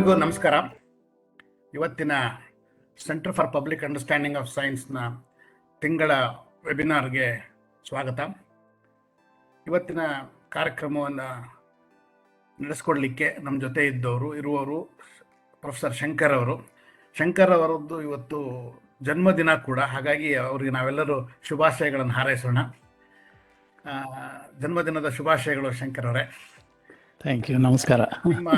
ಎಲ್ಲರಿಗೂ ನಮಸ್ಕಾರ. ಇವತ್ತಿನ Centre for Public Understanding of ಸೈನ್ಸ್ನ ತಿಂಗಳ ವೆಬಿನಾರ್ಗೆ ಸ್ವಾಗತ. ಇವತ್ತಿನ ಕಾರ್ಯಕ್ರಮವನ್ನು ನಡೆಸ್ಕೊಡ್ಲಿಕ್ಕೆ ನಮ್ಮ ಜೊತೆ ಇರುವವರು ಪ್ರೊಫೆಸರ್ ಶಂಕರ್ ಅವರದ್ದು ಇವತ್ತು ಜನ್ಮದಿನ ಕೂಡ. ಹಾಗಾಗಿ ಅವರಿಗೆ ನಾವೆಲ್ಲರೂ ಶುಭಾಶಯಗಳನ್ನು ಹಾರೈಸೋಣ. ಜನ್ಮದಿನದ ಶುಭಾಶಯಗಳು ಶಂಕರ್ ಅವರೇ. ಥ್ಯಾಂಕ್ ಯು, ನಮಸ್ಕಾರ. ನಿಮ್ಮ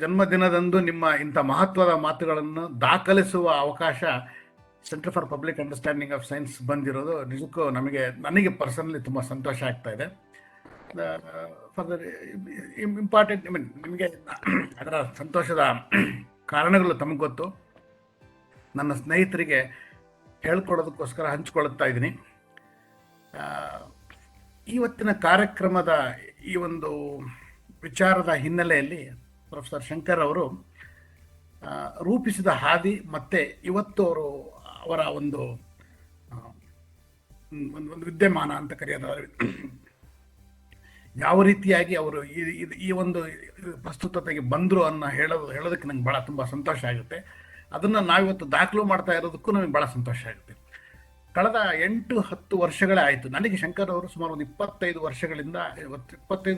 ಜನ್ಮದಿನದಂದು ನಿಮ್ಮ ಇಂಥ ಮಹತ್ವದ ಮಾತುಗಳನ್ನು ದಾಖಲಿಸುವ ಅವಕಾಶ centre for Public Understanding of science ಬಂದಿರೋದು ನಿಜಕ್ಕೂ ನನಗೆ ಪರ್ಸನಲಿ ತುಂಬ ಸಂತೋಷ ಆಗ್ತಾ ಇದೆ. ಫರ್ದರ್ ಇಂಪಾರ್ಟೆಂಟ್ ನಿಮಗೆ ಅದರ ಸಂತೋಷದ ಕಾರಣಗಳು ತಮಗೆ ಗೊತ್ತು. ನನ್ನ ಸ್ನೇಹಿತರಿಗೆ ಹೇಳ್ಕೊಡೋದಕ್ಕೋಸ್ಕರ ಹಂಚ್ಕೊಳ್ತಾ ಇದ್ದೀನಿ. ಇವತ್ತಿನ ಕಾರ್ಯಕ್ರಮದ ಈ ಒಂದು ವಿಚಾರದ ಹಿನ್ನೆಲೆಯಲ್ಲಿ ಪ್ರೊಫೆಸರ್ ಶಂಕರ್ ಅವರು ರೂಪಿಸಿದ ಹಾದಿ ಮತ್ತು ಇವತ್ತು ಅವರ ಒಂದು ವಿದ್ಯಮಾನ ಅಂತ ಕರೆಯೋದಾದ್ರೆ ಯಾವ ರೀತಿಯಾಗಿ ಅವರು ಈ ಒಂದು ಪ್ರಸ್ತುತತೆಗೆ ಬಂದರು ಅನ್ನೋ ಹೇಳೋದಕ್ಕೆ ನಂಗೆ ಭಾಳ ತುಂಬ ಸಂತೋಷ ಆಗುತ್ತೆ. ಅದನ್ನು ನಾವಿವತ್ತು ದಾಖಲು ಮಾಡ್ತಾ ಇರೋದಕ್ಕೂ ನಮಗೆ ಭಾಳ ಸಂತೋಷ ಆಗುತ್ತೆ. ಕಳೆದ 8-10 ವರ್ಷಗಳೇ ಆಯಿತು ನನಗೆ ಶಂಕರ್ ಅವರು. ಸುಮಾರು ಒಂದು 25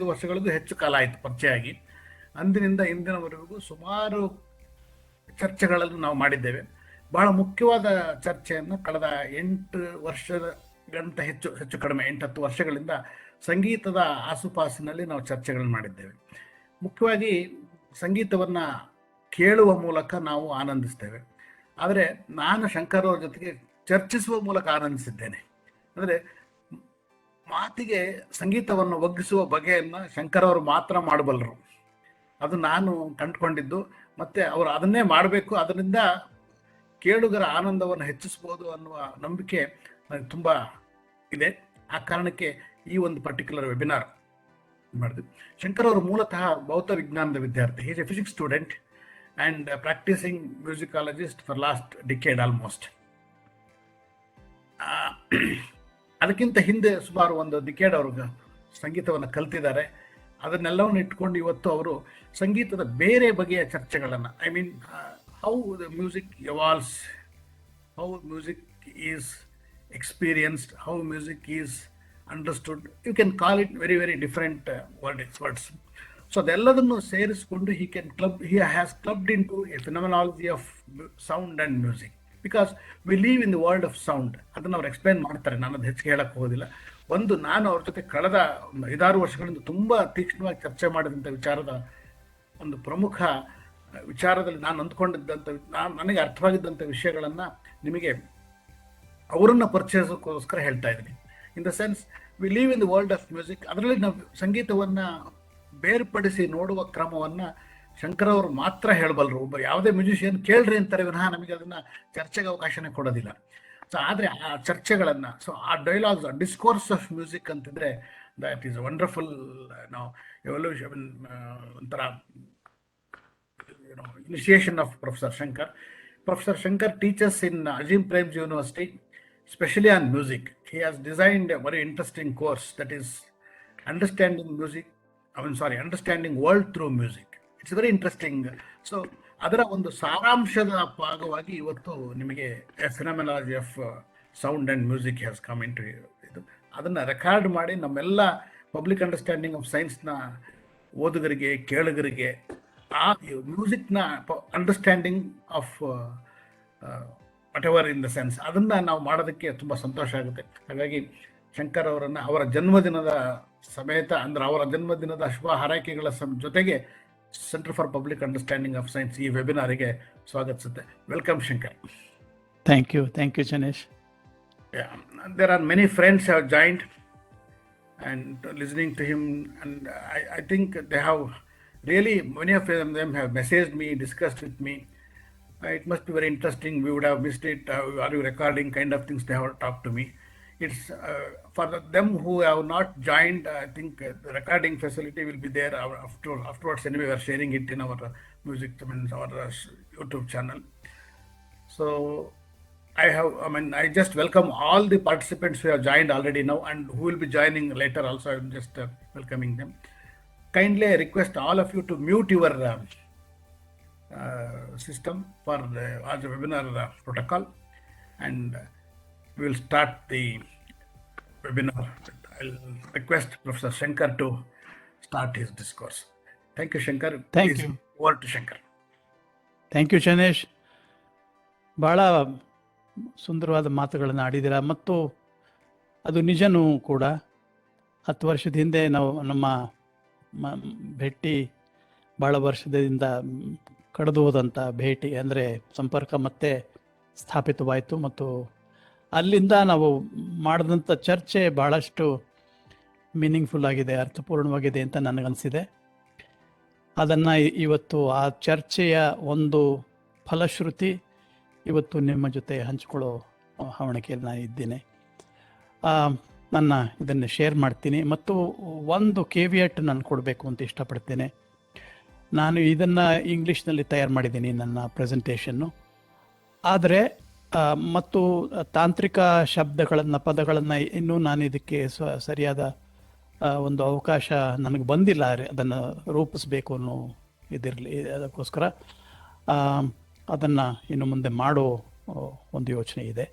ವರ್ಷಗಳಿಗೂ ಹೆಚ್ಚು ಕಾಲ ಆಯಿತು ಪರಿಚಯ ಆಗಿ. ಅಂದಿನಿಂದ ಇಂದಿನವರೆಗೂ ಸುಮಾರು ಚರ್ಚೆಗಳನ್ನು ನಾವು ಮಾಡಿದ್ದೇವೆ. ಬಹಳ ಮುಖ್ಯವಾದ ಚರ್ಚೆಯನ್ನು ಕಳೆದ 8 ವರ್ಷಗಳಿಗಿಂತ ಹೆಚ್ಚು ಕಡಿಮೆ 8-10 ವರ್ಷಗಳಿಂದ ಸಂಗೀತದ ಆಸುಪಾಸಿನಲ್ಲಿ ನಾವು ಚರ್ಚೆಗಳನ್ನು ಮಾಡಿದ್ದೇವೆ. ಮುಖ್ಯವಾಗಿ ಸಂಗೀತವನ್ನು ಕೇಳುವ ಮೂಲಕ ನಾವು ಆನಂದಿಸ್ತೇವೆ. ಆದರೆ ನಾನು ಶಂಕರ್ ಅವ್ರ ಜೊತೆಗೆ ಚರ್ಚಿಸುವ ಮೂಲಕ ಆನಂದಿಸಿದ್ದೇನೆ. ಅಂದರೆ ಮಾತಿಗೆ ಸಂಗೀತವನ್ನು ಒಗ್ಗಿಸುವ ಬಗೆಯನ್ನು ಶಂಕರ್ ಅವರು ಮಾತ್ರ ಮಾಡಬಲ್ಲರು. ಅದು ನಾನು ಕಂಡುಕೊಂಡಿದ್ದು. ಮತ್ತು ಅವರು ಅದನ್ನೇ ಮಾಡಬೇಕು, ಅದರಿಂದ ಕೇಳುಗರ ಆನಂದವನ್ನು ಹೆಚ್ಚಿಸ್ಬೋದು ಅನ್ನುವ ನಂಬಿಕೆ ನನಗೆ ತುಂಬ ಇದೆ. ಆ ಕಾರಣಕ್ಕೆ ಈ ಒಂದು ಪರ್ಟಿಕ್ಯುಲರ್ ವೆಬಿನಾರ್ ಮಾಡಿದ್ವಿ. ಶಂಕರ್ ಅವರು ಮೂಲತಃ ಭೌತ ವಿಜ್ಞಾನದ ವಿದ್ಯಾರ್ಥಿ. Is a physics student and practising musicologist for last decade almost. ಅದಕ್ಕಿಂತ ಹಿಂದೆ ಸುಮಾರು ಒಂದು ಡಿಕೇಡ್ ಅವರು ಸಂಗೀತವನ್ನು ಕಲ್ತಿದ್ದಾರೆ. ಅದನ್ನೆಲ್ಲವನ್ನು ಇಟ್ಕೊಂಡು ಇವತ್ತು ಅವರು ಸಂಗೀತದ ಬೇರೆ ಬಗೆಯ ಚರ್ಚೆಗಳನ್ನು, I mean how the music evolves, how music is experienced, how music is understood, you can call it very very different words. So ಅದೆಲ್ಲದನ್ನು ಸೇರಿಸಿಕೊಂಡು he has clubbed into a phenomenology of sound and music. Because we live in the world of sound. ಅದನ್ನು ಅವ್ರು explain ಮಾಡ್ತಾರೆ, ನಾನು ಅದು ಹೆಚ್ಚಿಗೆ ಹೇಳಕ್ಕೆ ಹೋಗೋದಿಲ್ಲ. ನಾನು ಅವ್ರ ಜೊತೆ ಕಳೆದ 5-6 ವರ್ಷಗಳಿಂದ ತುಂಬ ತೀಕ್ಷ್ಣವಾಗಿ ಚರ್ಚೆ ಮಾಡಿದಂಥ ವಿಚಾರದ ಒಂದು ಪ್ರಮುಖ ವಿಚಾರದಲ್ಲಿ ನಾನು ಅಂದ್ಕೊಂಡಿದ್ದಂಥ ನನಗೆ ಅರ್ಥವಾಗಿದ್ದಂಥ ವಿಷಯಗಳನ್ನು ನಿಮಗೆ ಅವರನ್ನು ಪರಿಚಯಿಸೋಕ್ಕೋಸ್ಕರ ಹೇಳ್ತಾ ಇದ್ದೀನಿ. In the sense we live in the world of music. ಅದರಲ್ಲಿ ನಾವು ಸಂಗೀತವನ್ನು ಬೇರ್ಪಡಿಸಿ ನೋಡುವ ಕ್ರಮವನ್ನು ಶಂಕರ್ ಅವರು ಮಾತ್ರ ಹೇಳಬಲ್ಲರು. ಒಬ್ಬ ಯಾವುದೇ ಮ್ಯೂಸಿಷಿಯನ್ ಕೇಳ್ರಿ ಅಂತಾರೆ ವಿನಃ ನಮಗೆ ಅದನ್ನು ಚರ್ಚೆಗೆ ಅವಕಾಶನೇ ಕೊಡೋದಿಲ್ಲ. ಸೊ ಆದರೆ ಆ ಚರ್ಚೆಗಳನ್ನು, ಸೊ ಆ ಡೈಲಾಗ್ಸ್, ಡಿಸ್ಕೋರ್ಸ್ ಆಫ್ ಮ್ಯೂಸಿಕ್ ಅಂತಿದ್ರೆ ದಟ್ ಈಸ್ ವಂಡರ್ಫುಲ್. ನಾವು ಎವಲ್ಯೂಷನ್ ಒಂಥರ initiation of professor Shankar. Professor Shankar teaches in Azim Premji University, especially on music. He has designed a very interesting course that is understanding world through music. It's very interesting. So ಅದರ ಒಂದು ಸಾರಾಂಶದ ಭಾಗವಾಗಿ ಇವತ್ತು ನಿಮಗೆ phenomenology of sound and music has come in to ಇದು. ಅದನ್ನು record ಮಾಡಿ ನಮ್ಮೆಲ್ಲ public Understanding of ಸೈನ್ಸ್ನ ಓದುಗರಿಗೆ, ಕೇಳುಗರಿಗೆ ಆ ಮ್ಯೂಸಿಕ್ನ understanding of what ever in the sense ಅದನ್ನು ನಾವು ಮಾಡೋದಕ್ಕೆ ತುಂಬ ಸಂತೋಷ ಆಗುತ್ತೆ. ಹಾಗಾಗಿ ಶಂಕರ್ ಅವರನ್ನು ಅವರ ಜನ್ಮದಿನದ ಸಮೇತ, ಅಂದರೆ ಅವರ ಜನ್ಮದಿನದ ಶುಭ ಹಾರೈಕೆಗಳ ಜೊತೆಗೆ Centre for Public Understanding of Science ಈ ವೆಬಿನಾರಿಗೆ ಸ್ವಾಗತಿಸುತ್ತೆ. Welcome Shankar. Thank you Janesh. There are many friends who have joined and listening to him, and I think they have really, many of them have messaged me, discussed with me. It must be very interesting, we would have missed it, are you recording, kind of things they have talked to me. It's for them who have not joined, I think the recording facility will be there afterwards. Anyway, we are sharing it in our music, our YouTube channel. So I just welcome all the participants who have joined already now and who will be joining later also. I'm just welcoming them. Kindly I request all of you to mute your system for as a webinar protocol, and we will start the webinar. I'll request Professor Shankar to start his discourse. Thank you, Shankar. Thank Please, you. over to Shankar. Thank you Janesh. ಭಾಳ ಸುಂದರವಾದ ಮಾತುಗಳನ್ನು ಆಡಿದ್ದೀರ, ಮತ್ತು ಅದು ನಿಜನೂ ಕೂಡ. 10 ವರ್ಷದ ಹಿಂದೆ ನಾವು ನಮ್ಮ ಭೇಟಿ ಭಾಳ ವರ್ಷದಿಂದ ಕಳೆದು ಹೋದಂಥ ಭೇಟಿ ಅಂದರೆ ಸಂಪರ್ಕ ಮತ್ತೆ ಸ್ಥಾಪಿತವಾಯಿತು, ಮತ್ತು ಅಲ್ಲಿಂದ ನಾವು ಮಾಡಿದಂಥ ಚರ್ಚೆ ಭಾಳಷ್ಟು ಮೀನಿಂಗ್ಫುಲ್ ಆಗಿದೆ, ಅರ್ಥಪೂರ್ಣವಾಗಿದೆ ಅಂತ ನನಗನ್ಸಿದೆ. ಅದನ್ನು ಇವತ್ತು ಆ ಚರ್ಚೆಯ ಒಂದು ಫಲಶ್ರುತಿ ಇವತ್ತು ನಿಮ್ಮ ಜೊತೆ ಹಂಚಿಕೊಳ್ಳೋ ಹವಣಿಕೆಯಲ್ಲಿ ನಾನು ಇದ್ದೇನೆ. ನನ್ನ ಇದನ್ನು ಶೇರ್ ಮಾಡ್ತೀನಿ, ಮತ್ತು ಒಂದು ಕೇವಿಯಟ್ ನಾನು ಕೊಡಬೇಕು ಅಂತ ಇಷ್ಟಪಡ್ತೇನೆ. ನಾನು ಇದನ್ನು ಇಂಗ್ಲೀಷ್ನಲ್ಲಿ ತಯಾರು ಮಾಡಿದ್ದೀನಿ, ನನ್ನ ಪ್ರೆಸೆಂಟೇಷನ್ನು. ಆದರೆ ಮತ್ತು ತಾಂತ್ರಿಕ ಶಬ್ದಗಳನ್ನು, ಪದಗಳನ್ನು ಇನ್ನೂ ನಾನು ಇದಕ್ಕೆ ಸರಿಯಾದ ಒಂದು ಅವಕಾಶ ನನಗೆ ಬಂದಿಲ್ಲ, ಅದನ್ನು ರೂಪಿಸ್ಬೇಕು ಅನ್ನೋ ಇದಿರಲಿ. ಅದಕ್ಕೋಸ್ಕರ ಅದನ್ನು ಇನ್ನು ಮುಂದೆ ಮಾಡೋ ಒಂದು ಯೋಚನೆ ಇದೆ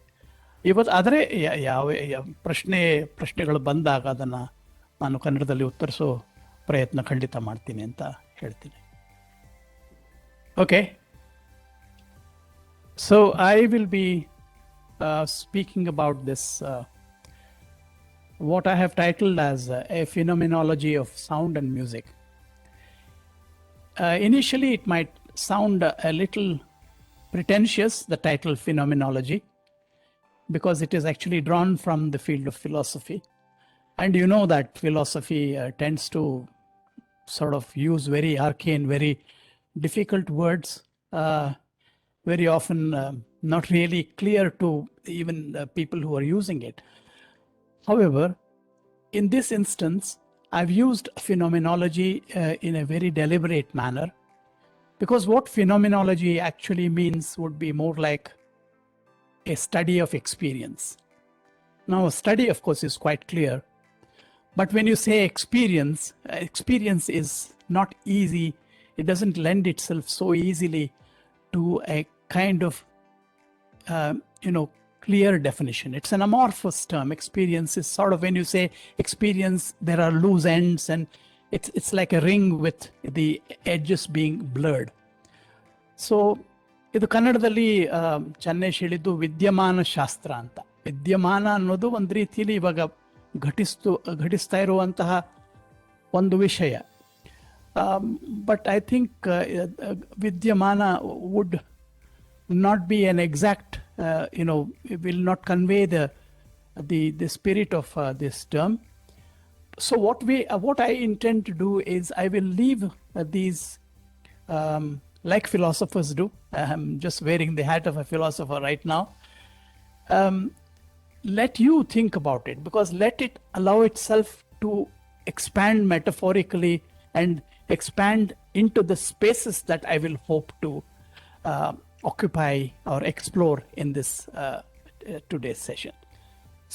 ಇವತ್ತು. ಆದರೆ ಯಾವ ಪ್ರಶ್ನೆಗಳು ಬಂದಾಗ ಅದನ್ನು ನಾನು ಕನ್ನಡದಲ್ಲಿ ಉತ್ತರಿಸೋ ಪ್ರಯತ್ನ ಖಂಡಿತ ಮಾಡ್ತೀನಿ ಅಂತ ಹೇಳ್ತೀನಿ. Okay, so I will be speaking about this what I have titled as a phenomenology of sound and music. Initially, it might sound a little pretentious, the title phenomenology, because it is actually drawn from the field of philosophy. And you know that philosophy tends to sort of use very arcane, very difficult words, very often not really clear to even people who are using it. However, in this instance, I've used phenomenology in a very deliberate manner, because what phenomenology actually means would be more like a study of experience. Now, a study, of course, is quite clear, but when you say experience, experience is not easy. It doesn't lend itself so easily to a kind of, clear definition. It's an amorphous term. Experience is sort of, when you say experience, there are loose ends, and it's like a ring with the edges being blurred. So ಇದು ಕನ್ನಡದಲ್ಲಿ ಚೆನ್ನೈಶ್ ಹೇಳಿದ್ದು ವಿದ್ಯಮಾನ ಶಾಸ್ತ್ರ ಅಂತ. ವಿದ್ಯಮಾನ ಅನ್ನೋದು ಒಂದು ರೀತಿಯಲ್ಲಿ ಇವಾಗ ಘಟಿಸ್ತಾ ಇರುವಂತಹ ಒಂದು ವಿಷಯ. ಬಟ್ ಐ ಥಿಂಕ್ ವಿದ್ಯಮಾನ wood not be an exact, will not convey the spirit of this term. So what I intend to do is I will leave these, like philosophers do. I'm just wearing the hat of a philosopher right now. Let you think about it, because let it allow itself to expand metaphorically and expand into the spaces that I will hope to occupy or explore in this today's session.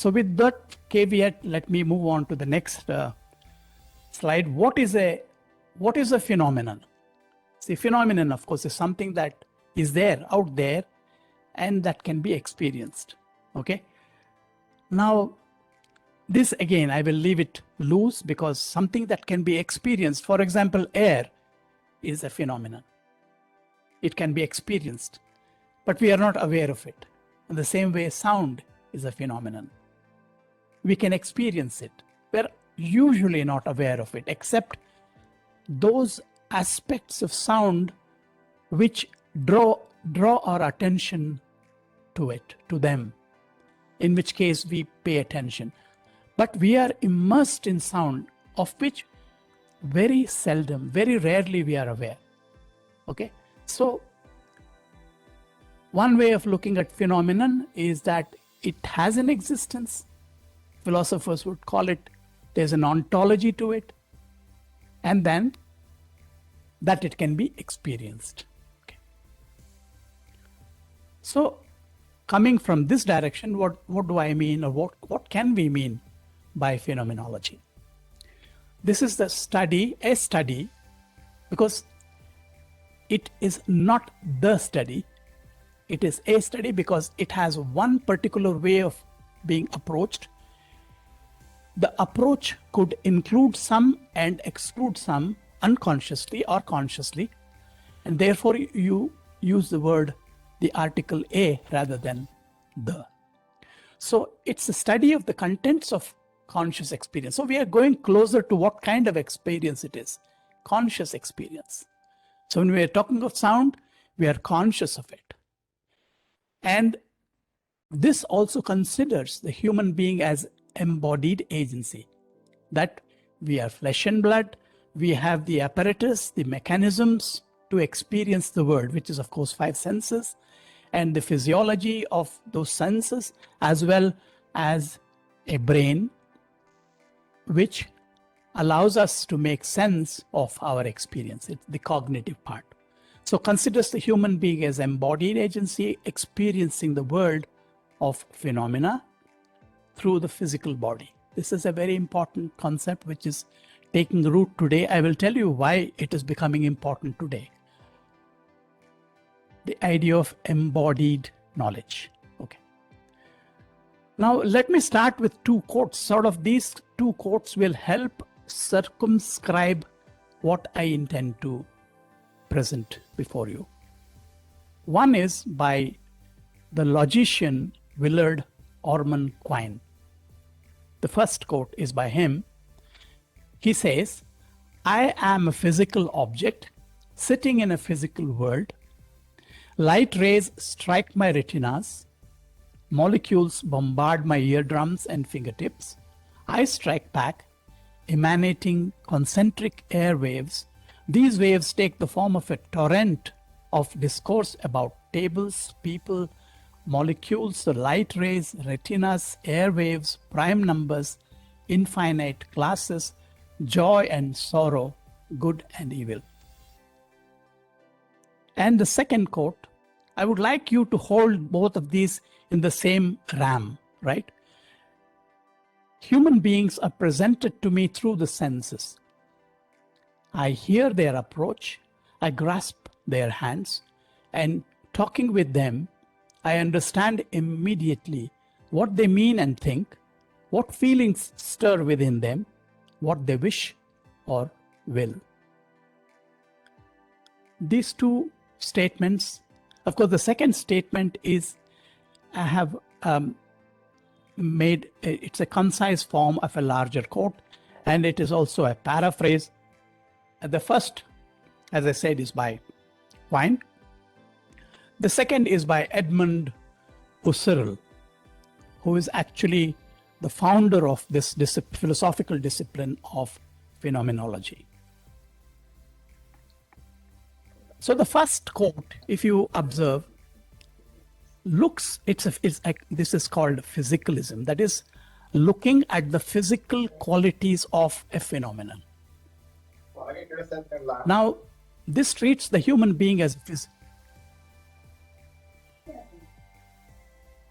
So with that caveat, let me move on to the next slide. What is a phenomenon? See, phenomenon, of course, is something that is there, out there, and that can be experienced. Okay. Now, this again, I will leave it loose, because something that can be experienced, for example, air is a phenomenon. It can be experienced, but we are not aware of it. In the same way, sound is a phenomenon. We can experience it. We're usually not aware of it, except those aspects of sound which draw our attention to it, to them, in which case we pay attention. But we are immersed in sound, of which very seldom, very rarely we are aware. Okay? So, one way of looking at phenomenon is that it has an existence. Philosophers would call it, there's an ontology to it, and then that it can be experienced. Okay. So, coming from this direction, what do I mean, or what can we mean by phenomenology? This is the study, because it is not the study. It is a study because it has one particular way of being approached. The approach could include some and exclude some unconsciously or consciously, and therefore you use the article a rather than the. So it's a study of the contents of conscious experience. So we are going closer to what kind of experience it is, conscious experience. So when we are talking of sound, we are conscious of it. And this also considers the human being as embodied agency, that we are flesh and blood, we have the apparatus, the mechanisms to experience the world, which is of course 5 senses, and the physiology of those senses, as well as a brain, which allows us to make sense of our experience. It's the cognitive part. So considers the human being as embodied agency experiencing the world of phenomena through the physical body. This is a very important concept which is taking root today. I will tell you why it is becoming important today. The idea of embodied knowledge. Okay. Now let me start with 2 quotes. Sort of these 2 quotes will help circumscribe what I intend to present before you. One is by the logician Willard Orman Quine. The first quote is by him. He says, "I am a physical object sitting in a physical world. Light rays strike my retinas. Molecules bombard my eardrums and fingertips. I strike back, emanating concentric air waves. These waves take the form of a torrent of discourse about tables, people, molecules, the light rays, retinas, air waves, prime numbers, infinite classes, joy and sorrow, good and evil." And the second quote, I would like you to hold both of these in the same RAM, right? "Human beings are presented to me through the senses. I hear their approach, I grasp their hands, and talking with them, I understand immediately what they mean and think, what feelings stir within them, what they wish or will." These 2 statements, of course, the second statement is, I have made, it's a concise form of a larger quote, and it is also a paraphrase. The first, as I said, is by Quine. The second is by Edmund Husserl, who is actually the founder of this philosophical discipline of phenomenology. So the first quote, if you observe, looks, this is called physicalism, that is looking at the physical qualities of a phenomenon. Now, this treats the human being as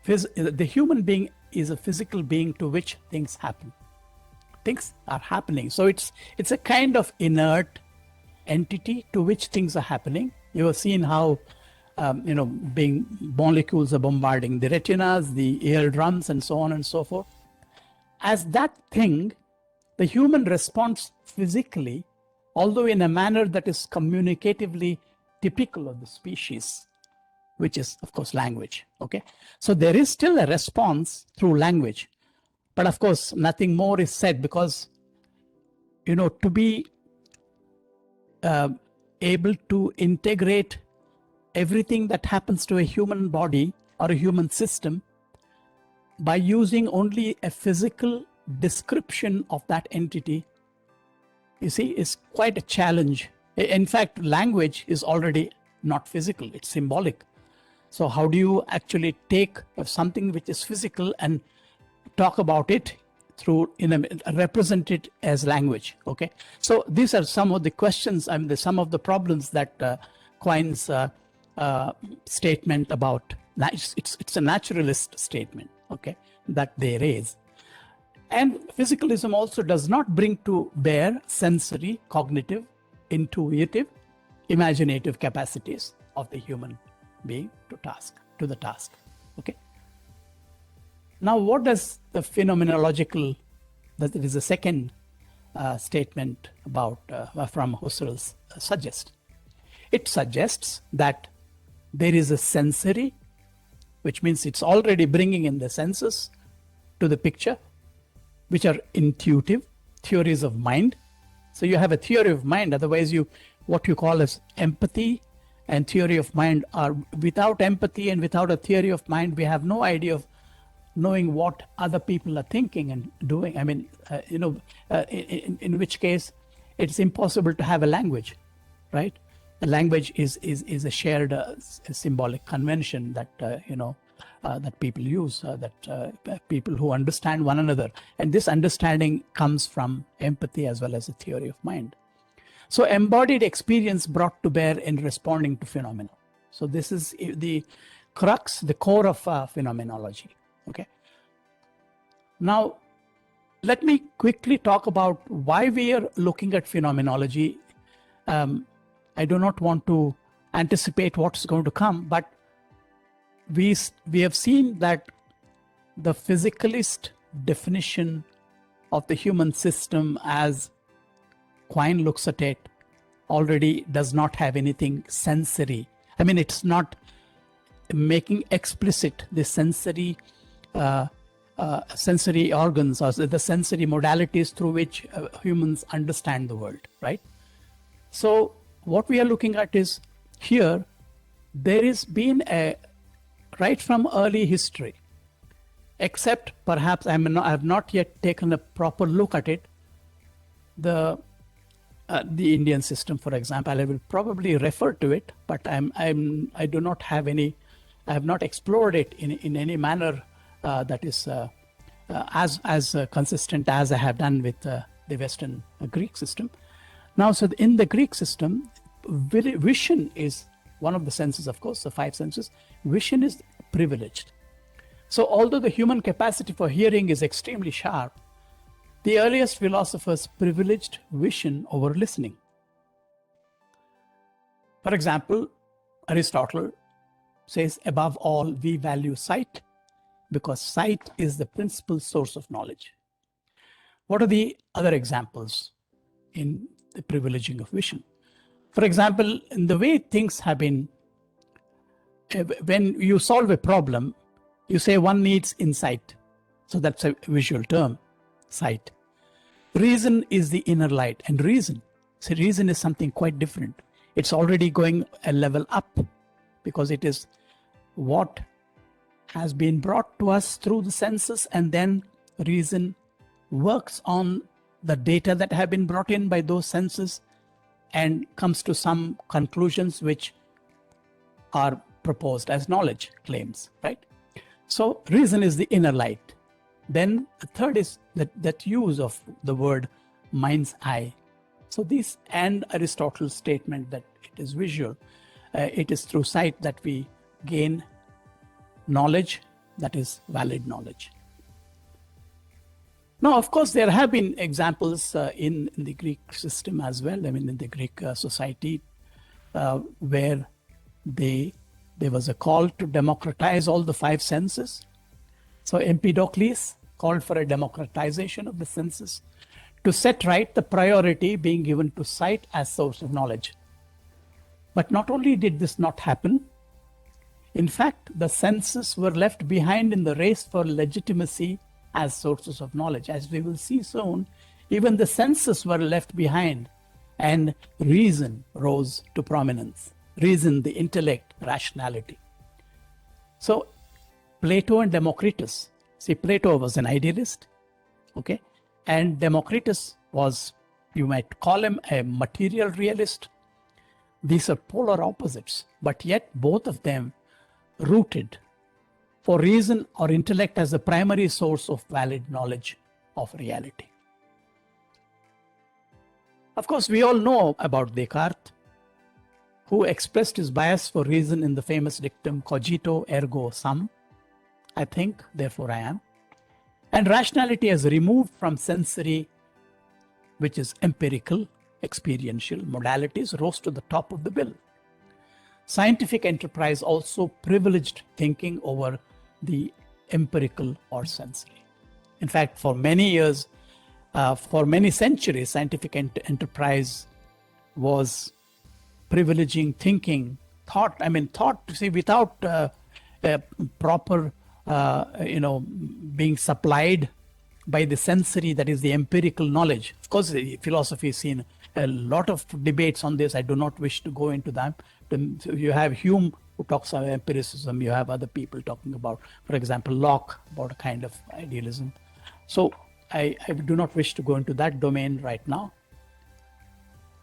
the human being is a physical being to which things happen. Things are happening. So it's a kind of inert entity to which things are happening. You have seen how being molecules are bombarding the retinas, the eardrums, and so on and so forth. As that thing, the human responds physically, although in a manner that is communicatively typical of the species, which is, of course, language. Okay, so there is still a response through language, but of course, nothing more is said, because to be able to integrate everything that happens to a human body or a human system by using only a physical description of that entity, you see, is quite a challenge. In fact, language is already not physical, it's symbolic. So how do you actually take something which is physical and talk about it through, represent it as language? Okay, so these are some of the questions, some of the problems that Quine's statement about, it's a naturalist statement, okay, that they raise. And physicalism also does not bring to bear sensory, cognitive, intuitive, imaginative capacities of the human being to the task. Okay. Now, what does the phenomenological, that is the second statement about from Husserl suggest? It suggests that there is a sensory, which means it's already bringing in the senses to the picture, which are intuitive theories of mind. So you have a theory of mind, otherwise what you call as empathy and theory of mind are, without empathy and without a theory of mind, we have no idea of knowing what other people are thinking and doing. I mean, in which case it's impossible to have a language, right? A language is a shared symbolic convention that, that people use, people who understand one another. And this understanding comes from empathy as well as a theory of mind. So embodied experience brought to bear in responding to phenomena. So this is the crux, the core of phenomenology. Okay. Now, let me quickly talk about why we are looking at phenomenology. I do not want to anticipate what's going to come, but we have seen that the physicalist definition of the human system, as Quine looks at it, already does not have anything sensory. I mean, it's not making explicit the sensory organs or the sensory modalities through which humans understand the world, right? So what we are looking at is here, there has been right from early history, except perhaps I have not yet taken a proper look at it, the Indian system, for example. I will probably refer to it, but I do not have any, I have not explored it in any manner that is as consistent as I have done with the Western Greek system. Now, so in the Greek system, vision is one of the senses, of course, the five senses. Vision is privileged. So although the human capacity for hearing is extremely sharp, the earliest philosophers privileged vision over listening. For example, Aristotle says, above all, we value sight because sight is the principal source of knowledge. What are the other examples in the privileging of vision? For example, in the way things have been, when you solve a problem, you say one needs insight. So that's a visual term, sight. Reason is the inner light, and reason is something quite different. It's already going a level up because it is what has been brought to us through the senses, and then reason works on the data that have been brought in by those senses and comes to some conclusions which are proposed as knowledge claims, right? So reason is the inner light. Then the third is that use of the word mind's eye. So this, and Aristotle's statement that it is visual, it is through sight that we gain knowledge that is valid knowledge. Now, of course, there have been examples in the Greek system as well. I mean, in the Greek society, where there was a call to democratize all the five senses. So Empedocles called for a democratization of the senses to set right the priority being given to sight as source of knowledge. But not only did this not happen, in fact, the senses were left behind in the race for legitimacy as sources of knowledge. As we will see soon, even the senses were left behind and reason rose to prominence. Reason, the intellect, rationality. So Plato and Democritus, see, Plato was an idealist, okay? And Democritus was, you might call him a material realist. These are polar opposites, but yet both of them rooted for reason or intellect as the primary source of valid knowledge of reality. Of course, we all know about Descartes, who expressed his bias for reason in the famous dictum, cogito ergo sum, I think, therefore I am. And rationality is removed from sensory, which is empirical, experiential modalities rose to the top of the bill. Scientific enterprise also privileged thinking over the empirical or sensory. In fact, for many years, for many centuries, scientific enterprise was privileging thinking, thought, see, without proper, being supplied by the sensory, that is the empirical knowledge. Of course, the philosophy has seen a lot of debates on this. I do not wish to go into them. You have Hume, who talks about empiricism. You have other people talking about, for example, Locke, about a kind of idealism. So I do not wish to go into that domain right now.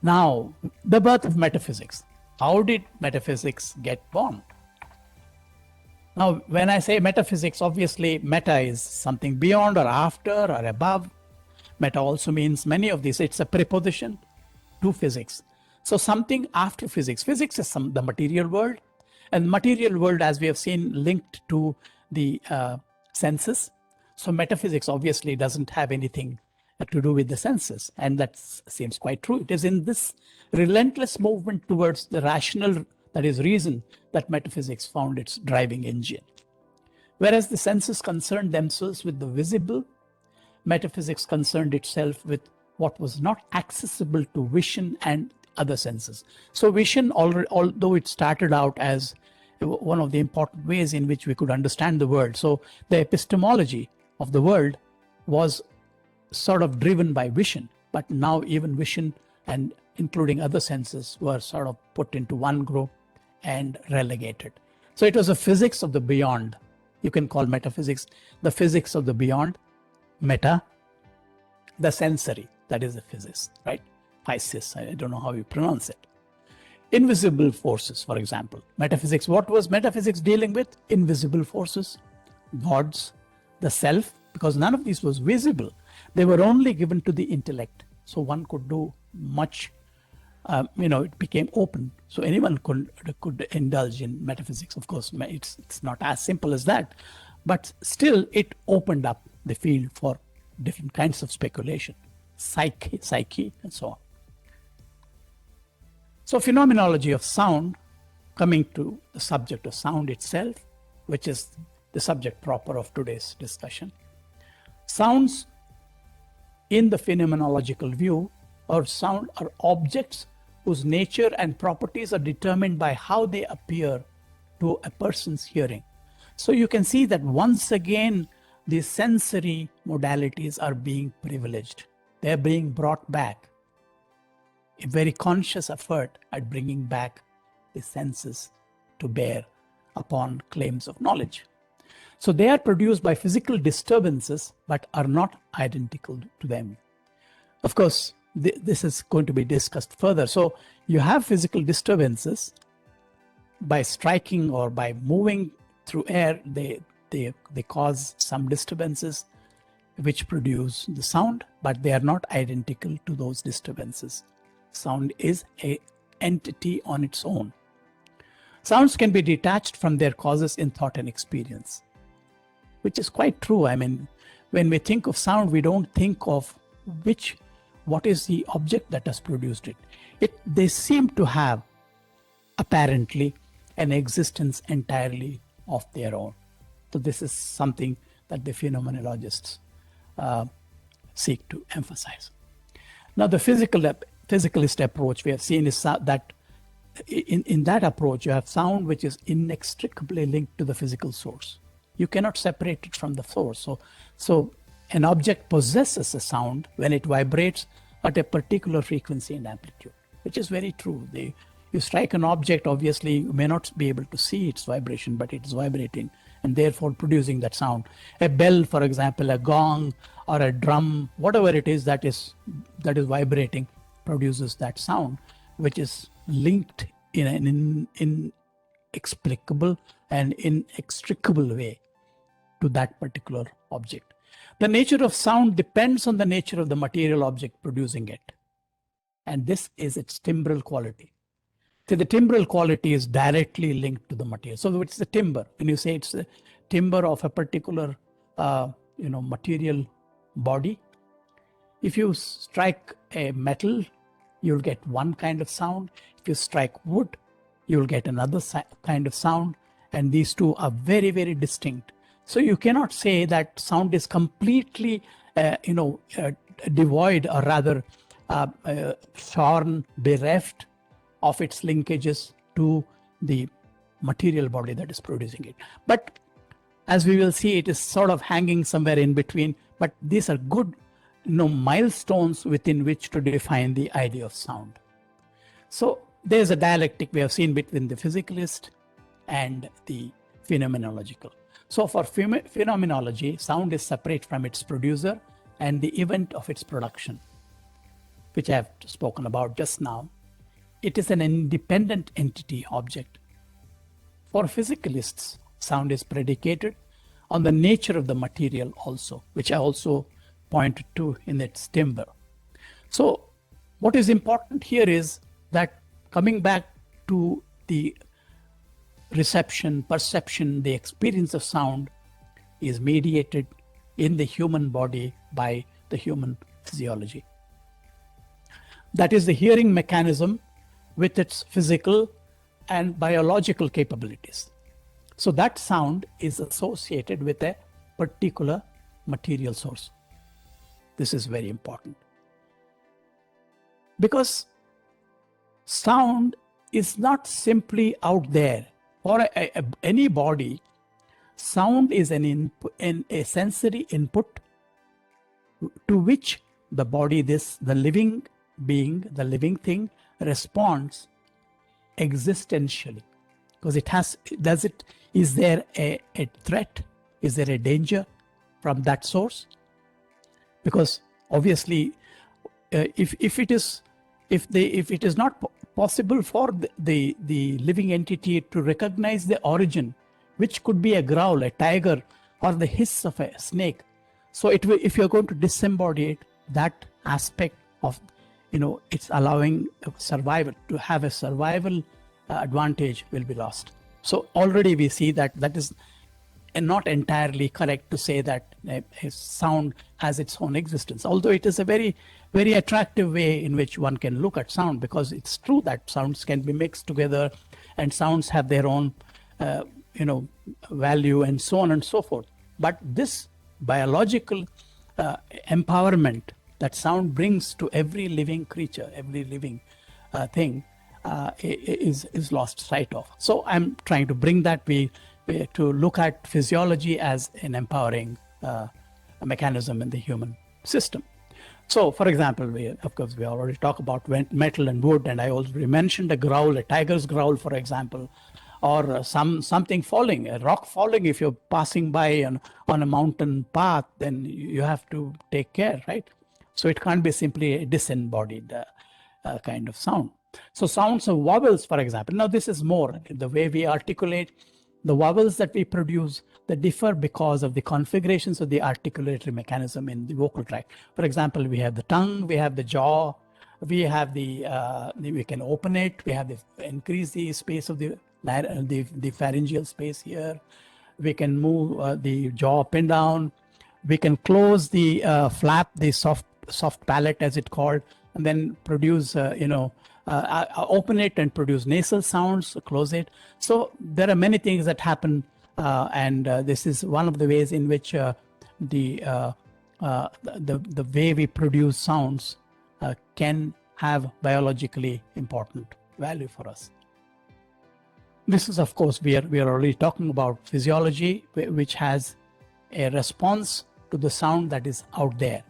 Now, the birth of metaphysics. How did metaphysics get born? Now, when I say metaphysics, obviously meta is something beyond or after or above. Meta also means many of these. It's a preposition to physics. So something after physics. Physics is the material world. And material world, as we have seen, linked to the senses. So metaphysics obviously doesn't have anything to do with the senses. And that seems quite true. It is in this relentless movement towards the rational, that is reason, that metaphysics found its driving engine. Whereas the senses concerned themselves with the visible, metaphysics concerned itself with what was not accessible to vision and other senses. So vision, although it started out as one of the important ways in which we could understand the world. So the epistemology of the world was sort of driven by vision, but now even vision and including other senses were sort of put into one group and relegated. So it was a physics of the beyond. You can call metaphysics the physics of the beyond, meta, the sensory, that is the physics, right? Physis, I don't know how you pronounce it. Invisible forces, for example. Metaphysics, what was metaphysics dealing with? Invisible forces, gods, the self, because none of these was visible. They were only given to the intellect. So one could do much, it became open. So anyone could indulge in metaphysics. Of course, it's not as simple as that, but still it opened up the field for different kinds of speculation, psyche, and so on. So phenomenology of sound, coming to the subject of sound itself, which is the subject proper of today's discussion. Sounds in the phenomenological view, or sound are objects whose nature and properties are determined by how they appear to a person's hearing. So you can see that once again, the sensory modalities are being privileged. They're being brought back. A very conscious effort at bringing back the senses to bear upon claims of knowledge. So they are produced by physical disturbances, but are not identical to them. Of course, this is going to be discussed further. So you have physical disturbances by striking or by moving through air. They cause some disturbances which produce the sound, but they are not identical to those disturbances. Sound is an entity on its own. Sounds can be detached from their causes in thought and experience, which is quite true. I mean, when we think of sound, we don't think of what is the object that has produced it. They seem to have apparently an existence entirely of their own. So this is something that the phenomenologists seek to emphasize. Now, the physicalist approach we have seen is that in that approach, you have sound which is inextricably linked to the physical source. You cannot separate it from the source. So an object possesses a sound when it vibrates at a particular frequency and amplitude, which is very true. You strike an object, obviously, you may not be able to see its vibration, but it is vibrating and therefore producing that sound. A bell, for example, a gong or a drum, whatever it is that is vibrating, produces that sound, which is linked in an inexplicable and inextricable way to that particular object. The nature of sound depends on the nature of the material object producing it. And this is its timbral quality. So the timbral quality is directly linked to the material. So it's the timbre. When you say it's the timbre of a particular material body, if you strike a metal you'll get one kind of sound. If you strike wood, you'll get another kind of sound. And these two are very, very distinct. So you cannot say that sound is completely, devoid, or rather shorn, bereft of its linkages to the material body that is producing it. But as we will see, it is sort of hanging somewhere in between. But these are good, milestones within which to define the idea of sound. So there's a dialectic we have seen between the physicalist and the phenomenological. So for phenomenology, sound is separate from its producer and the event of its production, which I have spoken about just now. It is an independent entity, object. For physicalists, sound is predicated on the nature of the material also, which I also pointed to in its timbre. So what is important here is that, coming back to the reception, perception, the experience of sound is mediated in the human body by the human physiology. That is the hearing mechanism with its physical and biological capabilities. So that sound is associated with a particular material source. This is very important, because sound is not simply out there. For any body, sound is a sensory input to which the body, the living being, the living thing, responds existentially. Because is there a threat? Is there a danger from that source? Because obviously, if it is not possible for the living entity to recognize the origin, which could be a growl, a tiger, or the hiss of a snake. So if you're going to disembody it, that aspect of, it's allowing survival, to have a survival advantage will be lost. So already we see that is not entirely correct to say that a sound has its own existence, although it is a very, very attractive way in which one can look at sound, because it's true that sounds can be mixed together and sounds have their own value and so on and so forth. But this biological empowerment that sound brings to every living creature, every living thing, is lost sight of. So I'm trying to bring that to look at physiology as an empowering mechanism in the human system. So, for example, we already talked about metal and wood, and I already mentioned a growl, a tiger's growl, for example, or something falling, a rock falling. If you're passing by on a mountain path, then you have to take care, right? So it can't be simply a disembodied kind of sound. So sounds of vowels, for example. Now this is more the way we articulate. The vowels that we produce, they differ because of the configurations of the articulatory mechanism in the vocal tract. For example, we have the tongue, we have the jaw, we have we can open it, we have increase the space of the pharyngeal space here. We can move the jaw up and down. We can close the flap, the soft palate as it's called, and then produce, open it and produce nasal sounds, close it. So there are many things that happen, and this is one of the ways in which the way we produce sounds can have biologically important value for us. This is, of course, we are already talking about physiology, which has a response to the sound that is out there.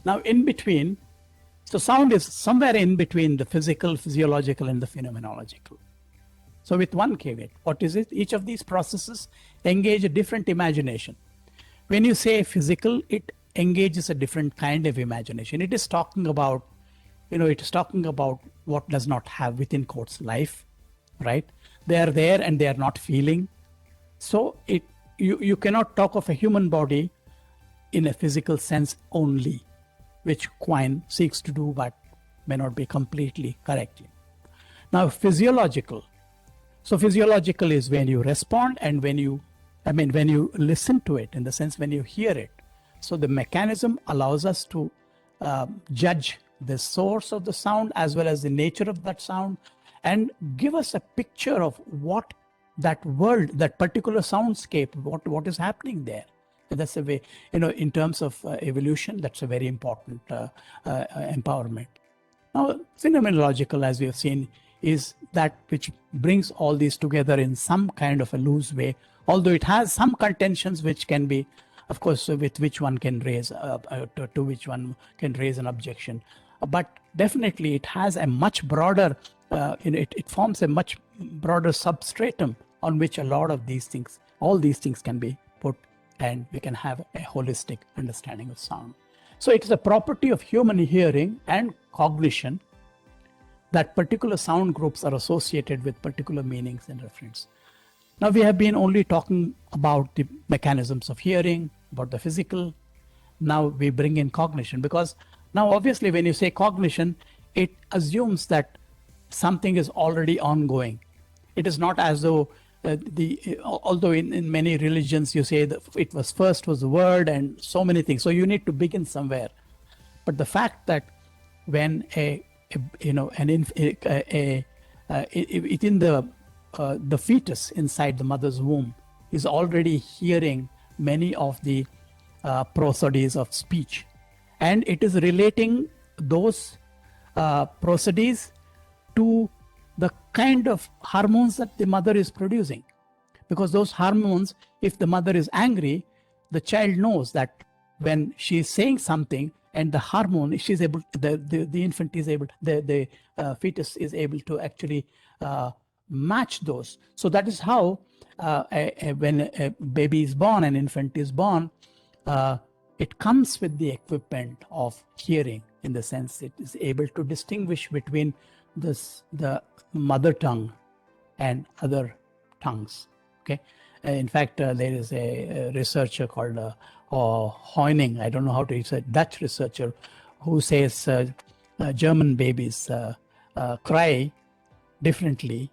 Now, in between, so sound is somewhere in between the physical, physiological, and the phenomenological. So with one caveat, what is it? Each of these processes engage a different imagination. When you say physical, it engages a different kind of imagination. It is talking about, what does not have, within quotes, life, right? They are there and they are not feeling. So you cannot talk of a human body in a physical sense only, which Quine seeks to do, but may not be completely correctly. Now, physiological. So physiological is when you respond and when you listen to it, in the sense when you hear it. So the mechanism allows us to judge the source of the sound as well as the nature of that sound, and give us a picture of what that world, that particular soundscape, what is happening there. That's a way, in terms of evolution, that's a very important empowerment. Now, phenomenological, as we have seen, is that which brings all these together in some kind of a loose way, although it has some contentions which can be, of course, with which one can raise, to which one can raise an objection. But definitely it has a much broader, it forms a much broader substratum on which a lot of these things, all these things can be put, and we can have a holistic understanding of sound. So it is a property of human hearing and cognition that particular sound groups are associated with particular meanings and reference. Now we have been only talking about the mechanisms of hearing, about the physical. Now we bring in cognition, because now obviously when you say cognition, it assumes that something is already ongoing. It is not as though although in many religions you say that it was first was the word and so many things. So you need to begin somewhere. But the fact that when within the fetus inside the mother's womb is already hearing many of the prosodies of speech, and it is relating those prosodies to the kind of hormones that the mother is producing. Because those hormones, if the mother is angry, the child knows that when she is saying something and the hormone, she's able, the infant is able, the fetus is able to actually match those. So that is how when a baby is born, an infant is born, it comes with the equipment of hearing, in the sense it is able to distinguish between the mother tongue and other tongues. Okay, in fact, there is a researcher called Hoyning, I don't know how to say, Dutch researcher, who says German babies cry differently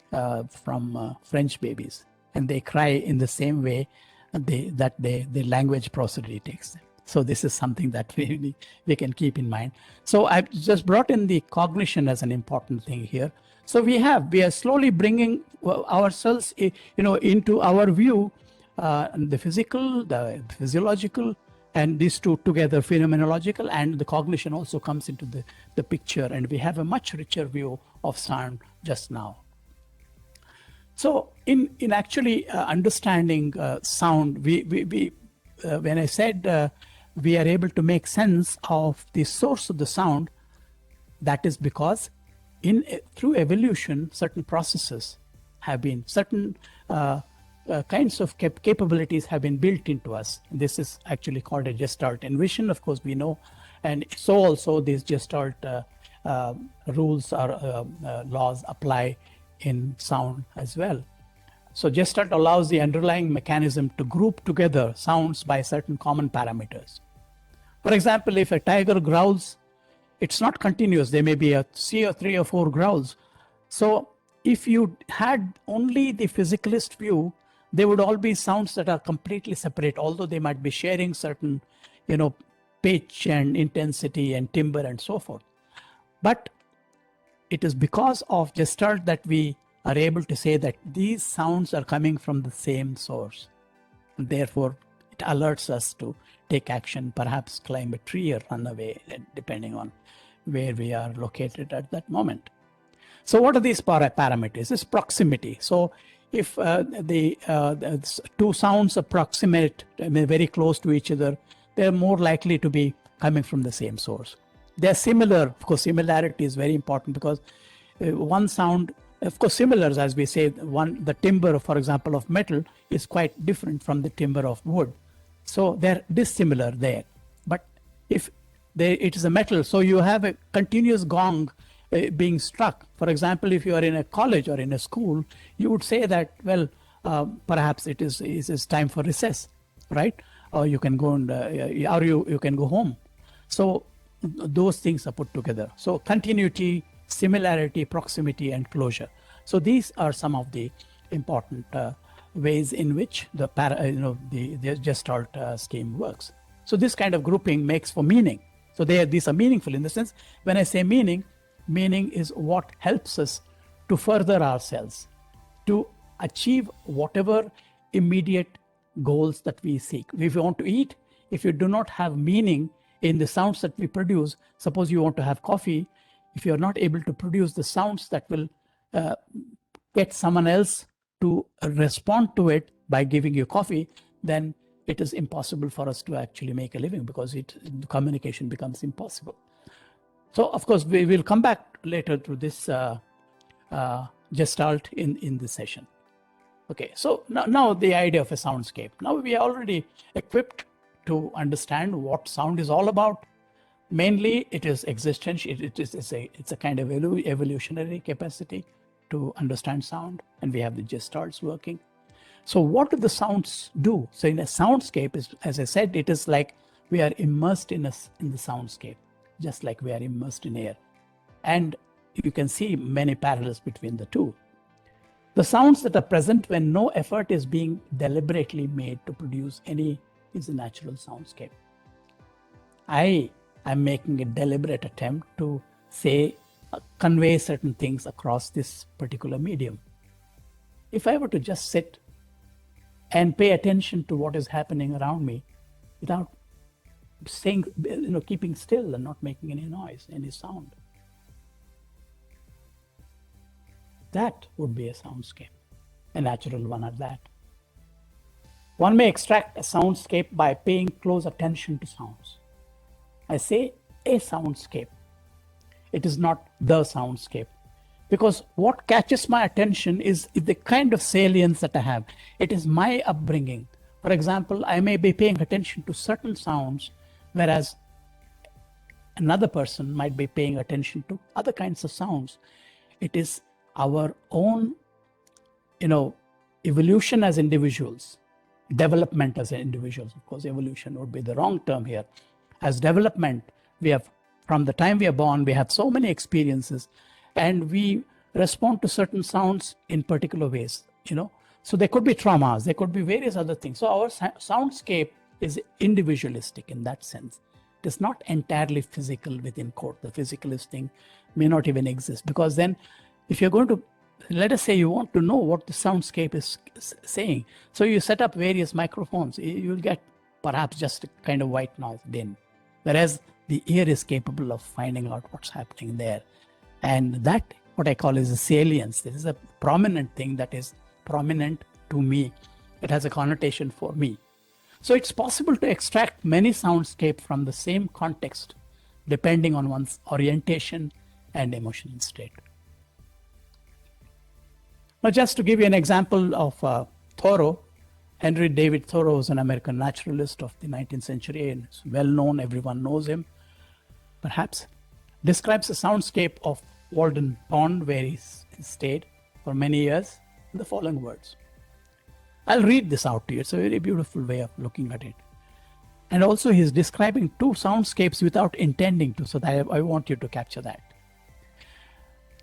from French babies, and they cry in the same way that the language prosody takes them. So this is something that we can keep in mind. So I've just brought in the cognition as an important thing here. So we are slowly bringing ourselves, into our view, the physical, the physiological, and these two together, phenomenological, and the cognition also comes into the picture, and we have a much richer view of sound just now. So in actually understanding sound, we when I said we are able to make sense of the source of the sound, that is because through evolution, certain processes have been, certain kinds of capabilities have been built into us. This is actually called a gestalt. In vision, of course, we know, and so also these gestalt rules or laws apply in sound as well. So gestalt allows the underlying mechanism to group together sounds by certain common parameters. For example, if a tiger growls, it's not continuous. There may be three or four growls. So if you had only the physicalist view, they would all be sounds that are completely separate, although they might be sharing certain, pitch and intensity and timbre and so forth. But it is because of gestalt that we are able to say that these sounds are coming from the same source. And therefore, it alerts us to take action, perhaps climb a tree or run away, depending on where we are located at that moment. So what are these parameters? This proximity. So if the two sounds approximate, very close to each other, they're more likely to be coming from the same source. They're similar. Of course, similarity is very important, because one sound, of course, similars, as we say, the timbre, for example, of metal is quite different from the timbre of wood. So they're dissimilar there. But if it is a metal, so you have a continuous gong being struck. For example, if you are in a college or in a school, you would say that, well, perhaps it is time for recess, right? Or you can go and or you can go home. So those things are put together. So continuity, similarity, proximity, and closure. So these are some of the important ways in which the gestalt scheme works. So this kind of grouping makes for meaning. So these are meaningful in the sense, when I say meaning is what helps us to further ourselves, to achieve whatever immediate goals that we seek. If you want to eat, if you do not have meaning in the sounds that we produce, suppose you want to have coffee, if you're not able to produce the sounds that will get someone else to respond to it by giving you coffee, then it is impossible for us to actually make a living, because communication becomes impossible. So, of course, we will come back later to this gestalt in this session. Okay, so now the idea of a soundscape. Now we are already equipped to understand what sound is all about. Mainly, it is existential. It's a kind of evolutionary capacity to understand sound, and we have the gestalts working. So what do the sounds do? So in a soundscape, as I said, it is like we are immersed in the soundscape, just like we are immersed in air. And you can see many parallels between the two. The sounds that are present when no effort is being deliberately made to produce any is a natural soundscape. I am making a deliberate attempt to convey certain things across this particular medium. If I were to just sit and pay attention to what is happening around me without saying, keeping still and not making any noise, any sound, that would be a soundscape, a natural one at that. One may extract a soundscape by paying close attention to sounds. I say a soundscape. It is not the soundscape. Because what catches my attention is the kind of salience that I have. It is my upbringing. For example, I may be paying attention to certain sounds, whereas another person might be paying attention to other kinds of sounds. It is our own, evolution as individuals, development as individuals. Of course, evolution would be the wrong term here. As development, from the time we are born, we have so many experiences, and we respond to certain sounds in particular ways, So there could be traumas, there could be various other things. So our soundscape is individualistic in that sense. It is not entirely physical within quote. The physicalist thing may not even exist, because then if you're going to, let us say you want to know what the soundscape is saying. So you set up various microphones, you'll get perhaps just a kind of white noise din. Whereas the ear is capable of finding out what's happening there. And that, what I call, is a salience. This is a prominent thing that is prominent to me. It has a connotation for me. So it's possible to extract many soundscapes from the same context, depending on one's orientation and emotional state. Now, just to give you an example of Thoreau, Henry David Thoreau is an American naturalist of the 19th century, and is well known, everyone knows him, perhaps. Describes the soundscape of Walden Pond, where he stayed for many years, in the following words. I'll read this out to you. It's a very beautiful way of looking at it. And also he's describing two soundscapes without intending to, so that I want you to capture that.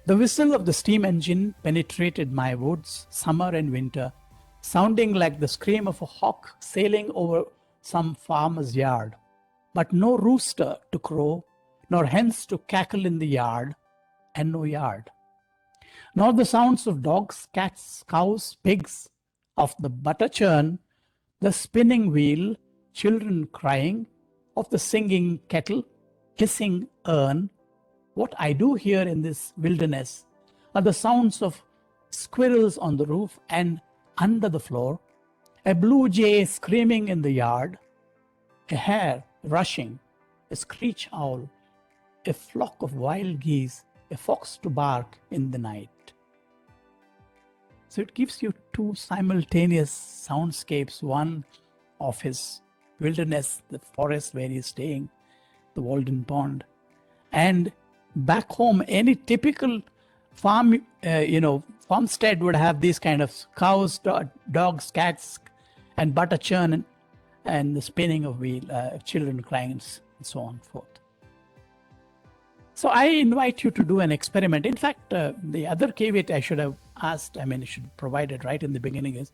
The whistle of the steam engine penetrated my woods, summer and winter, sounding like the scream of a hawk sailing over some farmer's yard. But no rooster to crow, nor hens to cackle in the yard, and no yard. Nor the sounds of dogs, cats, cows, pigs, of the butter churn, the spinning wheel, children crying, of the singing kettle, hissing urn. What I do hear in this wilderness are the sounds of squirrels on the roof and under the floor, a blue jay screaming in the yard, a hare rushing, a screech owl, a flock of wild geese, a fox to bark in the night. So it gives you two simultaneous soundscapes, one of his wilderness, the forest where he's staying, the Walden Pond, and back home, any typical farmstead would have these kind of cows, dogs, cats, and butter churn, and the spinning of wheel, children crying, and so on and forth. So I invite you to do an experiment. In fact, the other caveat I should have asked, I should have provided right in the beginning is,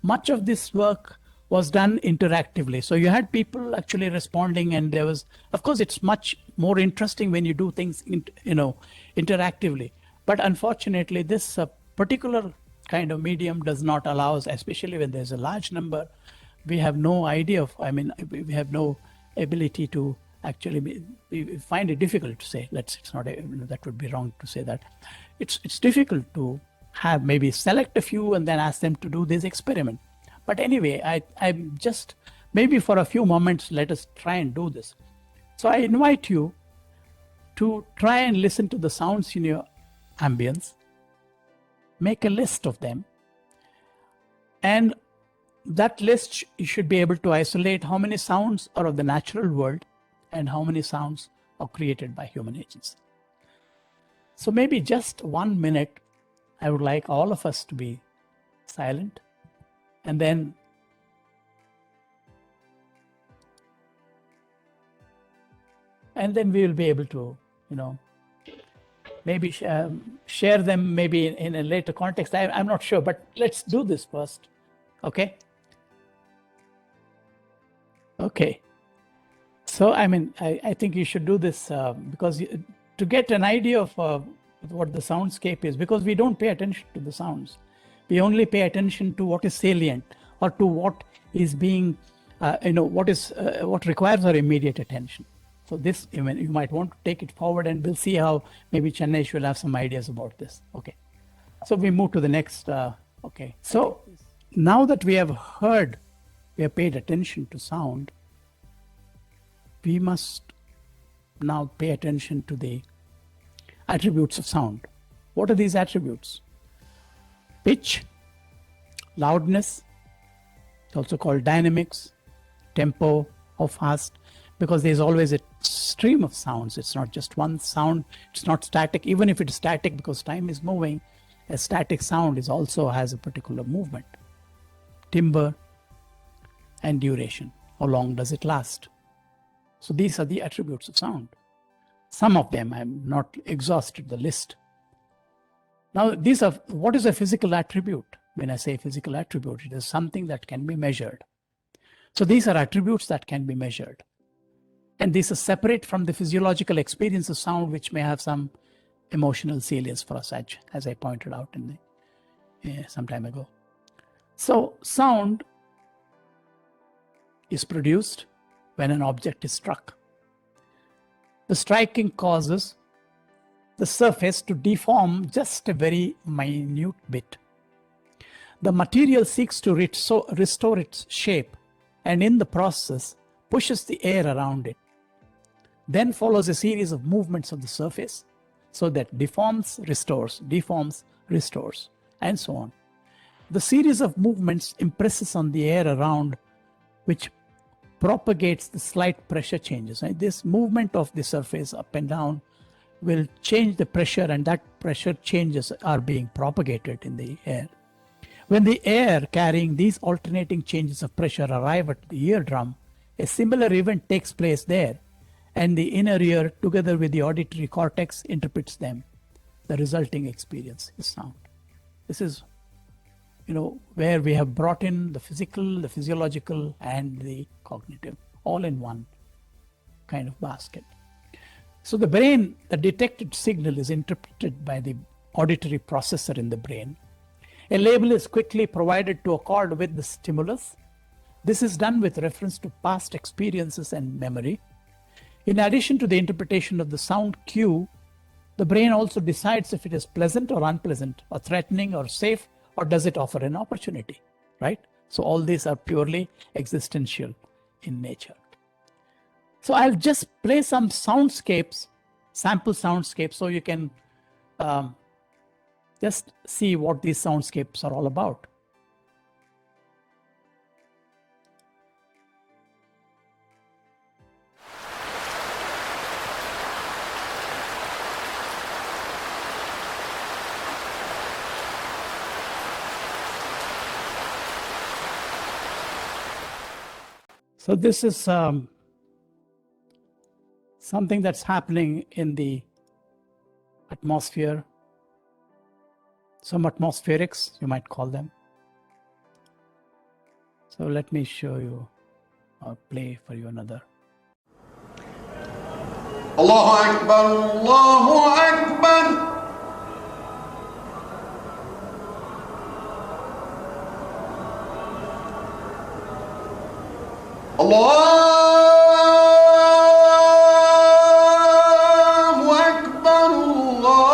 much of this work was done interactively. So you had people actually responding, and there was, of course, it's much more interesting when you do things, interactively. But unfortunately, this particular kind of medium does not allow us, especially when there's a large number. We have no idea of, we have no ability to actually, we find it difficult to say, it's not, that would be wrong to say that. It's difficult to have, maybe select a few and then ask them to do this experiment. But anyway, I'm just, maybe for a few moments, let us try and do this. So I invite you to try and listen to the sounds in your ambience, make a list of them, and that list, you should be able to isolate how many sounds are of the natural world and how many sounds are created by human agents. So maybe just 1 minute, I would like all of us to be silent, and then we will be able to, maybe share them maybe in a later context. I'm not sure, but let's do this first. Okay. So, I think you should do this because to get an idea of what the soundscape is, because we don't pay attention to the sounds. We only pay attention to what is salient or to what is being, what requires our immediate attention. So this, you might want to take it forward, and we'll see how maybe Chennai will have some ideas about this. Okay. So we move to the next. Okay. So now that we have paid attention to sound, we must now pay attention to the attributes of sound. What are these attributes? Pitch, loudness, it's also called dynamics, tempo, how fast, because there's always a stream of sounds. It's not just one sound. It's not static, even if it's static, because time is moving. A static sound also has a particular movement. Timbre and duration. How long does it last? So these are the attributes of sound. Some of them, I'm not exhausted the list. Now, what is a physical attribute? When I say physical attribute, it is something that can be measured. So these are attributes that can be measured. And these are separate from the physiological experience of sound, which may have some emotional salience for us, as I pointed out some time ago. So sound is produced when an object is struck. The striking causes the surface to deform just a very minute bit. The material seeks to restore its shape, and in the process pushes the air around it. Then follows a series of movements of the surface, so that deforms, restores, and so on. The series of movements impresses on the air around, which propagates the slight pressure changes. Right? This movement of the surface up and down will change the pressure, and that pressure changes are being propagated in the air. When the air carrying these alternating changes of pressure arrive at the eardrum, a similar event takes place there, and the inner ear, together with the auditory cortex, interprets them. The resulting experience is sound. This is, where we have brought in the physical, the physiological, and the cognitive, all in one kind of basket. So the brain, the detected signal is interpreted by the auditory processor in the brain. A label is quickly provided to accord with the stimulus. This is done with reference to past experiences and memory. In addition to the interpretation of the sound cue, the brain also decides if it is pleasant or unpleasant, or threatening or safe, or does it offer an opportunity, right? So all these are purely existential in nature. So I'll just play some soundscapes, sample soundscapes, so you can just see what these soundscapes are all about. So this is something that's happening in the atmosphere, some atmospherics, you might call them. So let me show you or play for you another. Allahu Akbar, Allahu Akbar. Allahu Akbar, Allahu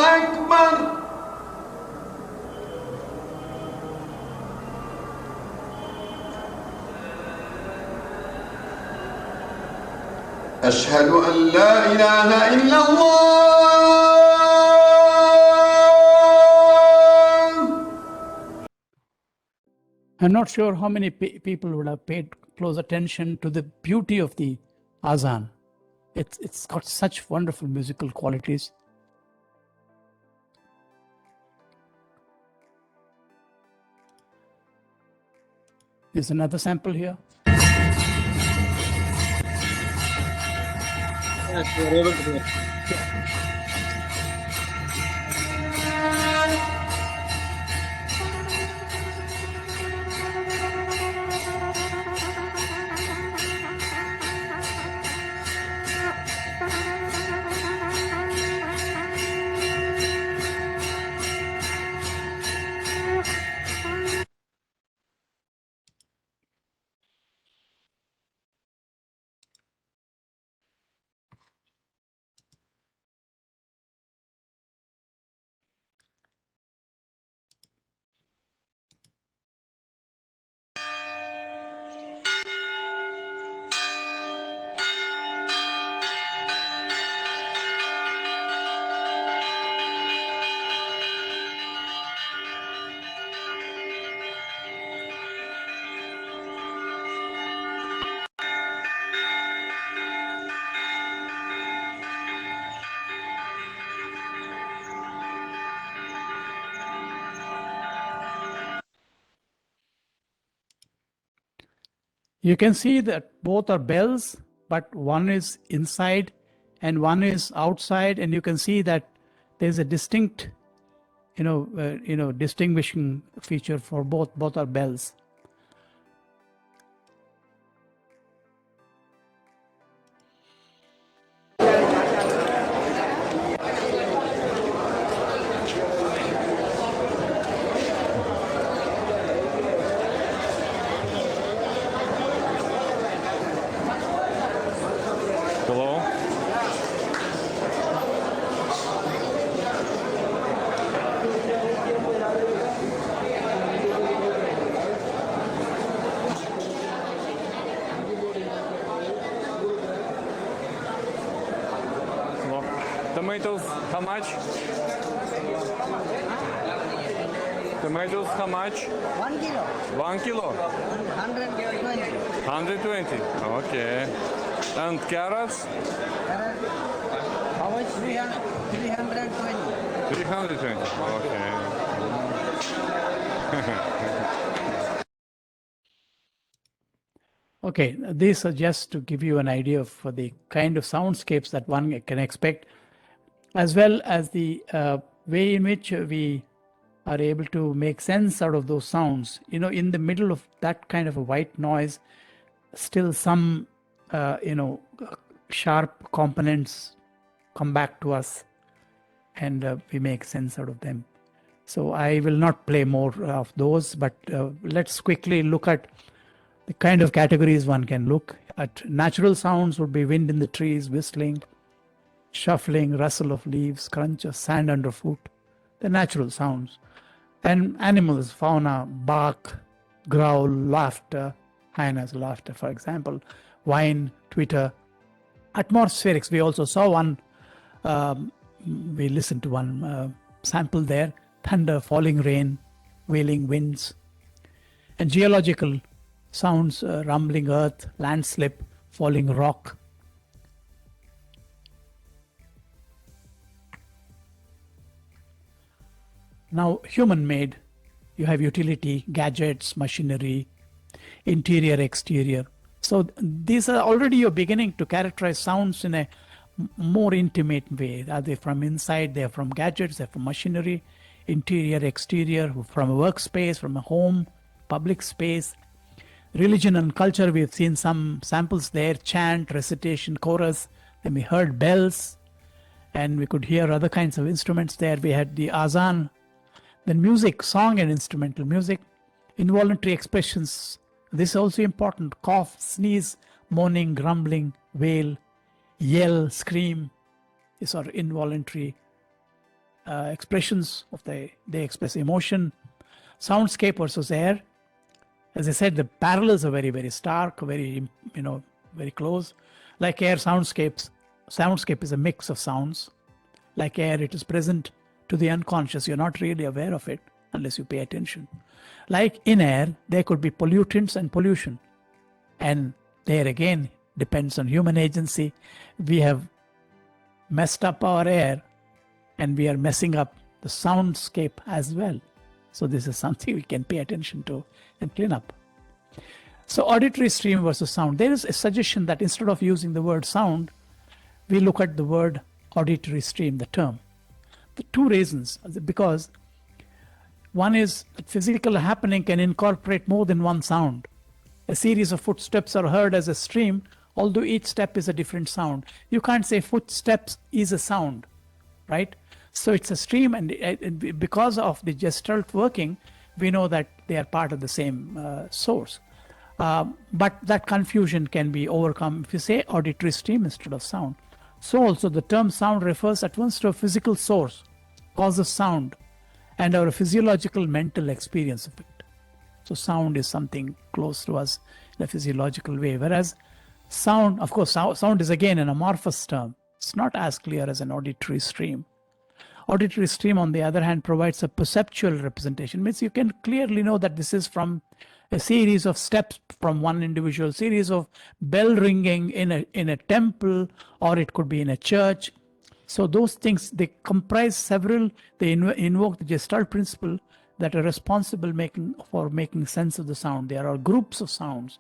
Akbar. أشهد أن لا إله إلا الله. I'm not sure how many people would have paid close attention to the beauty of the azan. It's got such wonderful musical qualities. Here's another sample here. You can see that both are bells, but one is inside and one is outside, and you can see that there's a distinct, distinguishing feature for both. Both are bells. Hello? Hello? Tomatoes, how much? Tomatoes, how much? 1 kilo, 1 kilo? 120. 120. Okay. And carrots? How much? 320. 320. Okay. Okay, these are just to give you an idea of the kind of soundscapes that one can expect, as well as the way in which we are able to make sense out of those sounds. In the middle of that kind of a white noise, still some, sharp components come back to us, and we make sense out of them. So I will not play more of those, but let's quickly look at the kind of categories one can look at. Natural sounds would be wind in the trees, whistling, shuffling, rustle of leaves, crunch of sand underfoot, the natural sounds. And animals, fauna, bark, growl, laughter, hyenas laughter, for example, whine, twitter. Atmospherics, we also saw one, we listened to one sample there, thunder, falling rain, wailing winds. And geological sounds, rumbling earth, landslip, falling rock. Now, human-made, you have utility, gadgets, machinery, interior, exterior. So these are already you're beginning to characterize sounds in a more intimate way. Are they from inside? They're from gadgets, they're from machinery. interior, exterior, from a workspace, from a home, public space. Religion and culture, we've seen some samples there, chant, recitation, chorus. Then we heard bells, and we could hear other kinds of instruments there. We had the azan. Then music, song and instrumental music. Involuntary expressions, this is also important. Cough, sneeze, moaning, grumbling, wail, yell, scream. These are involuntary expressions of they express emotion. Soundscape versus air. As I said, the parallels are very, very stark, very, very close. Like air, soundscape is a mix of sounds. Like air, it is present to the unconscious. You're not really aware of it unless you pay attention. Like in air, there could be pollutants and pollution. And there again, depends on human agency. We have messed up our air, and we are messing up the soundscape as well. So this is something we can pay attention to and clean up. So auditory stream versus sound. There is a suggestion that instead of using the word sound, we look at the word auditory stream, the term. The two reasons, because one is that physical happening can incorporate more than one sound. A series of footsteps are heard as a stream, although each step is a different sound. You can't say footsteps is a sound, right? So it's a stream, and because of the gestalt working, we know that they are part of the same source. But that confusion can be overcome if you say auditory stream instead of sound. So also the term sound refers at once to a physical source, cause of sound, and our physiological mental experience of it. So sound is something close to us in a physiological way, whereas sound, of course, sound is again an amorphous term. It's not as clear as an auditory stream. Auditory stream, on the other hand, provides a perceptual representation. Means you can clearly know that this is from a series of steps from one individual, series of bell ringing in a temple, or it could be in a church. So those things, they comprise several, they invoke the Gestalt principle that are responsible for making sense of the sound. There are groups of sounds.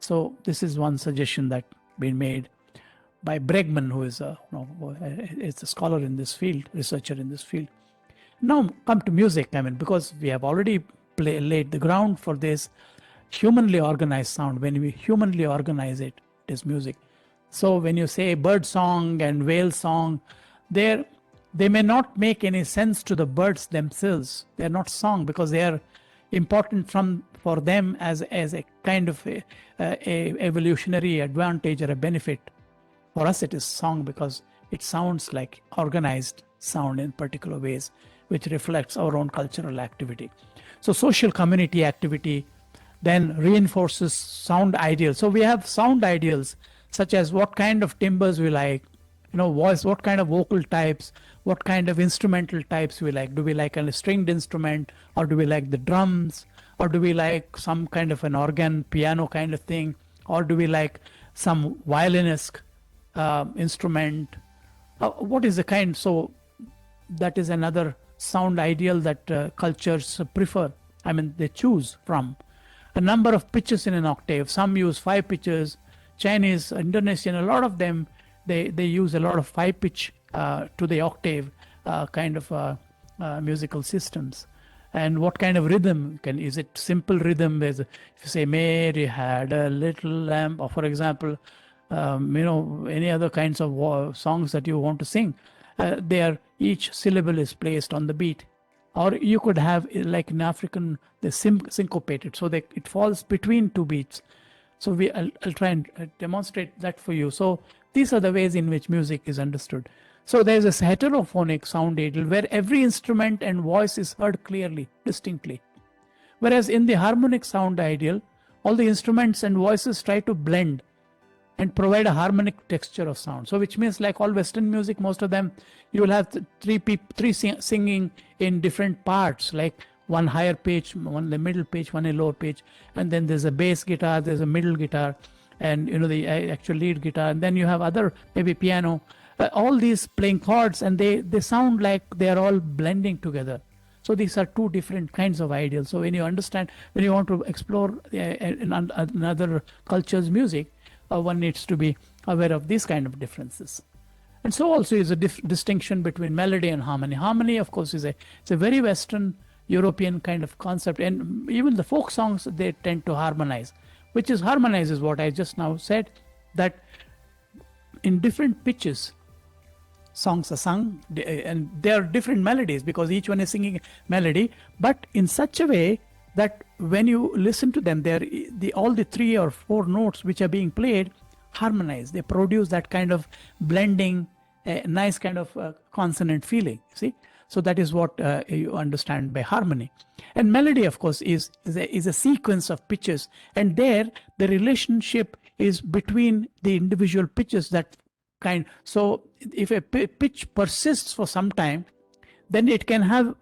So this is one suggestion that been made by Bregman, who is a scholar in this field, researcher in this field. Now come to music, because we have already laid the ground for this humanly organized sound. When we humanly organize it, it is music. So when you say bird song and whale song, they may not make any sense to the birds themselves. They are not song because they are important for them as a kind of a evolutionary advantage or a benefit. For us, it is song because it sounds like organized sound in particular ways, which reflects our own cultural activity. So social community activity then reinforces sound ideals. So we have sound ideals such as what kind of timbres we like, voice, what kind of vocal types, what kind of instrumental types we like. Do we like a stringed instrument, or do we like the drums, or do we like some kind of an organ, piano kind of thing, or do we like some violin-esque instrument? What is the kind? So that is another sound ideal that cultures prefer. They choose from. A number of pitches in an octave. Some use 5 pitches. Chinese, Indonesian, a lot of them, they use a lot of 5 pitch to the octave kind of musical systems. And what kind of rhythm is it? Simple rhythm, if you say Mary had a little lamb, or for example, any other kinds of songs that you want to sing, each syllable is placed on the beat. Or you could have, like in African, the syncopated, so that it falls between 2 beats. So I'll try and demonstrate that for you. So these are the ways in which music is understood. So there's a heterophonic sound ideal where every instrument and voice is heard clearly, distinctly. Whereas in the harmonic sound ideal, all the instruments and voices try to blend and provide a harmonic texture of sound. So which means, like all Western music, most of them, you will have three singing in different parts, like one higher pitch, one the middle pitch, one a lower pitch, and then there's a bass guitar, there's a middle guitar, and the actual lead guitar, and then you have other, maybe piano, all these playing chords, and they sound like they are all blending together. So these are 2 different kinds of ideals. So when you want to explore another culture's music, one needs to be aware of these kind of differences. And so also is a distinction between melody and harmony. Harmony, of course, it's a very Western European kind of concept, and even the folk songs, they tend to harmonize, which is harmonize is what I just now said, that in different pitches songs are sung, and there are different melodies because each one is singing a melody, but in such a way that when you listen to them, all the 3 or 4 notes which are being played harmonize. They produce that kind of blending, a nice kind of consonant feeling. See, so that is what you understand by harmony. And melody, of course, is a sequence of pitches, and there the relationship is between the individual pitches. So if a pitch persists for some time, then it can have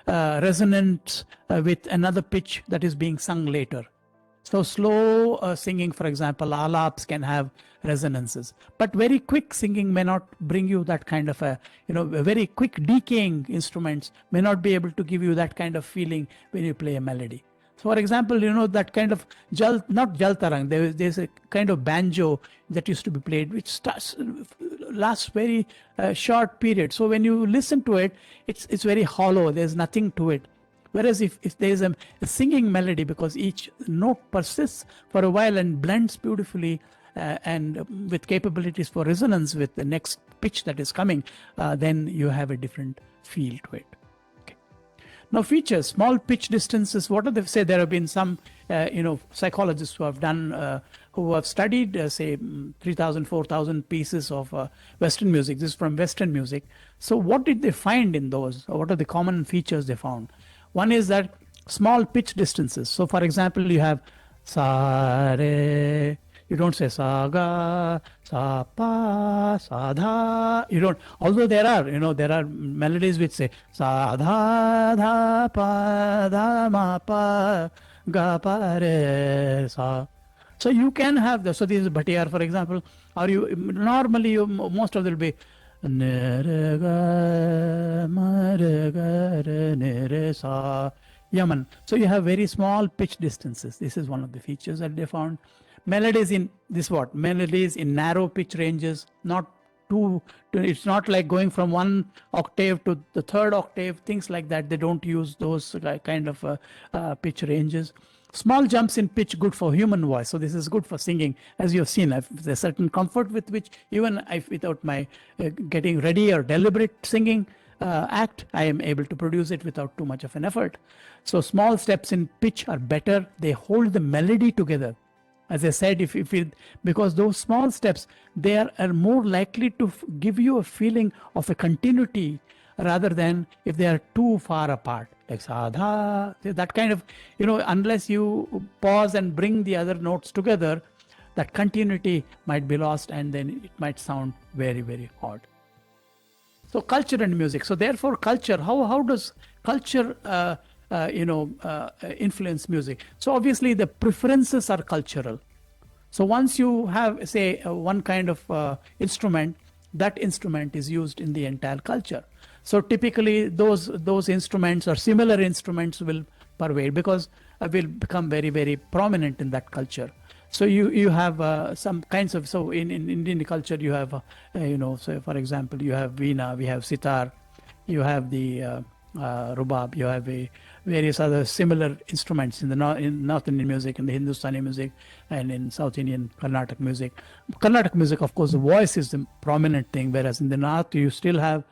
resonance with another pitch that is being sung later. So slow singing, for example, alaps can have resonances, but very quick singing may not bring you that kind of a very quick decaying instruments may not be able to give you that kind of feeling when you play a melody. So, for example, that kind of not jaltarang, there's a kind of banjo that used to be played, which lasts very short period. So when you listen to it, it's very hollow. There's nothing to it. Whereas if there's a singing melody, because each note persists for a while and blends beautifully and with capabilities for resonance with the next pitch that is coming, then you have a different feel to it. Okay. Now features, small pitch distances, what do they say? There have been some psychologists who have done, who have studied say 3,000, 4,000 pieces of Western music. This is from Western music. So what did they find in those? Or what are the common features they found? One is that small pitch distances. So for example, you have sa re, you don't say sa ga, sa pa, sa dha. You don't, although there are melodies which say sa dha dha pa dha ma pa ga pa re sa. So you can have so this is Bhatiyar, for example, or normally most of them will be Yaman. So you have very small pitch distances. This is one of the features that they found. Melodies in narrow pitch ranges, it's not like going from one octave to the third octave, things like that. They don't use those kind of pitch ranges. Small jumps in pitch, good for human voice. So this is good for singing. As you have seen, there's a certain comfort with which even without my getting ready or deliberate singing act, I am able to produce it without too much of an effort. So small steps in pitch are better. They hold the melody together. As I said, because those small steps, they are more likely to give you a feeling of a continuity rather than if they are too far apart, like sadha, that kind of, unless you pause and bring the other notes together, that continuity might be lost and then it might sound very, very odd. So culture and music. So therefore culture, how does culture influence music? So obviously the preferences are cultural. So once you have, say, one kind of instrument, that instrument is used in the entire culture. So typically those instruments or similar instruments will pervade because will become very, very prominent in that culture. So you have some kinds of, so in Indian culture you have, so for example, you have veena, we have sitar, you have the rubab, you have various other similar instruments in North Indian music, in the Hindustani music, and in South Indian Carnatic music. Carnatic music, of course, the voice is the prominent thing, whereas in the North you still have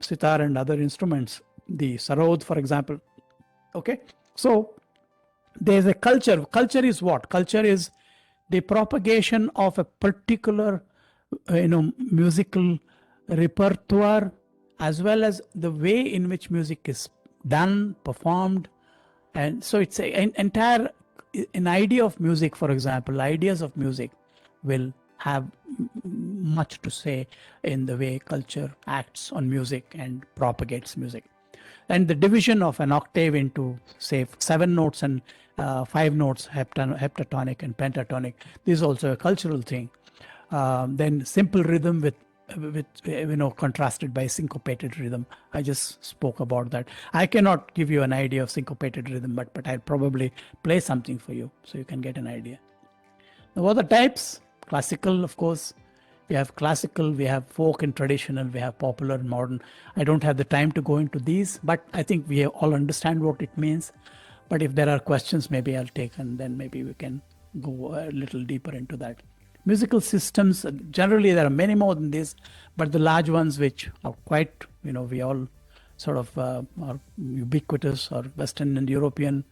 sitar and other instruments, the sarod, for example. Okay, so there's a culture. Culture is what? Culture is the propagation of a particular, musical repertoire, as well as the way in which music is done, performed. And so it's an idea of music, for example, ideas of music will have much to say in the way culture acts on music and propagates music. And the division of an octave into, say, 7 notes and 5 notes, heptatonic and pentatonic, this is also a cultural thing. Then simple rhythm with contrasted by syncopated rhythm. I just spoke about that. I cannot give you an idea of syncopated rhythm, but I'll probably play something for you so you can get an idea. Now, what are the types? Classical, of course, We have classical, we have folk and traditional, we have popular and modern. I don't have the time to go into these, but I think we all understand what it means. But if there are questions, maybe I'll take, and then maybe we can go a little deeper into that. Musical systems, generally there are many more than this, but the large ones which are quite, we all sort of are ubiquitous, or Western and European,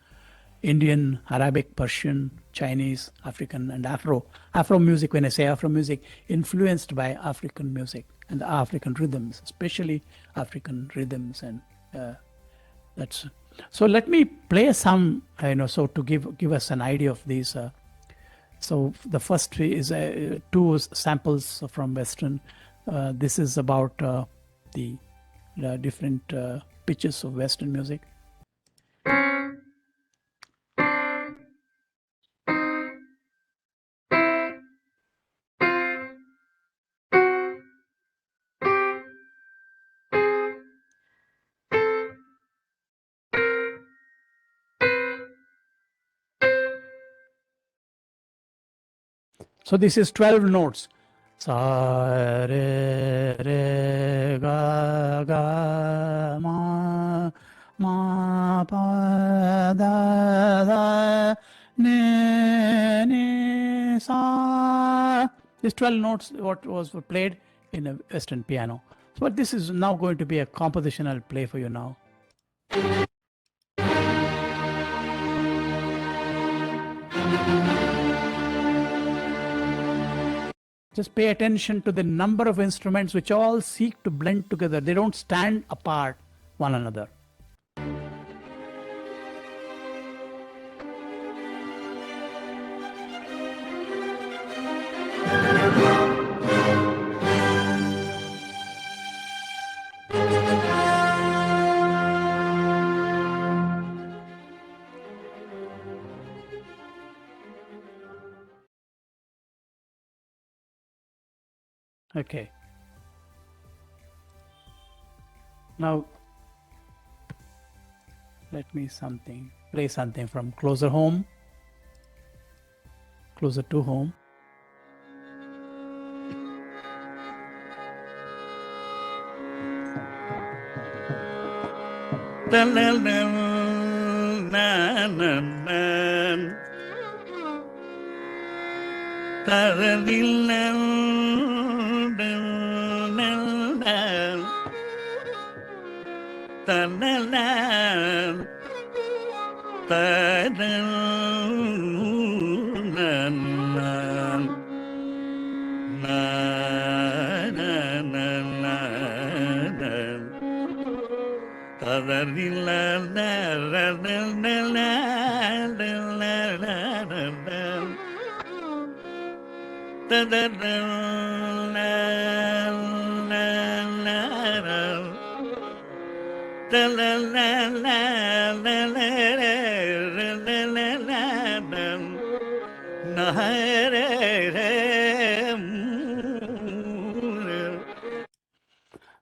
Indian, Arabic, Persian, Chinese, African, and Afro. Afro music, when I say Afro music, influenced by African music and the African rhythms, especially African rhythms. And that's so. Let me play some, so to give us an idea of these. So the first is 2 samples from Western. This is about the different pitches of Western music. So this is 12 notes. Sa re re ga ga ma ma pa da da ne ne sa. These 12 notes what was played in a Western piano. So but this is now going to be a composition I'll play for you now. Just pay attention to the number of instruments which all seek to blend together. They don't stand apart one another. Okay. Now, let me play something from Closer Home, Closer to Home.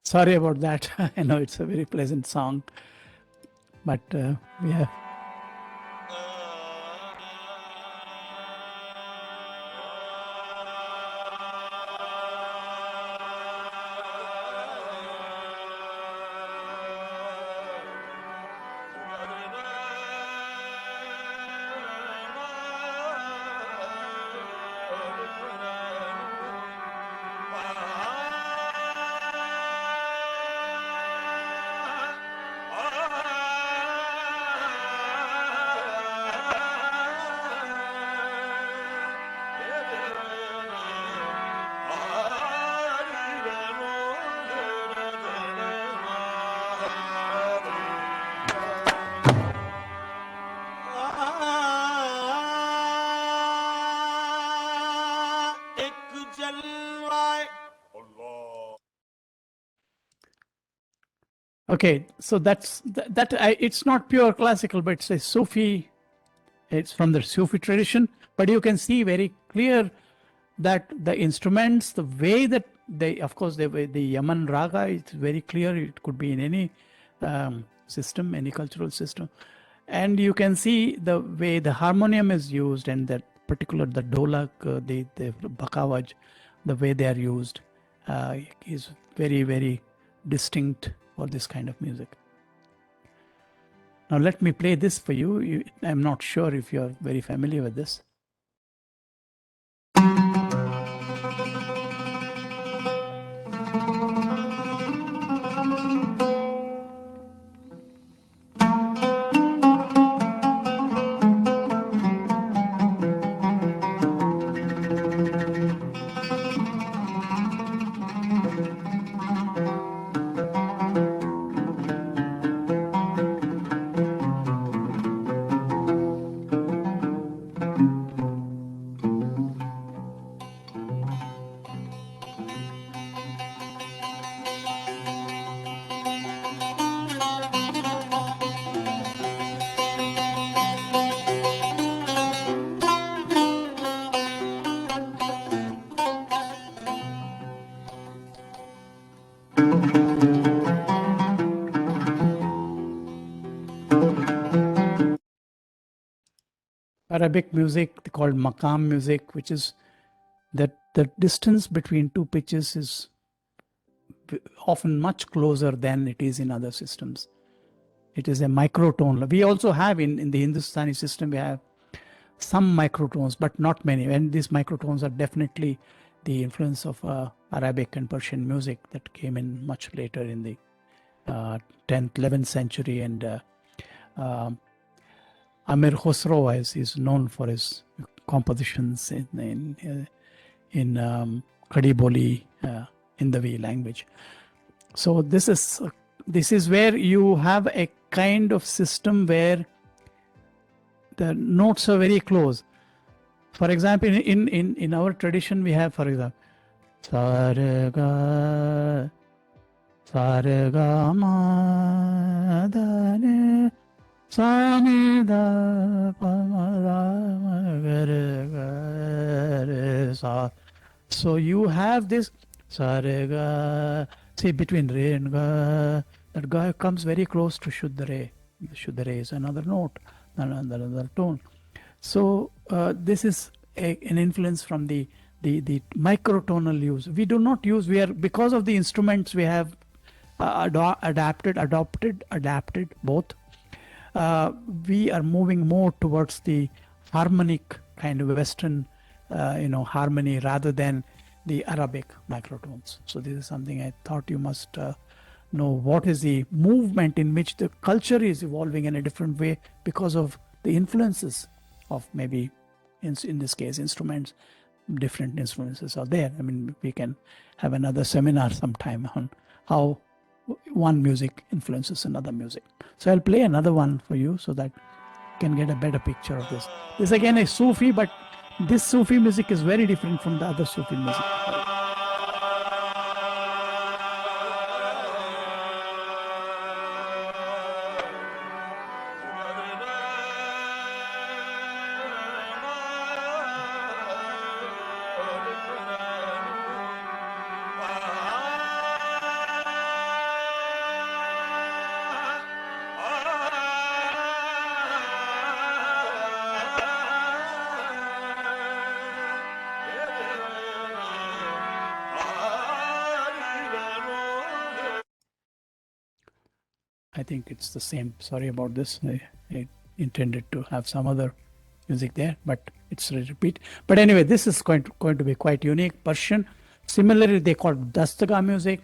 Sorry about that. I know it's a very pleasant song, but we have. Okay, so it's not pure classical, but it's a Sufi. It's from the Sufi tradition, but you can see very clear that the instruments, the way that of course, the Yaman raga, it's very clear. It could be in any system, any cultural system, and you can see the way the harmonium is used, and that particular the dholak, the bakawaj, the way they are used is very, very distinct for this kind of music. Now let me play this for you. I'm not sure if you're very familiar with this. Arabic music called maqam music, which is that the distance between two pitches is often much closer than it is in other systems. It is a microtone. We also have in the Hindustani system, we have some microtones, but not many. And these microtones are definitely the influence of Arabic and Persian music that came in much later in the 10th, 11th century. And Amir Khosrow is known for his compositions in Khadi Boli, Hindavi language. So this is where you have a kind of system where the notes are very close. For example, in our tradition, we have, for example, sa re ga ma da ne sa ni da pa ma da ma ga re sa. So you have this sa re ga, see between re and ga, that ga comes very close to shuddha re. Shuddha re is another note, another tone. So this is an influence from the microtonal use. We do not use, because of the instruments we have adapted both. We are moving more towards the harmonic kind of Western, harmony rather than the Arabic microtones. So this is something I thought you must know. What is the movement in which the culture is evolving in a different way because of the influences of maybe, in this case, instruments. Different influences are there. I mean, we can have another seminar sometime on how one music influences another music. So I'll play another one for you so that you can get a better picture of this. This again is Sufi, but this Sufi music is very different from the other Sufi music. I think it's the same. Sorry about this. I intended to have some other music there, but it's a repeat. But anyway, this is going to be quite unique. Persian, similarly, they call dastaga music.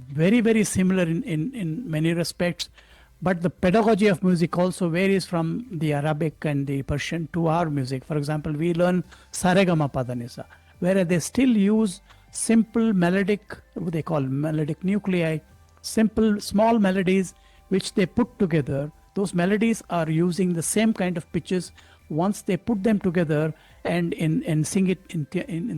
Very, very similar in many respects. But the pedagogy of music also varies from the Arabic and the Persian to our music. For example, we learn Saregama Padanisa, whereas they still use simple melodic, what they call melodic nuclei, simple small melodies which they put together. Those melodies are using the same kind of pitches. Once they put them together and sing it in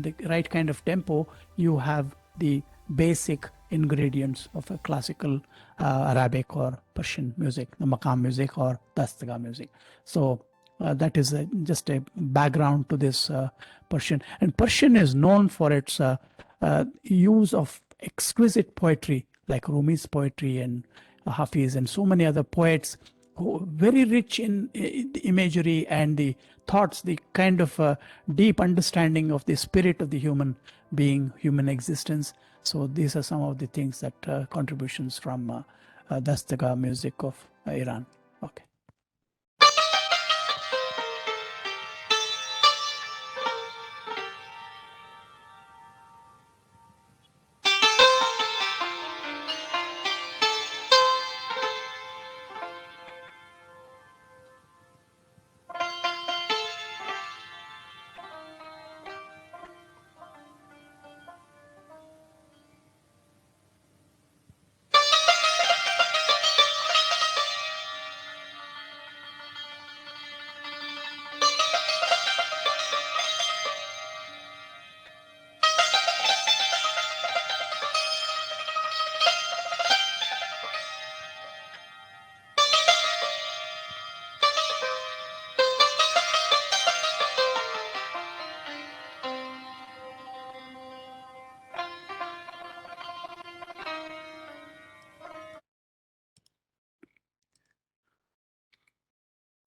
the right kind of tempo, you have the basic ingredients of a classical Arabic or Persian music, the maqam music or dastaga music. So that is just a background to this Persian. And Persian is known for its use of exquisite poetry, like Rumi's poetry and Hafiz and so many other poets very rich in the imagery and the thoughts, the kind of deep understanding of the spirit of the human being, human existence. So these are some of the things that contributions from Dastaga music of Iran. Okay.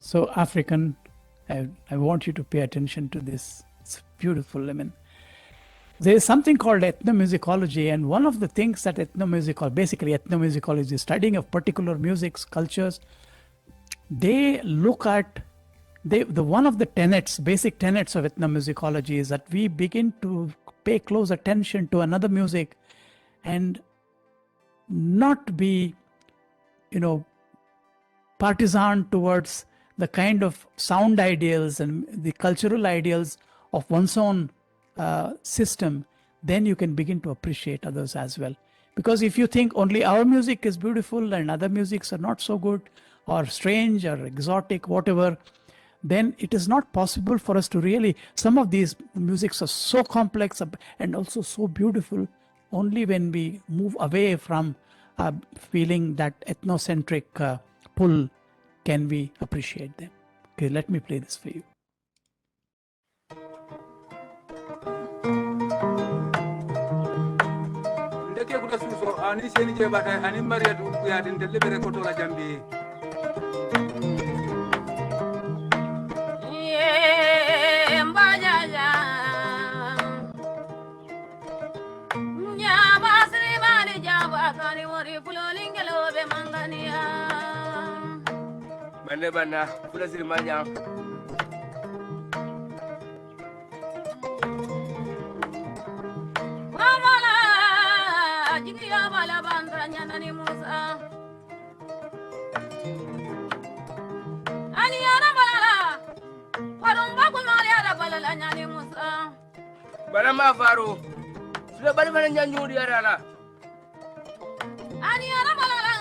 So African, I want you to pay attention to this. It's beautiful. I mean, there is something called ethnomusicology, and one of the things that ethnomusicology is studying of particular musics, cultures. They look at one of the tenets, basic tenets of ethnomusicology is that we begin to pay close attention to another music and not be, partisan towards the kind of sound ideals and the cultural ideals of one's own system. Then you can begin to appreciate others as well. Because if you think only our music is beautiful and other musics are not so good or strange or exotic, whatever, then it is not possible for us to really, some of these musics are so complex and also so beautiful. Only when we move away from feeling that ethnocentric pull can we appreciate them. Okay, let me play this for you. Ndeke kuda suso ani seni je bata ani mariya du ya din de lebere ko to la jambi bande bana kula sir majang bana ma faru sudah bari mana nyanyu di arala ani ara balala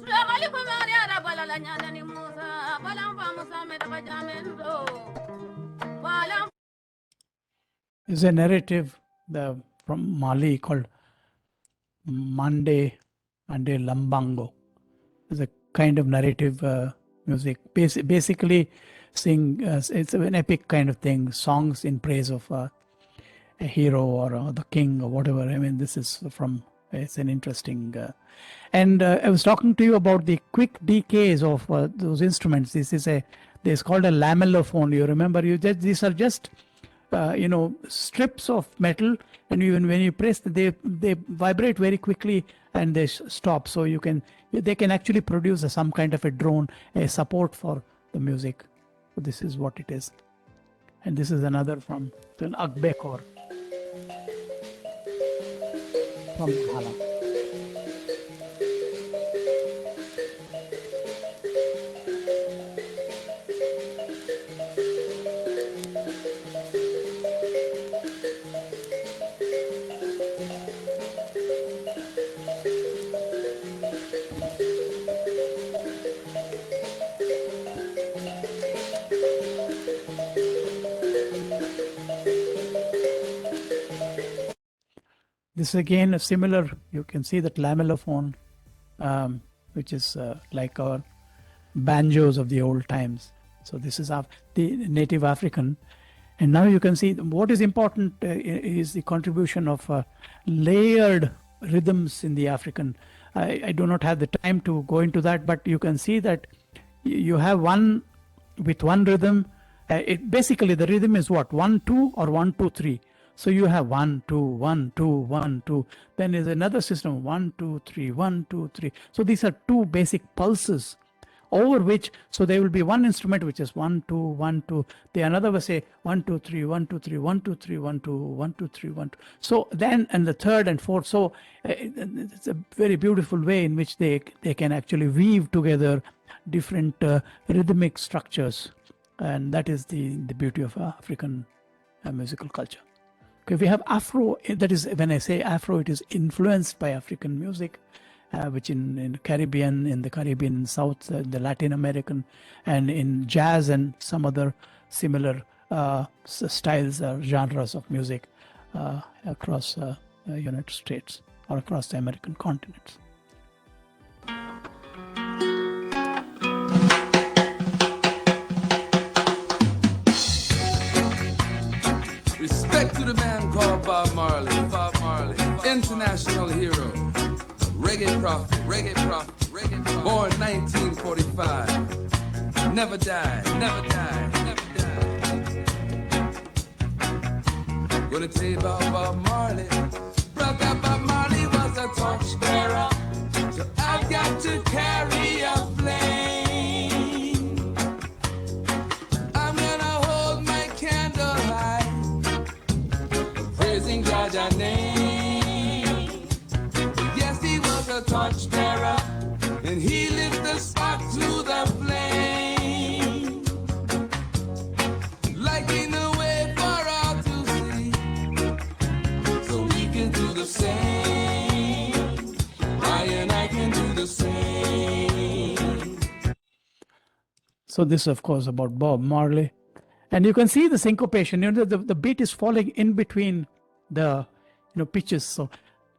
sudah bali ko mari ara balala nyana ni musa balam fa musa me ta jamendo balam. There's a narrative from Mali called Mande Lambango. It's a kind of narrative music. Basically, it's an epic kind of thing, songs in praise of a hero or the king or whatever. I mean, this is it's an interesting. And I was talking to you about the quick decays of those instruments. This called a lamellophone. You remember? These are just strips of metal, and even when you press, they vibrate very quickly and they stop. So they can actually produce some kind of a drone, a support for the music. So this is what it is. And this is another from an Akbekor from Hala. This is again a similar, you can see that lamellophone, which is like our banjos of the old times. So this is the native African. And now you can see what is important is the contribution of layered rhythms in the African I do not have the time to go into that, but you can see that you have one with one rhythm. Basically, the rhythm is what? 1, 2 or 1, 2, 3. So you have 1, 2, 1, 2, 1, 2. Then is another system 1, 2, 3, 1, 2, 3. So these are two basic pulses over which, so there will be one instrument which is 1, 2, 1, 2. The another will say 1, 2, 3, 1, 2, 3, 1, 2, 3, 1, 2, 1, 2, 3, 1, 2. So then, and the third and fourth. So it's a very beautiful way in which they can actually weave together different rhythmic structures, and that is the beauty of African musical culture. Okay, we have Afro. That is, when I say Afro, it is influenced by African music, which in Caribbean, in the Caribbean South, the Latin American, and in jazz and some other similar styles or genres of music across United States or across the American continents. Respect to the man called Bob Marley, international hero, reggae prophet, born 1945, never died. Gonna tell you about Bob Marley. Brother Bob Marley was a torchbearer, so I've got to carry a flame. I'm gonna hold my candle high, praising God's name. Yes, he was a torchbearer, and he lit the spark to the flame, lighting the way for all to see, so we can do the same. I and I can do the same. So this is, of course, about Bob Marley. And you can see the syncopation. The beat is falling in between the pitches.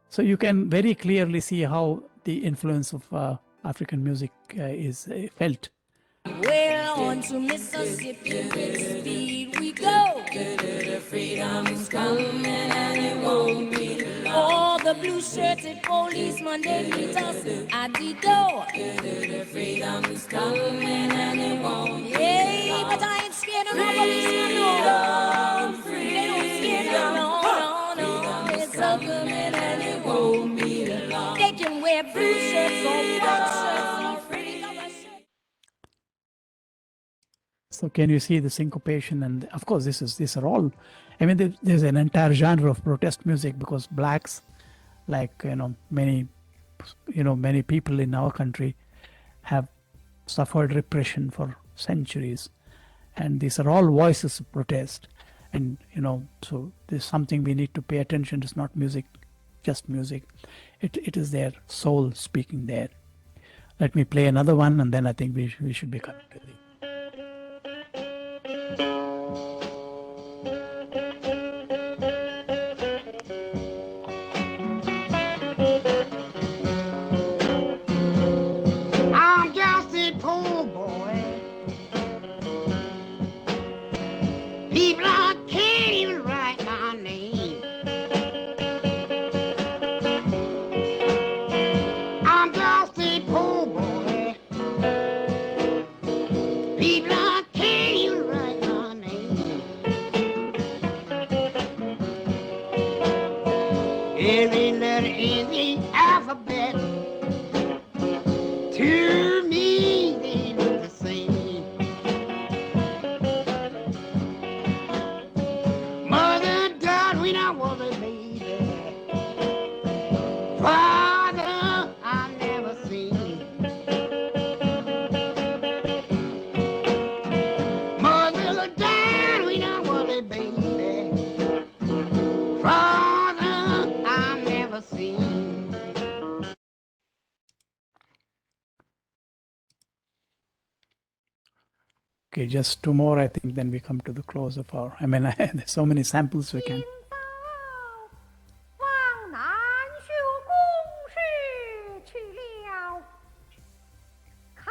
So you can very clearly see how the influence of African music is felt. Well, on to Mississippi, with speed we go. Freedom is coming and it won't be long. All the blue-shirted policemen, they meet us at the door. Freedom is coming and it won't be long. Hey, but I ain't scared of no policeman, no. They don't scare no. It's a coming and it won't be long. They can wear blue shirts or black shirts or pretty color shirts. So can you see the syncopation? And of course, these are all. I mean, there's an entire genre of protest music because blacks, like many people in our country, have suffered repression for centuries, and these are all voices of protest. And so there's something we need to pay attention. It's not music, just music. It is their soul speaking there. Let me play another one, and then I think we should be coming to the. I'm just a poor boy. People, I can't even write my name. I'm just a poor boy. People, I can't even write my name. Every letter in the alphabet, to me they look the same. Mother died when I was a baby. Father I never seen. Mother died when I was a baby. Father I never seen. Okay, just two more, I think, then we come to the close of our. I mean, there's so many samples we can. 往南修宫室去了，看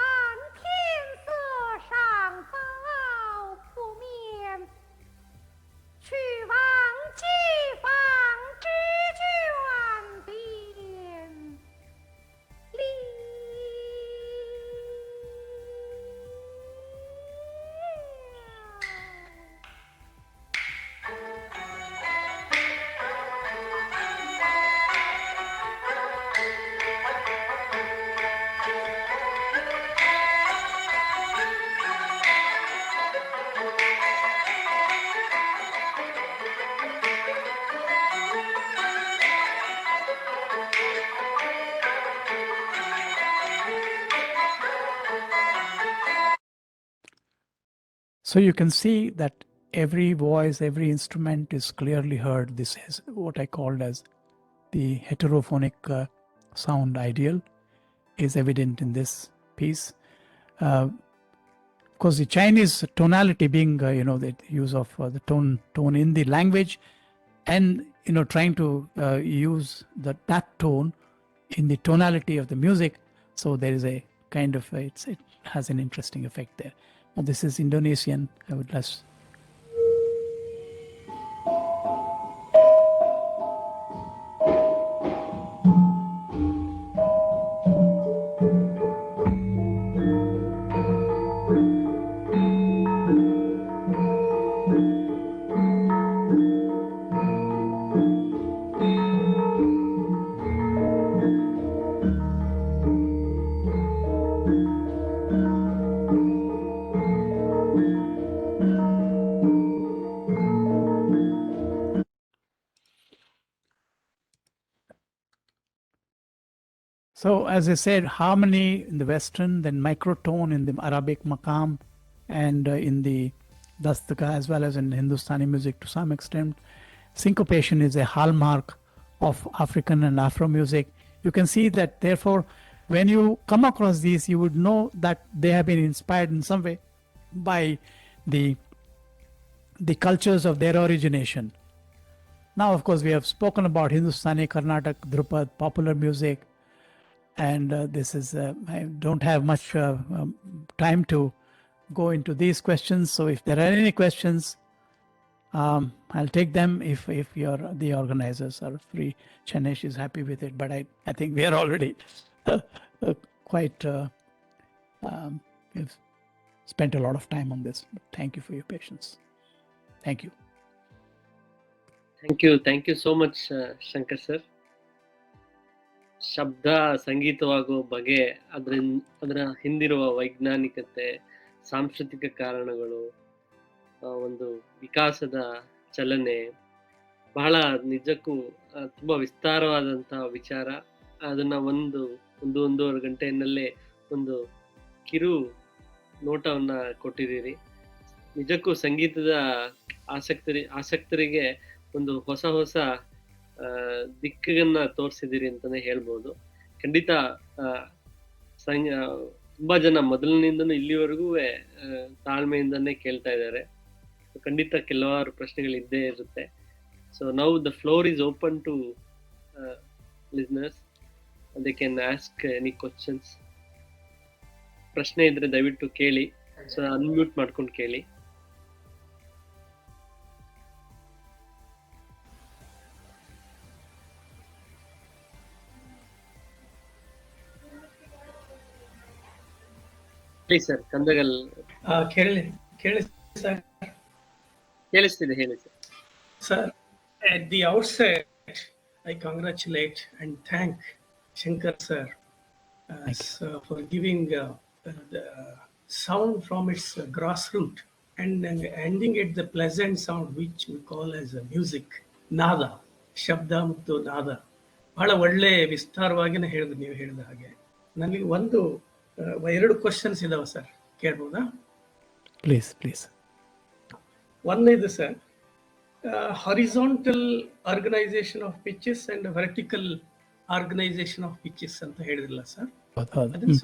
天色上早不眠，去往街坊之眷边， So you can see that every voice, every instrument is clearly heard. This is what I called as the heterophonic sound ideal is evident in this piece. Of course, the Chinese tonality being, the use of the tone in the language, and trying to use that tone in the tonality of the music. So there is a kind of it has an interesting effect there. Now this is Indonesian. I would less. So as I said, harmony in the Western, then microtone in the Arabic maqam, and in the dastaka, as well as in Hindustani music to some extent. Syncopation is a hallmark of African and Afro music. You can see that, therefore, when you come across these, you would know that they have been inspired in some way by the cultures of their origination. Now, of course, we have spoken about Hindustani, Carnatic, Drupad, popular music, and this is, I don't have much time to go into these questions. So if there are any questions, I'll take them if the organizers are free. Chanesh is happy with it, but I think we are already quite, we've spent a lot of time on this. But thank you for your patience. Thank you. Thank you so much, Shankar sir. ಶಬ್ದ ಸಂಗೀತವಾಗುವ ಬಗೆ, ಅದರ ಹಿಂದಿರುವ ವೈಜ್ಞಾನಿಕತೆ, ಸಾಂಸ್ಕೃತಿಕ ಕಾರಣಗಳು, ಒಂದು ವಿಕಾಸದ ಚಲನೆ, ಬಹಳ ನಿಜಕ್ಕೂ ತುಂಬ ವಿಸ್ತಾರವಾದಂತಹ ವಿಚಾರ. ಅದನ್ನ ಒಂದೂವರೆ ಗಂಟೆಯಲ್ಲೇ ಒಂದು ಕಿರು ನೋಟವನ್ನ ಕೊಟ್ಟಿದ್ದೀರಿ. ನಿಜಕ್ಕೂ ಸಂಗೀತದ ಆಸಕ್ತರಿಗೆ ಒಂದು ಹೊಸ ದಿಕ್ಕನ್ನ ತೋರಿಸಿದಿರಿ ಅಂತಾನೆ ಹೇಳ್ಬೋದು. ಖಂಡಿತ ತುಂಬಾ ಜನ ಮೊದಲಿನಿಂದನೂ ಇಲ್ಲಿವರೆಗೂ ತಾಳ್ಮೆಯಿಂದನೇ ಕೇಳ್ತಾ ಇದ್ದಾರೆ. ಖಂಡಿತ ಕೆಲವಾರು ಪ್ರಶ್ನೆಗಳು ಇದ್ದೇ ಇರುತ್ತೆ. So now the floor is open to listeners. They can ask any questions. ಪ್ರಶ್ನೆ ಇದ್ರೆ ದಯವಿಟ್ಟು ಕೇಳಿ. ಸೊ ಅನ್ಮ್ಯೂಟ್ ಮಾಡ್ಕೊಂಡು ಕೇಳಿ. ಹೇಳಿ ಸರ್, ಕಂದಗಲ್ ಕೇಳಿಸ್ತಿದೆ, ಹೇಳಿ sir. Sir, at the outset, I congratulate and thank Shankar sir for giving the sound from its grassroots and ending it the pleasant sound which we call as music, nada, shabda ಮತ್ತು ನಾದ. ಬಹಳ ಒಳ್ಳೆ ವಿಸ್ತಾರವಾಗಿನೇ ಹೇಳಿದ್ರು ನೀವು ಹೇಳಿದ ಹಾಗೆ. ನನಗೆ ಎರಡು ಕ್ವಶನ್ಸ್ ಇದಾವೆ ಸರ್, ಕೇಳ್ಬೋದಾ? ಪ್ಲೀಸ್. ಒಂದು ಇದು sir, horizontal organisation of pitches and vertical organisation of pitches ಅಂತ ಹೇಳಿದ್ರಲ್ಲ ಸರ್, ಅದನ್ನ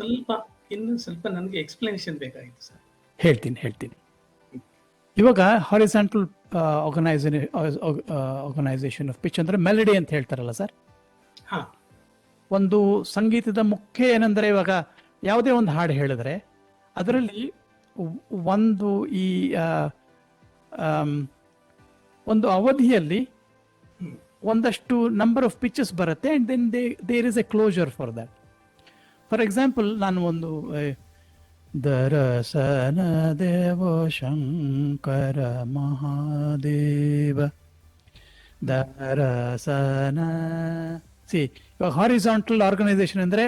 ಇನ್ನೊಂದು ಸ್ವಲ್ಪ ನನಗೆ ಎಕ್ಸ್ಪ್ಲನೇಷನ್ ಬೇಕಾಗಿತ್ತು ಸರ್. ಹೇಳ್ತೀನಿ. ಇವಾಗ ಹಾರಿಜಾಂಟಲ್ ಆರ್ಗನೈಸೇಷನ್ ಆಫ್ ಪಿಚ್ ಅಂದ್ರೆ ಮೆಲಡಿ ಅಂತ ಹೇಳ್ತಾರಲ್ಲ ಸರ್. ಒಂದು ಸಂಗೀತದ ಮುಖ್ಯ ಏನಂದ್ರೆ, ಇವಾಗ ಯಾವುದೇ ಒಂದು ಹಾಡು ಹೇಳಿದ್ರೆ ಅದರಲ್ಲಿ ಒಂದು ಅವಧಿಯಲ್ಲಿ ಒಂದಷ್ಟು ನಂಬರ್ ಆಫ್ ಪಿಚಸ್ ಬರುತ್ತೆ, and then there is a closure for that. For example, ನಾನು ಒಂದು ದರಸನ ದೇವ ಶಂಕರ ಮಹಾದೇವ ದರಸನ. ಇವಾಗ ಹಾರಿಜಾಂಟಲ್ ಆರ್ಗನೈಸೇಷನ್ ಅಂದ್ರೆ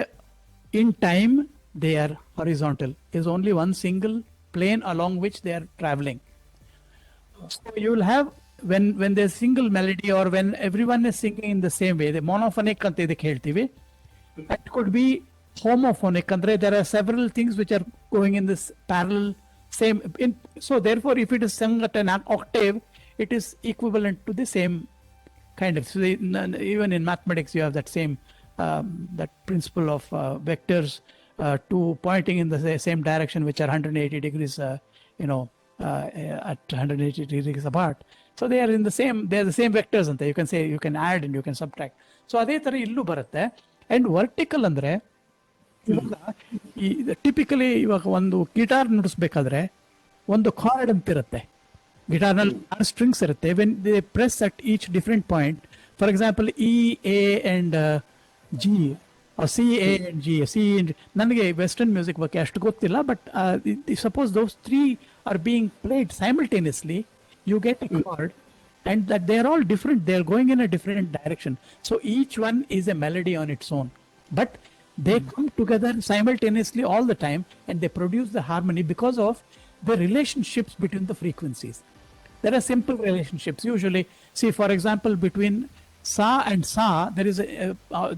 in time they are horizontal. There's only one single plane along which they are traveling. So you will have, when there's single melody or when everyone is singing in the same way, the monophonic ante idಕ್ಕೆ ಹೇಳ್ತೀವಿ. It could be homophonic, andre there are several things which are going in this parallel same. So therefore, if it is sung at an octave, it is equivalent to the same kind of. So even in mathematics, you have that same that principle of vectors two pointing in the same direction, which are 180 degrees, at 180 degrees apart. So they are in the same. They are the same vectors. Ante you can say, you can add and you can subtract. So ಅದೇ ತರ ಇಲ್ಲೂ ಬರುತ್ತೆ. And vertical ಅಂದ್ರೆ ಇವಾಗ typically ಇವಾಗ ಒಂದು guitar ನುಡಿಸ್ಬೇಕಾದ್ರೆ ಒಂದು chord ಅಂತ ಇರುತ್ತೆ. ಗಿಟಾರ್ನಲ್ಲಿ 6 ಸ್ಟ್ರಿಂಗ್ಸ್ ಇರುತ್ತೆ. When they press at each different point, for example E, A and G, C, A and G, C. ನನಗೆ ವೆಸ್ಟರ್ನ್ ಮ್ಯೂಸಿಕ್ ಬಗ್ಗೆ ಅಷ್ಟು ಗೊತ್ತಿಲ್ಲ, but suppose those 3 are being played simultaneously, you get a chord, and that they are all different, they are going in a different direction. So each one is a melody on its own, but they come together simultaneously all the time, and they produce the harmony because of the relationships between the frequencies. There are simple relationships usually. See, for example, between sa and sa, there is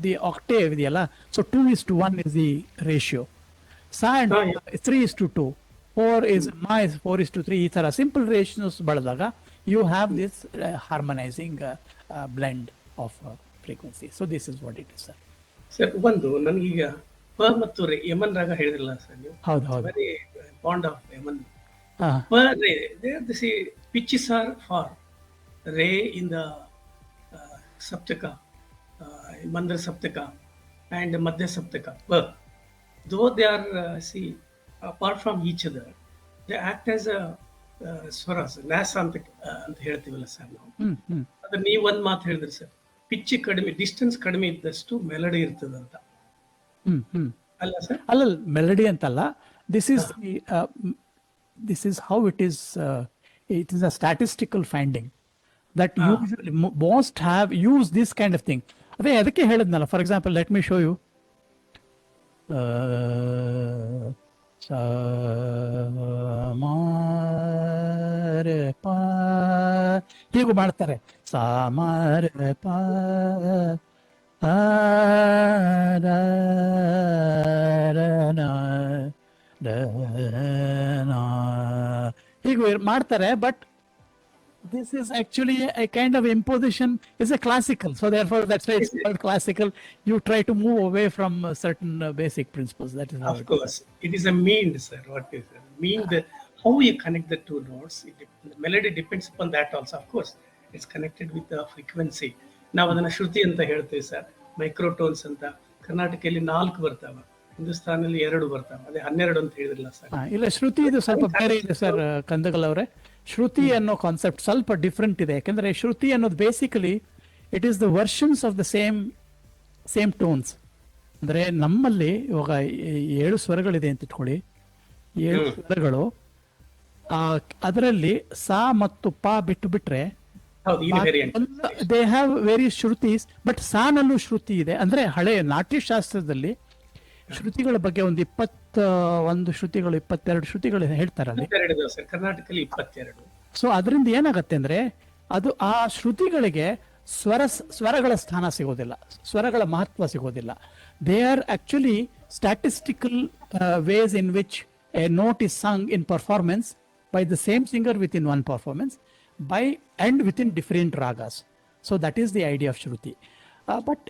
the octave idiyalla, so 2:1 is the ratio. Sa and 3:2, 4 is ma is 4:3. Ee tara simple ratios baladaga you have this harmonizing blend of frequency. So this is what it is, sir. Sir, ಒಂದು ನನಗೀಗ ಪ ಮತ್ತು ರೇ, ಯಮನ್ ರಾಗ ಹೇಳಿದ್ರಲ್ಲ sir ನೀವು. ಹೌದು ಹೌದು. Very fond of Yaman. ಪ ರೇ, they pitches are for re in the saptaka, mandra saptaka and madhya saptaka. Pa, though they are apart from each other, they act as a ಸ್ವರಸ್, ನ್ಯಾಸ ಅಂತ ಹೇಳ್ತೀವಲ್ಲ ಸರ್ ನಾವು. ಅದ್ರ ನೀವು ಒಂದ್ ಮಾತು ಹೇಳಿದ್ರಿ ಸರ್, ಪಿಚ್ ಕಡಿಮೆ, ಡಿಸ್ಟೆನ್ಸ್ ಕಡಿಮೆ ಇದ್ದಷ್ಟು ಮೆಲಡಿ ಇರ್ತದಂತ. ಅಲ್ಲ ಸರ್? ಅಲ್ಲ, ಮೆಲಡಿ ಅಂತಲ್ಲ. This is how it is. It is a statistical finding that usually most have used this kind of thing. ಅದೇ ಅದಕ್ಕೆ ಹೇಳಿದ್ನಲ್ಲ, for example let me show you. ಸ ಮ ರೆ ಪ ಹೀಗೂ ಮಾಡ್ತಾರೆ. ಸ ಮ ರೆ ಪ ಆ ರ ರ ನ ದ ನ ಹೀಗೂ ಮಾಡ್ತಾರೆ. But this is actually a kind of imposition. It's a classical, so therefore that's why it's called classical. You try to move away from certain basic principles. That is how of course it is a mean, sir. What is it? Mean, how you connect the two notes. The melody depends upon that also. Of course it's connected with the frequency. ನಾವು ಅದನ್ನ ಶ್ರುತಿ ಅಂತ ಹೇಳ್ತೀವಿ sir. ಮೈಕ್ರೋಟೋನ್ಸ್ ಅಂತ ಕರ್ನಾಟಕದಲ್ಲಿ 4 ಬರ್ತಾವೆ, ಹಿಂದೂಸ್ತಾನಲ್ಲಿ 2 ಬರ್ತಾವೆ. ಅದೇ 12 ಅಂತ ಹೇಳಿದ್ರಲ್ಲ ಸರ್. ಇಲ್ಲ, ಶ್ರುತಿ ಇದು ಸ್ವಲ್ಪ ಬೇರೆ ಇದೆ ಸರ್ ಕಂದಗಲ್ ಅವರೇ. ಶ್ರುತಿ ಅನ್ನೋ ಕಾನ್ಸೆಪ್ಟ್ ಸ್ವಲ್ಪ ಡಿಫ್ರೆಂಟ್ ಇದೆ. ಯಾಕಂದ್ರೆ ಶ್ರುತಿ ಅನ್ನೋದು basically it is the versions of the same tones. ಅಂದ್ರೆ ನಮ್ಮಲ್ಲಿ ಇವಾಗ 7 ಸ್ವರಗಳಿದೆ ಅಂತ ಇಟ್ಕೊಳ್ಳಿ. 7 ಸ್ವರಗಳು, ಅದರಲ್ಲಿ ಸಾ ಮತ್ತು ಪಾ ಬಿಟ್ಟು ಬಿಟ್ರೆ they have various shrutis. But ಸಾನಲ್ಲೂ ಶ್ರುತಿ ಇದೆ. ಅಂದ್ರೆ ಹಳೆ ನಾಟ್ಯಶಾಸ್ತ್ರದಲ್ಲಿ ಶ್ರುತಿಗಳ ಬಗ್ಗೆ ಒಂದು 21 ಶ್ರುತಿಗಳು, 22 ಶ್ರುತಿಗಳು ಹೇಳ್ತಾರಲ್ಲಿ. ಕರ್ನಾಟಕದಲ್ಲಿ 22. ಸೊ ಅದರಿಂದ ಏನಾಗತ್ತೆ ಅಂದ್ರೆ, ಅದು ಆ ಶ್ರುತಿಗಳಿಗೆ ಸ್ವರಗಳ ಸ್ಥಾನ ಸಿಗೋದಿಲ್ಲ, ಸ್ವರಗಳ ಮಹತ್ವ ಸಿಗೋದಿಲ್ಲ. They are actually statistical ways in which a note is sung in performance by the same singer with in one performance and within different ragas. So that is the idea of Shruti. But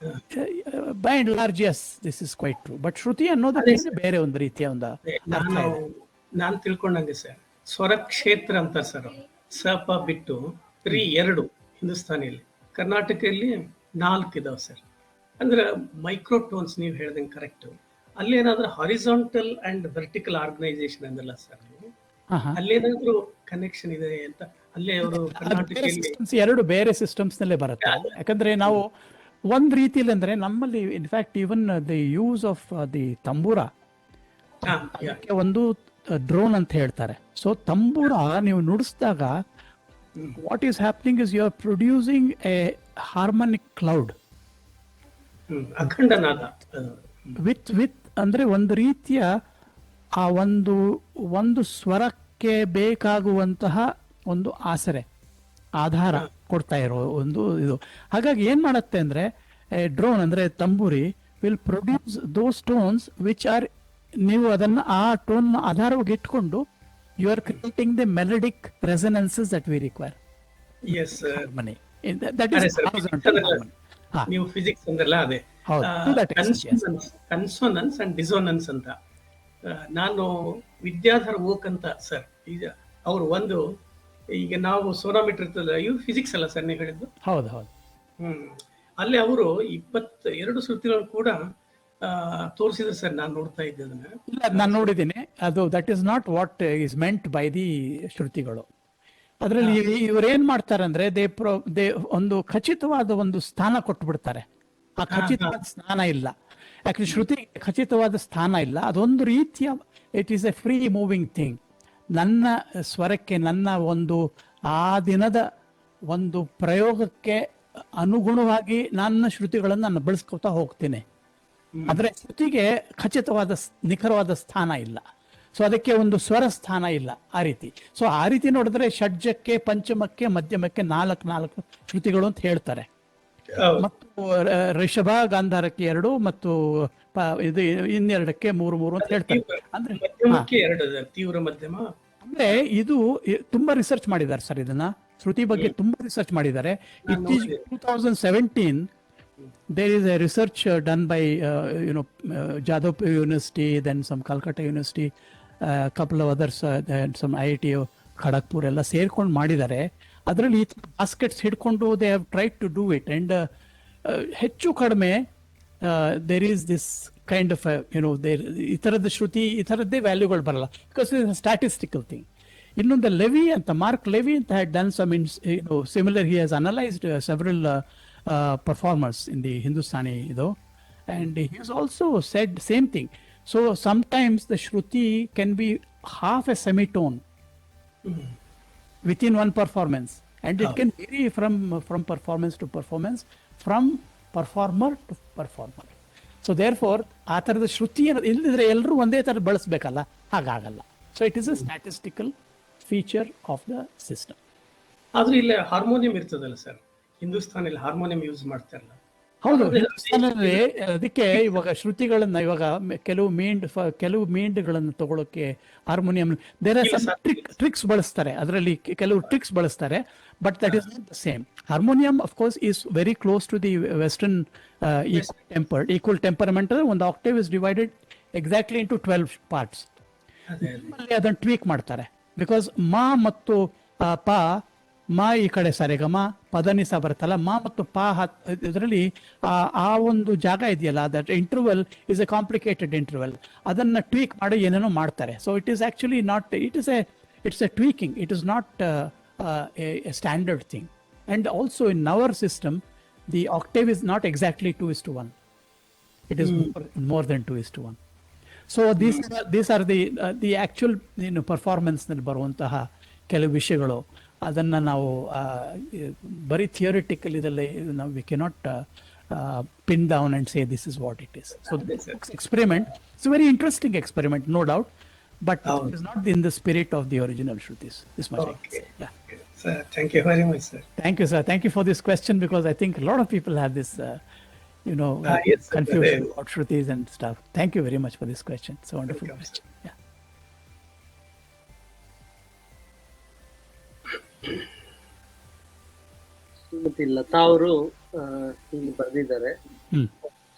by and large, yes, this is quite true. But Shruti ಅನ್ನೋದು ಬೇರೆ ಒಂದು ರೀತಿಯ ಒಂದು ನಾನು ತಿಳ್ಕೊಂಡಂಗೆ sir, ಸ್ವರ ಕ್ಷೇತ್ರ ಅಂತಾರೆ sir. ಸ ಪ ಬಿಟ್ಟು 2 ಹಿಂದೂಸ್ತಾನಿಯಲ್ಲಿ, ಕರ್ನಾಟಕದಲ್ಲಿ 4 ಇದಾವೆ ಸರ್. ಅಂದ್ರೆ ಮೈಕ್ರೋಟೋನ್ಸ್ ನೀವು ಹೇಳ್ದಂಗೆ ಕರೆಕ್ಟ್. ಅಲ್ಲಿ ಏನಾದ್ರೂ ಹಾರಿಜಾಂಟಲ್ ಅಂಡ್ ವರ್ಟಿಕಲ್ ಆರ್ಗನೈಸೇಷನ್ ಅಂದಲ್ಲ ಸರ್ ನೀವು, ಅಲ್ಲೇನಾದ್ರೂ ಕನೆಕ್ಷನ್ ಇದೆ ಅಂತ? ಅಲ್ಲೇ ಅವರು ಎರಡು ಬೇರೆ ಸಿಸ್ಟಮ್ಸ್ ನಲ್ಲೇ ಬರುತ್ತೆ. ಯಾಕಂದ್ರೆ ನಾವು ಒಂದ್ ರೀತಿಯಲ್ಲಿ ಅಂದ್ರೆ ನಮ್ಮಲ್ಲಿ in fact even the use of the tambura, ಒಂದು ಡ್ರೋನ್ ಅಂತ ಹೇಳ್ತಾರೆ. ಸೊ ತಂಬೂರ ನೀವು ನುಡಿಸಿದಾಗ what is happening is you are producing a harmonic cloud with ಅಂದ್ರೆ ಒಂದು ರೀತಿಯ ಆ ಒಂದು ಸ್ವರಕ್ಕೆ ಬೇಕಾಗುವಂತಹ ಒಂದು ಆಧಾರ ಕೊಡ್ತಾ ಇರೋ ಒಂದು ಇದು. ಹಾಗಾಗಿ ಏನ್ ಮಾಡುತ್ತೆ ಅಂದ್ರೆ, ಡ್ರೋನ್ ಅಂದ್ರೆ ತಂಬೂರಿ will produce those tones which are, ನೀವು ಅದನ್ನ ಆ ಟೋನ್ ಆಧಾರವಾಗಿ ಇಟ್ಕೊಂಡು you are creating the melodic resonances that we require. Yes, sir. Harmony. That is ಅದೇ sir, horizontal harmony. ಹಾ, ನೀವು ಫಿಸಿಕ್ಸ್ ಅಂದ್ರಲ್ಲ ಅದೇ ಹೌದು. To that extent, yes. Consonance and dissonance ಅಂತ. ನಾನು ವಿದ್ಯಾಧರ್ ಓಕ್ ಅಂತ ಸರ್, ಈಗ ಅವರು ಒಂದು, ಈಗ ನಾವು ಸೋನಾಮೀಟರ್ ಇರ್ತಲ್ಲ, ಇವು ಫಿಸಿಕ್ಸ್ ಅಲ್ಲ ಸರ್ ನೀವು ಹೇಳಿದ್ದು? ಹೌದು ಹೌದು. ಅಲ್ಲಿ ಅವರು 22 ಶ್ರುತಿಗಳನ್ನು ಕೂಡ ತೋರಿಸಿದ್ರು ಸರ್. ನಾನು ನೋಡ್ತಾ ಇದ್ದೆ ಅದನ್ನ. ಇಲ್ಲ, ನಾನು ನೋಡಿದ್ದೀನಿ. ಅದು that is not what is meant by the ಶ್ರುತಿಗಳು. ಅದರಲ್ಲಿ ಇವ್ರು ಏನ್ ಮಾಡ್ತಾರೆ ಅಂದ್ರೆ ದೇ ಒಂದು ಖಚಿತವಾದ ಒಂದು ಸ್ಥಾನ ಕೊಟ್ಬಿಡ್ತಾರೆ. ಆ ಖಚಿತವಾದ ಸ್ಥಾನ ಇಲ್ಲ. ಯಾಕಂದ್ರೆ ಶ್ರುತಿ ಖಚಿತವಾದ ಸ್ಥಾನ ಇಲ್ಲ. ಅದೊಂದು ರೀತಿಯ it is A free moving thing. ನನ್ನ ಸ್ವರಕ್ಕೆ, ನನ್ನ ಒಂದು ಆ ದಿನದ ಒಂದು ಪ್ರಯೋಗಕ್ಕೆ ಅನುಗುಣವಾಗಿ ನನ್ನ ಶ್ರುತಿಗಳನ್ನು ನಾನು ಬೆಳೆಸ್ಕೊತಾ ಹೋಗ್ತೀನಿ. ಆದರೆ ಶ್ರುತಿಗೆ ಖಚಿತವಾದ ನಿಖರವಾದ ಸ್ಥಾನ ಇಲ್ಲ. ಸೊ ಅದಕ್ಕೆ ಒಂದು ಸ್ವರ ಸ್ಥಾನ ಇಲ್ಲ ಆ ರೀತಿ. ಸೊ ಆ ರೀತಿ ನೋಡಿದ್ರೆ ಷಡ್ಜಕ್ಕೆ, ಪಂಚಮಕ್ಕೆ, ಮಧ್ಯಮಕ್ಕೆ 4 ಶ್ರುತಿಗಳು ಅಂತ ಹೇಳ್ತಾರೆ. ಮತ್ತು ಋಷಭ ಗಾಂಧಾರಕ್ಕೆ 2 ಮತ್ತು ಇದು ಇನ್ನೆರಡಕ್ಕೆ 3 ಅಂತ ಹೇಳ್ತಾರೆ. ಅಂದ್ರೆ ತೀವ್ರ ಮಧ್ಯಮ. ಅಂದ್ರೆ ಇದು ತುಂಬಾ ರಿಸರ್ಚ್ ಮಾಡಿದ್ದಾರೆ ಸರ್. ಇದನ್ನ ಶ್ರುತಿ ಬಗ್ಗೆ ತುಂಬಾ ರಿಸರ್ಚ್ ಮಾಡಿದ್ದಾರೆ. ಇತ್ತೀಚೆಗೆ 2017 there is a research done by Jadavpur University, then some Calcutta University, couple of others, and some IIT Kharagpur ಎಲ್ಲ ಸೇರ್ಕೊಂಡು ಮಾಡಿದ್ದಾರೆ. ಅದರಲ್ಲಿ ಬಾಸ್ಕೆಟ್ಸ್ ಹಿಡ್ಕೊಂಡು they have tried to do it. And ಹೆಚ್ಚು ಕಡಿಮೆ there is this kind of ಈ ಥರದ ಶ್ರುತಿ, ಈ ಥರದ್ದೇ ವ್ಯಾಲ್ಯೂಗಳು ಬರಲ್ಲ, because it is statistical thing. ಇನ್ನೊಂದು ಲೆವಿ ಅಂತ, ಮಾರ್ಕ್ ಲೆವಿ ಅಂತ had done some similar. He has analyzed several performers in the Hindustani, and he has also said same thing. So sometimes the shruti can be half a semitone within one performance, and it can vary from performance to performance, from performer to performer. So therefore ಆ ಥರದ ಶ್ರುತಿ ಇಲ್ಲದಿದ್ರೆ ಎಲ್ಲರೂ ಒಂದೇ ಥರ ಬಳಸಬೇಕಲ್ಲ, ಹಾಗಾಗಲ್ಲ. So it is a statistical feature of the system. ಆದ್ರೆ ಇಲ್ಲಿ harmonium ಇರ್ತದಲ್ಲ sir, ಹಿಂದೂಸ್ತಾನಲ್ಲಿ harmonium use ಮಾಡ್ತಾರಲ್ಲ. ಹೌದು, ಹಿಂದೂಸ್ತಾನಲ್ಲಿ ಅದಕ್ಕೆ ಇವಾಗ ಶ್ರುತಿಗಳನ್ನ, ಇವಾಗ ಕೆಲವು ಮೀಂಡ್ಗಳನ್ನು ತಗೊಳ್ಳೋಕೆ harmonium there are some tricks ಬಳಸ್ತಾರೆ. ಅದರಲ್ಲಿ ಕೆಲವು ಟ್ರಿಕ್ಸ್ ಬಳಸ್ತಾರೆ, but that is not the same. Harmonium of course is very close to the western equal temperament. ಒಂದು octave is divided exactly into 12 parts. ಅದನ್ನು ಟ್ವೀಕ್ ಮಾಡ್ತಾರೆ, ಬಿಕಾಸ್ ಮಾ ಮತ್ತು ಪ, ಮಾ ಈ ಕಡೆ ಸರೆಗಮ, ಪದನಿಸ ಬರುತ್ತಲ್ಲ, ಮಾ ಮತ್ತು ಪಾ ಇದರಲ್ಲಿ ಆ ಒಂದು ಜಾಗ ಇದೆಯಲ್ಲ, that interval is a complicated interval. ಅದನ್ನು ಟ್ವೀಕ್ ಮಾಡಿ ಏನೇನೋ ಮಾಡ್ತಾರೆ. So it is actually not, it's a tweaking, it is not a standard thing. And also in our system the octave is not exactly 2:1. It is more than 2:1. So these are the actual ಪರ್ಫಾರ್ಮೆನ್ಸ್ನಲ್ಲಿ ಬರುವಂತಹ ಕೆಲವು ವಿಷಯಗಳು. ಅದನ್ನು ನಾವು ಬರೀ theoretical ಇದರಲ್ಲಿ ನಾವು we cannot pin down and say this is what it is. So experiment, it's very interesting experiment, no doubt, but it is not in the spirit of the original shrutis. This much. Sir, thank you very much, sir. Thank you, sir. Thank you for this question, because I think a lot of people have this yes, confusion about Shrutis and stuff. Thank you very much for this question. It's a wonderful question. Yeah. Shrimati Lata ಅವರು ಹೀಗೆ ಬರೆದಿದ್ದಾರೆ,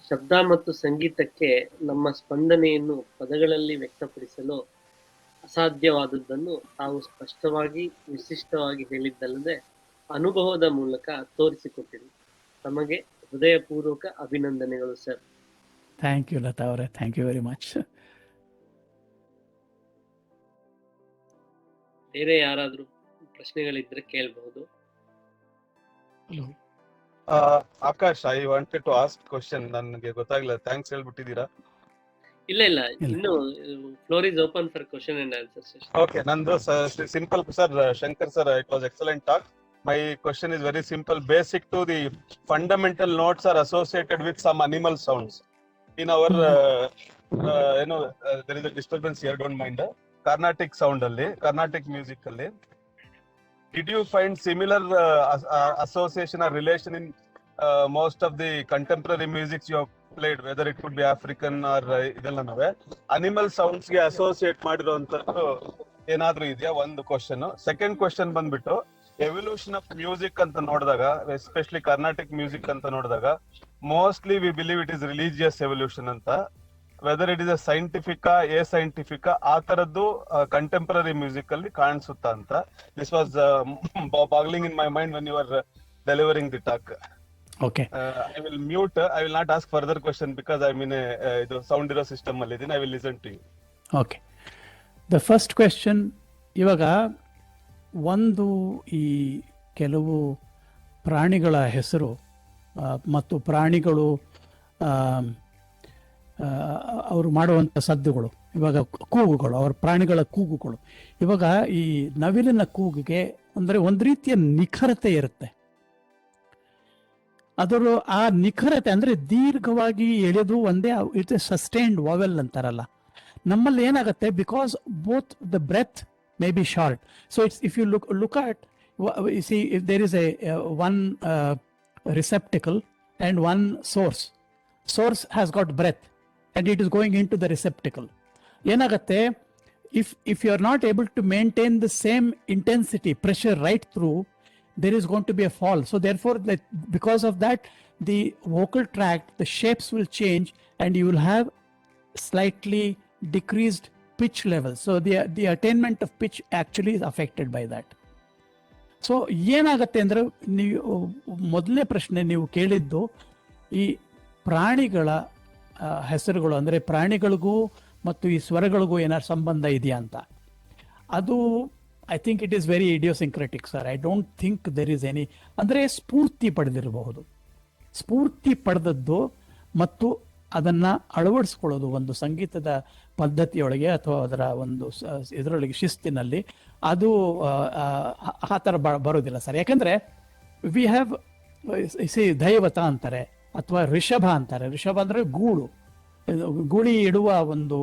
ಶಬ್ದ ಮತ್ತು ಸಂಗೀತಕ್ಕೆ ನಮ್ಮ ಸ್ಪಂದನೆಯನ್ನು ಪದಗಳಲ್ಲಿ ವ್ಯಕ್ತಪಡಿಸಲು ಅಸಾಧ್ಯವಾದದ್ದನ್ನು ತಾವು ಸ್ಪಷ್ಟವಾಗಿ ವಿಶಿಷ್ಟವಾಗಿ ಹೇಳಿದ್ದಲ್ಲದೆ ಅನುಭವದ ಮೂಲಕ ತೋರಿಸಿಕೊಟ್ಟಿರಿ. ತಮಗೆ ಹೃದಯಪೂರ್ವಕ ಅಭಿನಂದನೆಗಳು ಸರ್. ಥ್ಯಾಂಕ್ ಯು ಲತಾ ಅವರೇ, ಥ್ಯಾಂಕ್ ಯು ವೆರಿ ಮಚ್. ಬೇರೆ ಯಾರಾದ್ರೂ ಪ್ರಶ್ನೆಗಳಿದ್ರೆ ಕೇಳಬಹುದು. Akash, I wanted to ask question. ನನಗೆ ಗೊತ್ತಾಗ್ಲಿಲ್ಲ, ಥ್ಯಾಂಕ್ಸ್ ಹೇಳ್ಬಿಟ್ಟಿದ್ದೀರಾ? ಇಲ್ಲ, ಇನ್ನು floor is open for question and answer session. Okay, ನಂದು simple sir. Shankar sir, it was excellent talk. My question is very simple. Basic to the fundamental notes are associated with some animal sounds. In our, there is a disturbance here, don't mind. Carnatic sound alli, Carnatic music alli. Did you find similar association or relation in most of the contemporary music you have played, whether it could be African or idella nave? Animal sounds ge associate ಮಾಡಿರುವಂತದ್ದು ಏನಾದ್ರೂ ಇದೆಯಾ ಒಂದು question. Second question ಬಂದ್ಬಿಟ್ಟು evolution of music ಅಂತ ನೋಡಿದಾಗ, especially Carnatic music ಅಂತ ನೋಡಿದಾಗ, mostly we believe it is religious evolution ಅಂತ. ವೆದರ್ ಇಟ್ ಇಸ್ ಅ ಸೈಂಟಿಫಿಕಾ ಎ ಸೈಂಟಿಫಿಕಾ ಆ ತರದ್ದು ಕಂಟೆಂಪರರಿ ಮ್ಯೂಸಿಕ್ ಅಲ್ಲಿ ಕಾಣಿಸುತ್ತಾ ಅಂತ. This was boggling in my mind when you are delivering the talk. Okay. I will mute. I will not ask further question because I'm in a ಇದು sound ಇರೋ system ಅಲ್ಲಿ ಇದೀನಿ. I will listen to you. Okay. The first question, ಇವಾಗ ಒಂದು ಈ ಕೆಲವು ಪ್ರಾಣಿಗಳ ಹೆಸರು ಮತ್ತು ಪ್ರಾಣಿಗಳು ಅವರು ಮಾಡುವಂಥ ಸದ್ದುಗಳು, ಇವಾಗ ಕೂಗುಗಳು, ಅವರ ಪ್ರಾಣಿಗಳ ಕೂಗುಗಳು. ಇವಾಗ ಈ ನವಿಲಿನ ಕೂಗಿಗೆ ಅಂದರೆ ಒಂದು ರೀತಿಯ ನಿಖರತೆ ಇರುತ್ತೆ. ಅದರ ಆ ನಿಖರತೆ ಅಂದರೆ ದೀರ್ಘವಾಗಿ ಎಳೆದು ಒಂದೇ, ಇಟ್ ಇಸ್ ಸಸ್ಟೈನ್ಡ್ ವಾವೆಲ್ ಅಂತಾರಲ್ಲ. ನಮ್ಮಲ್ಲಿ ಏನಾಗುತ್ತೆ, because both the breath may be short. So it's if you look at see if there is a one receptacle and one source has got breath and it is going into the receptacle. ಏನಾಗುತ್ತೆ, if you are not able to maintain the same intensity pressure right through, there is going to be a fall. So therefore, because of that, the vocal tract, the shapes will change and you will have slightly decreased pitch level. So the attainment of pitch actually is affected by that. So ಏನಾಗುತ್ತೆ ಅಂದರೆ, ನೀವು ಮೊದಲನೇ ಪ್ರಶ್ನೆ ನೀವು ಕೇಳಿದ್ದು ಈ ಪ್ರಾಣಿಗಳ ಹೆಸರುಗಳು, ಅಂದರೆ ಪ್ರಾಣಿಗಳಿಗೂ ಮತ್ತು ಈ ಸ್ವರಗಳಿಗೂ ಏನಾದ್ರು ಸಂಬಂಧ ಇದೆಯಾ ಅಂತ. ಅದು I think it is very idiosyncratic sir. I don't think there is any, ಅಂದರೆ ಸ್ಫೂರ್ತಿ ಪಡೆದಿರಬಹುದು. ಸ್ಫೂರ್ತಿ ಪಡೆದದ್ದು ಮತ್ತು ಅದನ್ನು ಅಳವಡಿಸ್ಕೊಳ್ಳೋದು ಒಂದು ಸಂಗೀತದ ಪದ್ಧತಿಯೊಳಗೆ ಅಥವಾ ಅದರ ಒಂದು ಇದರೊಳಗೆ ಶಿಸ್ತಿನಲ್ಲಿ, ಅದು ಆ ಥರ ಬರೋದಿಲ್ಲ ಸರ್. ಯಾಕಂದರೆ ವಿ ಹ್ಯಾವ್ ದೈವತ ಅಂತಾರೆ ಅಥವಾ ಋಷಭ ಅಂತಾರೆ. ಋಷಭ ಅಂದರೆ ಗೂಳಿ ಇಡುವ ಒಂದು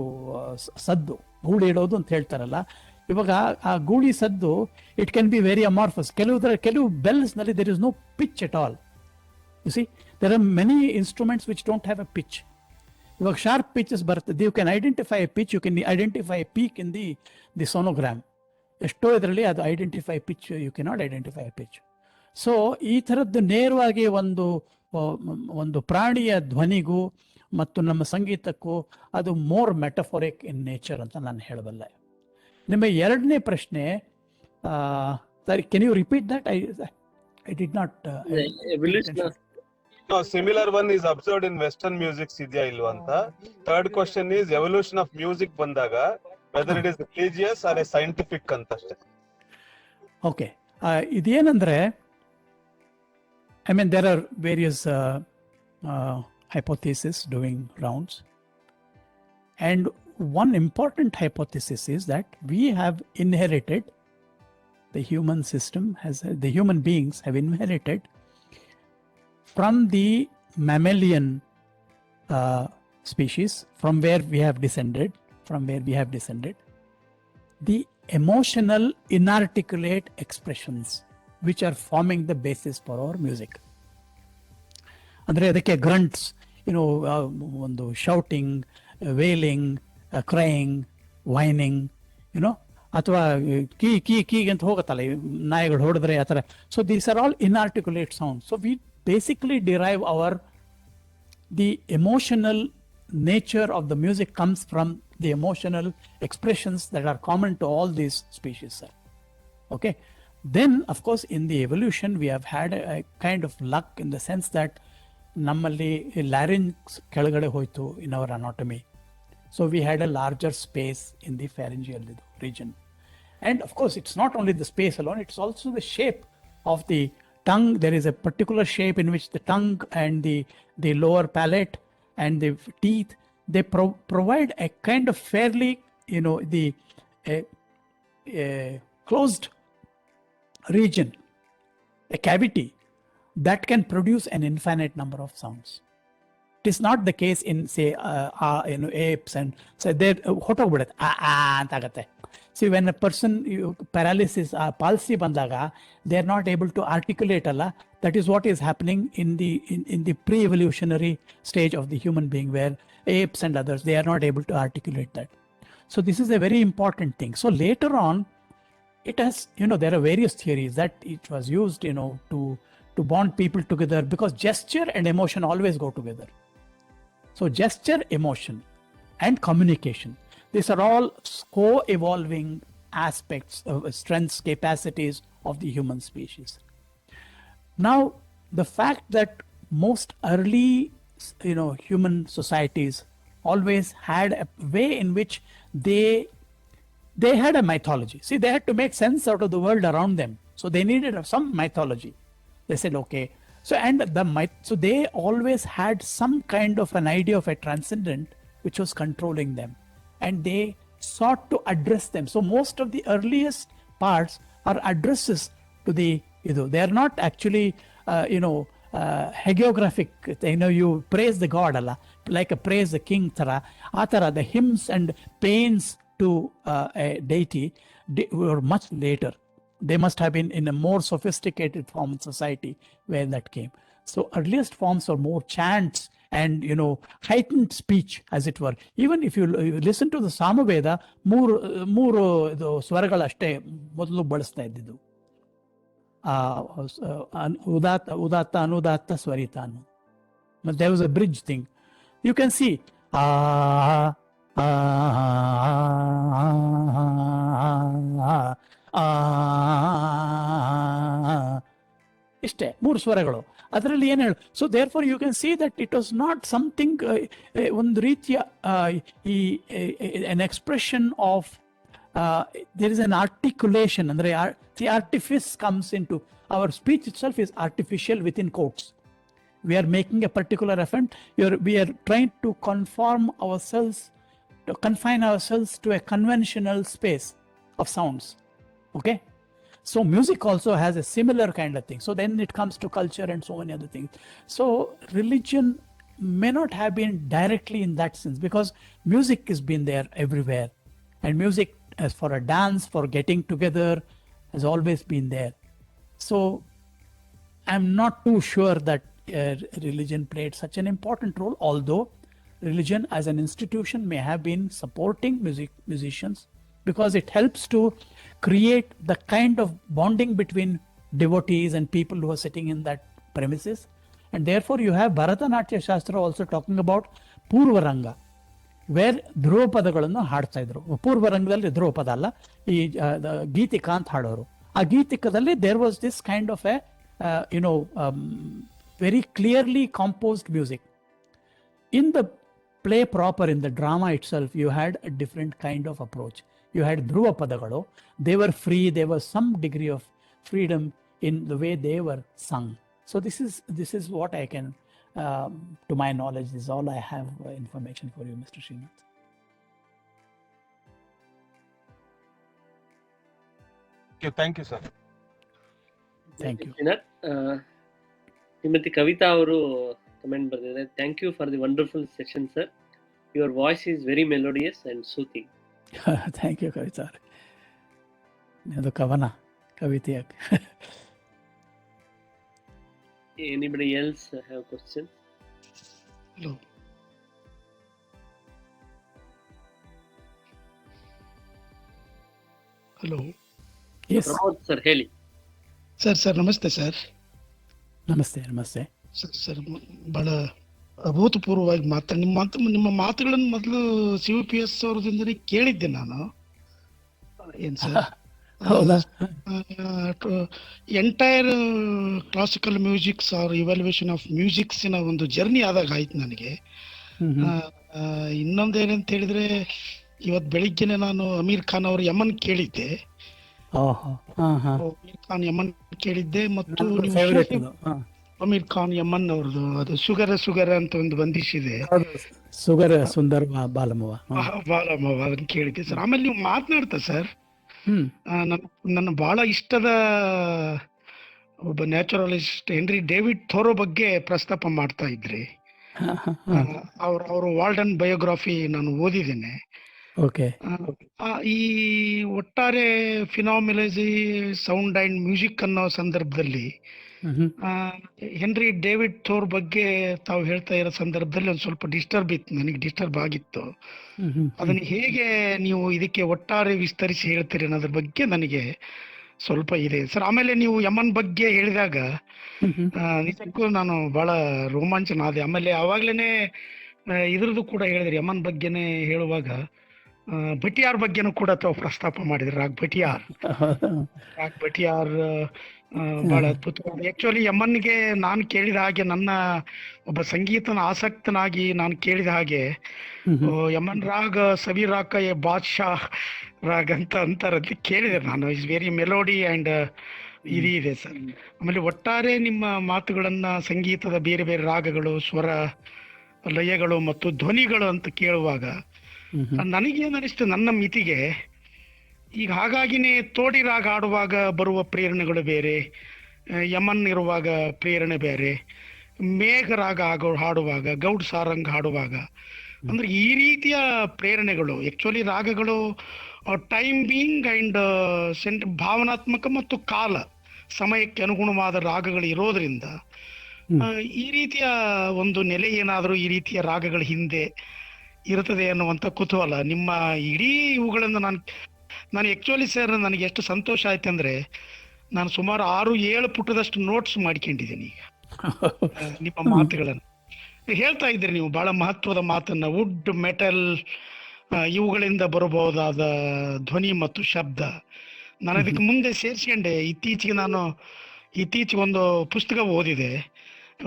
ಸದ್ದು, ಗೂಳಿ ಇಡೋದು ಅಂತ ಹೇಳ್ತಾರಲ್ಲ. ಇವಾಗ ಆ ಗೂಳಿ ಸದ್ದು it can be very amorphous. ಕೆಲವು ಬೆಲ್ಸ್ನಲ್ಲಿ there is no pitch at all. You see, there are many instruments which don't have a pitch. ಇವಾಗ ಶಾರ್ಪ್ ಪಿಚಸ್ ಬರ್ತದೆ. You can identify a pitch, you can identify a peak in the sonogram. ಎಷ್ಟೋ ಇದರಲ್ಲಿ ಅದು identify pitch, you cannot identify a pitch. So ಈ ಥರದ್ದು ನೇರವಾಗಿ ಒಂದು ಪ್ರಾಣಿಯ ಧ್ವನಿಗೂ ಮತ್ತು ನಮ್ಮ ಸಂಗೀತಕ್ಕೂ ಅದು ಮೋರ್ ಮೆಟಫೋರಿಕ್ ಇನ್ ನೇಚರ್ ಅಂತ ನಾನು ಹೇಳಬಲ್ಲೆ. ನಿಮ್ಮ ಎರಡನೇ ಪ್ರಶ್ನೆ, can you repeat that? I did not. Similar one is observed in western musics ಇದೆಯಾ ಇಲ್ವಾ ಅಂತ. Third question is evolution of music ಬಂದಾಗ whether it is religious or a scientific ಅಂತ ಅಷ್ಟೇ. ಓಕೆ, ಇದೇನಂದ್ರೆ, I mean, there are various hypotheses doing rounds. And one important hypothesis is that we have inherited, the human system the human beings have inherited from the mammalian species from where we have descended, the emotional inarticulate expressions which are forming the basis for our music. ಅಂದರೆ ಅದಕ್ಕೆ grunts, ಒಂದು shouting, wailing, crying, whining, ಅಥವಾ ಕೀ ಅಂತ ಹೋಗುತ್ತಲ್ಲ, ನಾಯಿಗಳು ಹೊಡೆದ್ರೆ ಆ ಥರ. So these are all inarticulate sound. So we basically derive the emotional nature of the music comes from the emotional expressions that are common to all these species, sir. Okay. Then, of course, in the evolution, we have had a kind of luck in the sense that nammali larynx kelagade hoytu in our anatomy. So we had a larger space in the pharyngeal region. And of course, it's not only the space alone, it's also the shape of the tongue. There is a particular shape in which the tongue and the lower palate and the teeth, they provide a kind of fairly, a closed region, a cavity that can produce an infinite number of sounds. It is not the case in, say, apes, and so they're hotogbidutte ant agate. See, when a person paralysis, palsy bandaga, they are not able to articulate alla. That is what is happening in the pre-evolutionary stage of the human being, where apes and others, they are not able to articulate that. So this is a very important thing. So later on, it has, there are various theories that it was used, to bond people together, because gesture and emotion always go together. So gesture, emotion, and communication, these are all co-evolving aspects of strengths, capacities of the human species. Now, the fact that most early, human societies always had a way in which they had a mythology. See, they had to make sense out of the world around them. So they needed some mythology. They said, okay. So they always had some kind of an idea of a transcendent which was controlling them. And they sought to address them. So most of the earliest parts are addresses to the, they are not actually, hagiographic. You praise the god, like a praise the king, atara, the hymns and paeans to a deity were much later. They must have been in a more sophisticated form in society where that came. So earliest forms are more chants and heightened speech, as it were. Even if you listen to the Samaveda, ಮೂರು ಸ್ವರಗಳಷ್ಟೇ ಮೊದಲು ಬಳಸ್ತಾ ಇದ್ದಿದ್ದು. ಉದಾತ್ತ ಅನುದಾತ್ತ ಸ್ವರಿತಾನು. But there was a bridge thing. You can see ಇಷ್ಟೇ ಮೂರು ಸ್ವರಗಳು ಅದರಲ್ಲಿ ಏನು ಹೇಳು. So therefore you can see that it was not something, ಒಂದು ರೀತಿಯ an expression of there is an articulation, ಅಂದರೆ the artifice comes into our speech itself is artificial within quotes. We are making a particular effort. We are trying to confine ourselves to a conventional space of sounds. Okay? So music also has a similar kind of thing. So then it comes to culture and so many other things. So religion may not have been directly in that sense, because music has been there everywhere. And music, as for a dance, for getting together, has always been there. So I'm not too sure that religion played such an important role, although religion as an institution may have been supporting musicians, because it helps to create the kind of bonding between devotees and people who are sitting in that premises. And therefore you have Bharatanaಟ್ಯ Shastra also talking about Purvaranga, where ಧ್ರುವ ಪದಗಳನ್ನು ಹಾಡ್ತಾ ಇದ್ರು. ಪೂರ್ವರಂಗದಲ್ಲಿ ಧ್ರುವ ಪದ ಅಲ್ಲ, ಈ ಗೀತಿಕಾ ಅಂತ ಹಾಡೋರು. ಆ ಗೀತಿಕದಲ್ಲಿ there was this kind of a very clearly composed music. In the play proper, in the drama itself, you had a different kind of approach. You had dhruva padagalu. They were free. There was some degree of freedom in the way they were sung. So this is what I can, to my knowledge, this is all I have information for you, Mr. Srinath. Okay, thank you, sir. Thank you. Shrimati Kavita ಅವರು comment ಬರೆದಿದ್ದಾರೆ. Thank you for the wonderful session sir. Your voice is very melodious and soothing. Thank you Kavita. ಅದು ಕವಿತೆಯ. Anybody else have questions? Hello. Hello. Yes. Pramod sir ಹೇಳಿ. Sir namaste sir. Namaste. Sir ಬಹಳ ಅಭೂತಪೂರ್ವವಾಗಿ ನಿಮ್ಮ ಮಾತುಗಳನ್ನು ಮೊದಲು CVPS ಅವರದಿಂದಲೇ ಕೇಳಿದ್ದೆ ನಾನು. ಏನ್ sir, entire classical musics or evaluation of ಮ್ಯೂಸಿಕ್ಸಿನ ಒಂದು ಜರ್ನಿ ಆದಾಗ ಆಯ್ತು ನನಗೆ. ಇನ್ನೊಂದೇನಂತ ಹೇಳಿದ್ರೆ, ಇವತ್ತು ಬೆಳಿಗ್ಗೆನೆ ನಾನು ಅಮೀರ್ ಖಾನ್ ಅವ್ರ ಯಮನ್ ಕೇಳಿದ್ದೆ. ಅಮೀರ್ ಖಾನ್ ಯಮನ್ ಕೇಳಿದ್ದೆ, ಮತ್ತು ಅಮೀರ್ ಖಾನ್ ಯಮನ್ ಅವ್ರದ್ದು ಅದು ಸುಗರ ಅಂತ ಒಂದು ಬಂದಿಸಿದೆ, ಸುಂದರ ಬಾಲಮವ ಅದನ್ನ ಕೇಳಿದ್ದೆ ಸರ್. ಆಮೇಲೆ ನೀವು ಮಾತನಾಡ್ತಾ ಸರ್, ನನ್ನ ಬಹಳ ಇಷ್ಟದ ಒಬ್ಬ ನ್ಯಾಚುರಲಿಸ್ಟ್ ಹೆನ್ರಿ ಡೇವಿಡ್ ಥೋರೋ ಬಗ್ಗೆ ಪ್ರಸ್ತಾಪ ಮಾಡ್ತಾ ಇದ್ರಿ. ಅವರು ವಾಲ್ಡನ್ ಬಯೋಗ್ರಫಿ ನಾನು ಓದಿದ್ದೇನೆ. ಈ ಒಟ್ಟಾರೆ ಫಿನಾಮಿನಾಲಜಿ ಸೌಂಡ್ ಅಂಡ್ ಮ್ಯೂಸಿಕ್ ಅನ್ನೋ ಸಂದರ್ಭದಲ್ಲಿ ಹೆನ್ರಿ ಡೇವಿಡ್ ಥೋರ್ ಬಗ್ಗೆ ತಾವು ಹೇಳ್ತಾ ಇರೋ ಸಂದರ್ಭದಲ್ಲಿ ಒಂದು ಸ್ವಲ್ಪ ನನಗೆ ಡಿಸ್ಟರ್ಬ್ ಆಗಿತ್ತು. ಅದನ್ನ ಹೇಗೆ ನೀವು ಇದಕ್ಕೆ ಒಟ್ಟಾರೆ ವಿಸ್ತರಿಸಿ ಹೇಳ್ತೀರಿ ಅನ್ನೋದ್ರ ಬಗ್ಗೆ ನನಗೆ ಸ್ವಲ್ಪ ಇದೆ ಸರ್. ಆಮೇಲೆ ನೀವು ಯಮನ್ ಬಗ್ಗೆ ಹೇಳಿದಾಗ ನಿಜಕ್ಕೂ ನಾನು ಬಹಳ ರೋಮಾಂಚನ ಆದೆ. ಆಮೇಲೆ ಅವಾಗ್ಲೇನೆ ಇದ್ರದ್ದು ಕೂಡ ಹೇಳಿದ್ರಿ, ಯಮನ್ ಬಗ್ಗೆನೆ ಹೇಳುವಾಗ ಭಟಿಯಾರ್ ಬಗ್ಗೆನೂ ಕೂಡ ತಾವು ಪ್ರಸ್ತಾಪ ಮಾಡಿದ್ರಿ. ರಾಗ್ ಭಟಿಯಾರ್ ಬಹಳ ಅದ್ಭುತವಾದ. ಆಕ್ಚುಲಿ ಯಮನ್ಗೆ ನಾನು ಕೇಳಿದ ಹಾಗೆ, ನನ್ನ ಒಬ್ಬ ಸಂಗೀತನ ಆಸಕ್ತನಾಗಿ ನಾನು ಕೇಳಿದ ಹಾಗೆ, ಯಮನ್ ರಾಗ್ ಸವಿ ರಾಗ ಬಾದ್ಶಾ ರಾಗ್ ಅಂತ ಅಂತಾರಂತ ಕೇಳಿದೆ ನಾನು. ಇಸ್ ವೆರಿ ಮೆಲೋಡಿ ಅಂಡ್ ಇದೆ ಸರ್. ಆಮೇಲೆ ಒಟ್ಟಾರೆ ನಿಮ್ಮ ಮಾತುಗಳನ್ನ ಸಂಗೀತದ ಬೇರೆ ಬೇರೆ ರಾಗಗಳು, ಸ್ವರ, ಲಯಗಳು ಮತ್ತು ಧ್ವನಿಗಳು ಅಂತ ಕೇಳುವಾಗ ನನಗೇನು ಅನಿಸ್ತು, ನನ್ನ ಮಿತಿಗೆ ಈಗ ಹಾಗಾಗಿನೇ ತೋಡಿ ರಾಗ ಆಡುವಾಗ ಬರುವ ಪ್ರೇರಣೆಗಳು ಬೇರೆ, ಯಮನ್ ಇರುವಾಗ ಪ್ರೇರಣೆ ಬೇರೆ, ಮೇಘ ರಾಗ ಹಾಡುವಾಗ, ಗೌಡ್ ಸಾರಂಗ್ ಹಾಡುವಾಗ, ಅಂದ್ರೆ ಈ ರೀತಿಯ ಪ್ರೇರಣೆಗಳು ಆಕ್ಚುಲಿ ರಾಗಗಳು ಟೈಮ್ ಬೀಯಿಂಗ್ ಅಂಡ್ ಭಾವನಾತ್ಮಕ ಮತ್ತು ಕಾಲ ಸಮಯಕ್ಕೆ ಅನುಗುಣವಾದ ರಾಗಗಳು ಇರೋದ್ರಿಂದ ಈ ರೀತಿಯ ಒಂದು ನೆಲೆ ಏನಾದರೂ ಈ ರೀತಿಯ ರಾಗಗಳ ಹಿಂದೆ ಇರುತ್ತದೆ ಅನ್ನುವಂಥ ಕುತೂಹಲ ನಿಮ್ಮ ಇಡೀ ಇವುಗಳನ್ನು ನಾನು ಆಕ್ಚುಲಿ ಸರ್ ನನಗೆ ಎಷ್ಟು ಸಂತೋಷ ಆಯ್ತು ಅಂದ್ರೆ, ನಾನು ಸುಮಾರು 6-7 ಪುಟದಷ್ಟು ನೋಟ್ಸ್ ಮಾಡ್ಕೊಂಡಿದ್ದೀನಿ ಈಗ ನಿಮ್ಮ ಮಾತುಗಳನ್ನು ಹೇಳ್ತಾ ಇದ್ದೀರಿ ನೀವು. ಬಹಳ ಮಹತ್ವದ ಮಾತನ್ನ, ವುಡ್, ಮೆಟಲ್ ಇವುಗಳಿಂದ ಬರಬಹುದಾದ ಧ್ವನಿ ಮತ್ತು ಶಬ್ದ. ನಾನು ಅದಕ್ಕೆ ಮುಂದೆ ಸೇರಿಸ್ಕೊಂಡೆ. ಇತ್ತೀಚೆಗೆ ಒಂದು ಪುಸ್ತಕ ಓದಿದೆ,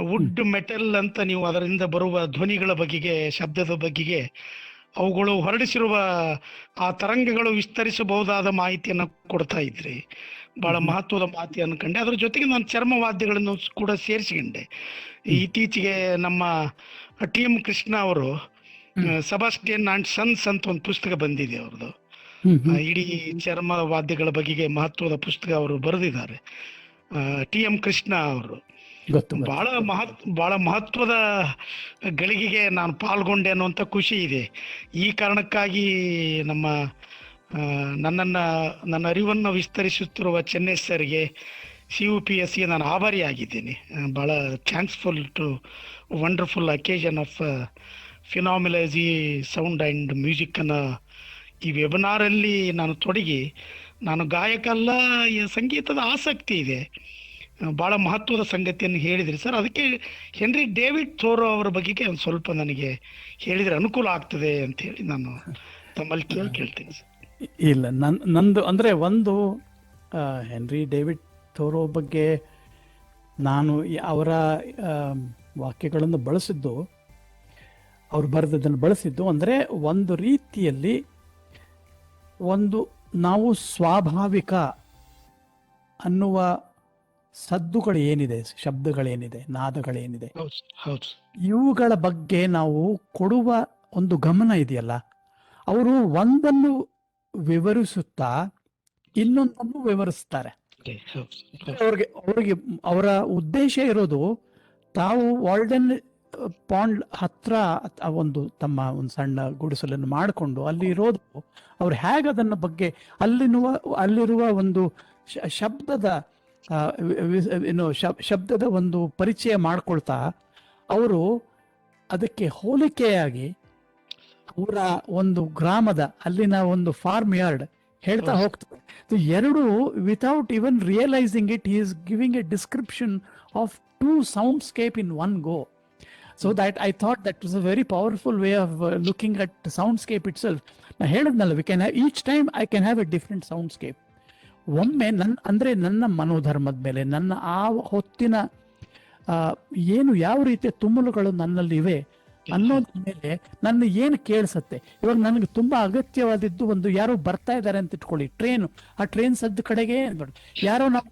ವುಡ್ ಮೆಟಲ್ ಅಂತ. ನೀವು ಅದರಿಂದ ಬರುವ ಧ್ವನಿಗಳ ಬಗೆಗೆ, ಶಬ್ದದ ಬಗೆಗೆ, ಅವುಗಳು ಹೊರಡಿಸಿರುವ ಆ ತರಂಗಗಳು ವಿಸ್ತರಿಸಬಹುದಾದ ಮಾಹಿತಿಯನ್ನು ಕೊಡ್ತಾ ಇದ್ರಿ. ಬಹಳ ಮಹತ್ವದ ಮಾಹಿತಿ ಅನ್ಕೊಂಡೆ. ಅದ್ರ ಜೊತೆಗೆ ನಾನು ಚರ್ಮವಾದ್ಯಗಳನ್ನು ಕೂಡ ಸೇರಿಸಿಕೊಂಡೆ. ಇತ್ತೀಚೆಗೆ ನಮ್ಮ ಟಿ.ಎಂ. ಕೃಷ್ಣ ಅವರು ಸಬಾಸ್ಟಿಯನ್ ಅಂಡ್ ಸನ್ಸ್ ಅಂತ ಒಂದು ಪುಸ್ತಕ ಬಂದಿದೆ ಅವ್ರದ್ದು. ಇಡೀ ಚರ್ಮ ವಾದ್ಯಗಳ ಬಗೆಗೆ ಮಹತ್ವದ ಪುಸ್ತಕ ಅವರು ಬರೆದಿದ್ದಾರೆ. ಟಿ.ಎಂ. ಕೃಷ್ಣ ಅವರು ಬಹಳ ಮಹತ್ವದ ಗಳಿಗೆಗೆ ನಾನು ಪಾಲ್ಗೊಂಡೆ ಅನ್ನುವಂಥ ಖುಷಿ ಇದೆ. ಈ ಕಾರಣಕ್ಕಾಗಿ ನನ್ನ ಅರಿವನ್ನು ವಿಸ್ತರಿಸುತ್ತಿರುವ ಚೆನ್ನೈ ಸರ್ಗೆ, CUPSಗೆ ನಾನು ಆಭಾರಿಯಾಗಿದ್ದೀನಿ. ಬಹಳ thanksful to wonderful occasion of phenomenology sound and music ಅನ್ನ ಈ ವೆಬಿನಾರಲ್ಲಿ ನಾನು ತೊಡಗಿ, ನಾನು ಗಾಯಕ ಅಲ್ಲ, ಈ ಸಂಗೀತದ ಆಸಕ್ತಿ ಇದೆ. ಬಹಳ ಮಹತ್ವದ ಸಂಗತಿಯನ್ನು ಹೇಳಿದ್ರಿ ಸರ್. ಅದಕ್ಕೆ ಹೆನ್ರಿ ಡೇವಿಡ್ ಥೋರೋ ಅವರ ಬಗೆಗೆ ಒಂದು ಸ್ವಲ್ಪ ನನಗೆ ಹೇಳಿದ್ರೆ ಅನುಕೂಲ ಆಗ್ತದೆ ಅಂತ ಹೇಳಿ ನಾನು ತಮ್ಮಲ್ಲಿ ಕೇಳ್ತೀನಿ ಸರ್. ಇಲ್ಲ, ನಂದು ಅಂದರೆ ಒಂದು ಹೆನ್ರಿ ಡೇವಿಡ್ ಥೋರೋ ಬಗ್ಗೆ ನಾನು ಅವರ ವಾಕ್ಯಗಳನ್ನು ಬಳಸಿದ್ದು, ಅವರು ಬರೆದದ್ದನ್ನು ಬಳಸಿದ್ದು ಅಂದರೆ ಒಂದು ರೀತಿಯಲ್ಲಿ ನಾವು ಸ್ವಾಭಾವಿಕ ಅನ್ನುವ ಸದ್ದುಗಳು ಏನಿದೆ, ಶಬ್ದಗಳೇನಿದೆ, ನಾದಗಳೇನಿದೆ, ಇವುಗಳ ಬಗ್ಗೆ ನಾವು ಕೊಡುವ ಒಂದು ಗಮನ ಇದೆಯಲ್ಲ, ಅವರು ಒಂದನ್ನು ವಿವರಿಸುತ್ತಾ ಇನ್ನೊಂದನ್ನು ವಿವರಿಸ್ತಾರೆ. ಅವ್ರಿಗೆ ಅವರ ಉದ್ದೇಶ ಇರೋದು, ತಾವು ವಾಲ್ಡನ್ ಪಾಂಡ್ ಹತ್ರ ತಮ್ಮ ಒಂದು ಸಣ್ಣ ಗುಡಿಸಲನ್ನು ಮಾಡಿಕೊಂಡು ಅಲ್ಲಿ ಇರೋದು, ಅವ್ರು ಹೇಗೆ ಅದನ್ನ ಬಗ್ಗೆ ಅಲ್ಲಿರುವ ಒಂದು ಶಬ್ದದ ಒಂದು ಪರಿಚಯ ಮಾಡ್ಕೊಳ್ತಾ, ಅವರು ಅದಕ್ಕೆ ಹೋಲಿಕೆಯಾಗಿ ಅವರ ಒಂದು ಗ್ರಾಮದ ಅಲ್ಲಿನ ಒಂದು ಫಾರ್ಮ್ ಯಾರ್ಡ್ ಹೇಳ್ತಾ ಹೋಗ್ತಾರೆ. ಎರಡು without even realising it, he is giving A description of 2 soundscape in one go. So that I thought that was a very powerful way of looking at the soundscape itself. Na heladnalla, we can have, each time I can have a different soundscape. ಒಮ್ಮೆ ನನ್ನ ಮನೋಧರ್ಮದ ಮೇಲೆ, ನನ್ನ ಆ ಹೊತ್ತಿನ ಯಾವ ರೀತಿಯ ತುಮುಲುಗಳು ನನ್ನಲ್ಲಿ ಇವೆ ಅನ್ನೋದ್ರ ಮೇಲೆ ನನ್ನ ಏನು ಕೇಳಿಸತ್ತೆ. ಇವಾಗ ನನಗೆ ತುಂಬಾ ಅಗತ್ಯವಾದಿದ್ದು, ಒಂದು ಯಾರೋ ಬರ್ತಾ ಇದ್ದಾರೆ ಅಂತ ಇಟ್ಕೊಳ್ಳಿ, ಆ ಟ್ರೈನ್ ಸದ್ದು ಕಡೆಗೆ ಯಾರೋ ನಾವು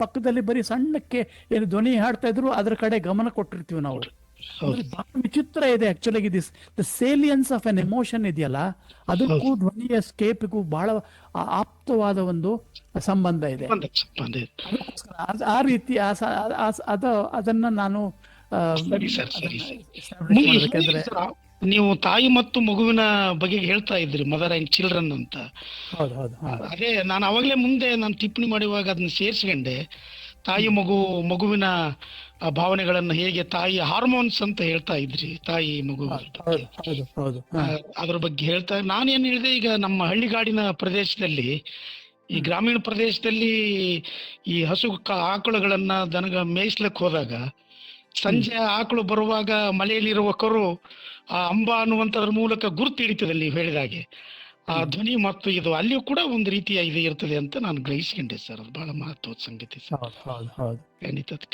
ಪಕ್ಕದಲ್ಲಿ ಬರೀ ಸಣ್ಣಕ್ಕೆ ಏನು ಧ್ವನಿ ಹಾಡ್ತಾ ಇದ್ರು ಅದ್ರ ಕಡೆ ಗಮನ ಕೊಟ್ಟಿರ್ತೀವಿ ನಾವು. ಬಹಳ ವಿಚಿತ್ರ ಇದೆ actually. The salience of an emotion ಇದೆಯಲ್ಲ, ಅದಕ್ಕೂ ಧ್ವನಿಯ ಸ್ಕೇಪ್ಗೂ ಬಹಳ ಆಪ್ತವಾದ ಒಂದು ಸಂಬಂಧ ಇದೆ. ಆ ರೀತಿ ಅದನ್ನ ನಾನು ನೀವು ತಾಯಿ ಮತ್ತು ಮಗುವಿನ ಬಗ್ಗೆ ಹೇಳ್ತಾ ಇದ್ರಿ, ಮದರ್ ಅಂಡ್ ಚಿಲ್ಡ್ರನ್ ಅಂತ. ಅದೇ ನಾನು ಅವಾಗಲೇ ಮುಂದೆ ನಾನು ಟಿಪ್ಪಣಿ ಮಾಡುವಾಗ ಅದನ್ನ ಸೇರಿಸ್ಕೊಂಡೆ. ತಾಯಿ ಮಗುವಿನ ಭಾವನೆಗಳನ್ನ ಹೇಗೆ ತಾಯಿ ಹಾರ್ಮೋನ್ಸ್ ಅಂತ ಹೇಳ್ತಾ ಇದ್ರಿ, ತಾಯಿ ಮಗು ಹೌದು. ಅದ್ರ ಬಗ್ಗೆ ಹೇಳ್ತಾ ನಾನೇನ್ ಹೇಳಿದೆ, ಈಗ ನಮ್ಮ ಹಳ್ಳಿಗಾಡಿನ ಪ್ರದೇಶದಲ್ಲಿ, ಈ ಗ್ರಾಮೀಣ ಪ್ರದೇಶದಲ್ಲಿ ಈ ಹಸು ಆಕಳುಗಳನ್ನ ಮೇಯಿಸ್ಲಿಕ್ಕೆ ಹೋದಾಗ ಸಂಜೆ ಆಕಳು ಬರುವಾಗ ಮಲೆಯಲ್ಲಿರುವ ಕರು ಆ ಅಂಬ ಅನ್ನುವಂಥದ್ರ ಮೂಲಕ ಗುರುತು ಹಿಡಿತದೆ ನೀವು ಹೇಳಿದಾಗೆ. ಆ ಧ್ವನಿ ಮತ್ತು ಇದು ಅಲ್ಲಿಯೂ ಕೂಡ ಒಂದು ರೀತಿಯ ಇದು ಇರ್ತದೆ ಅಂತ ನಾನು ಗ್ರಹಿಸ್ಕೊಂಡೆ ಸರ್. ಅದು ಬಹಳ ಮಹತ್ವದ ಸಂಗತಿ ಸರ್. ಹೌದು.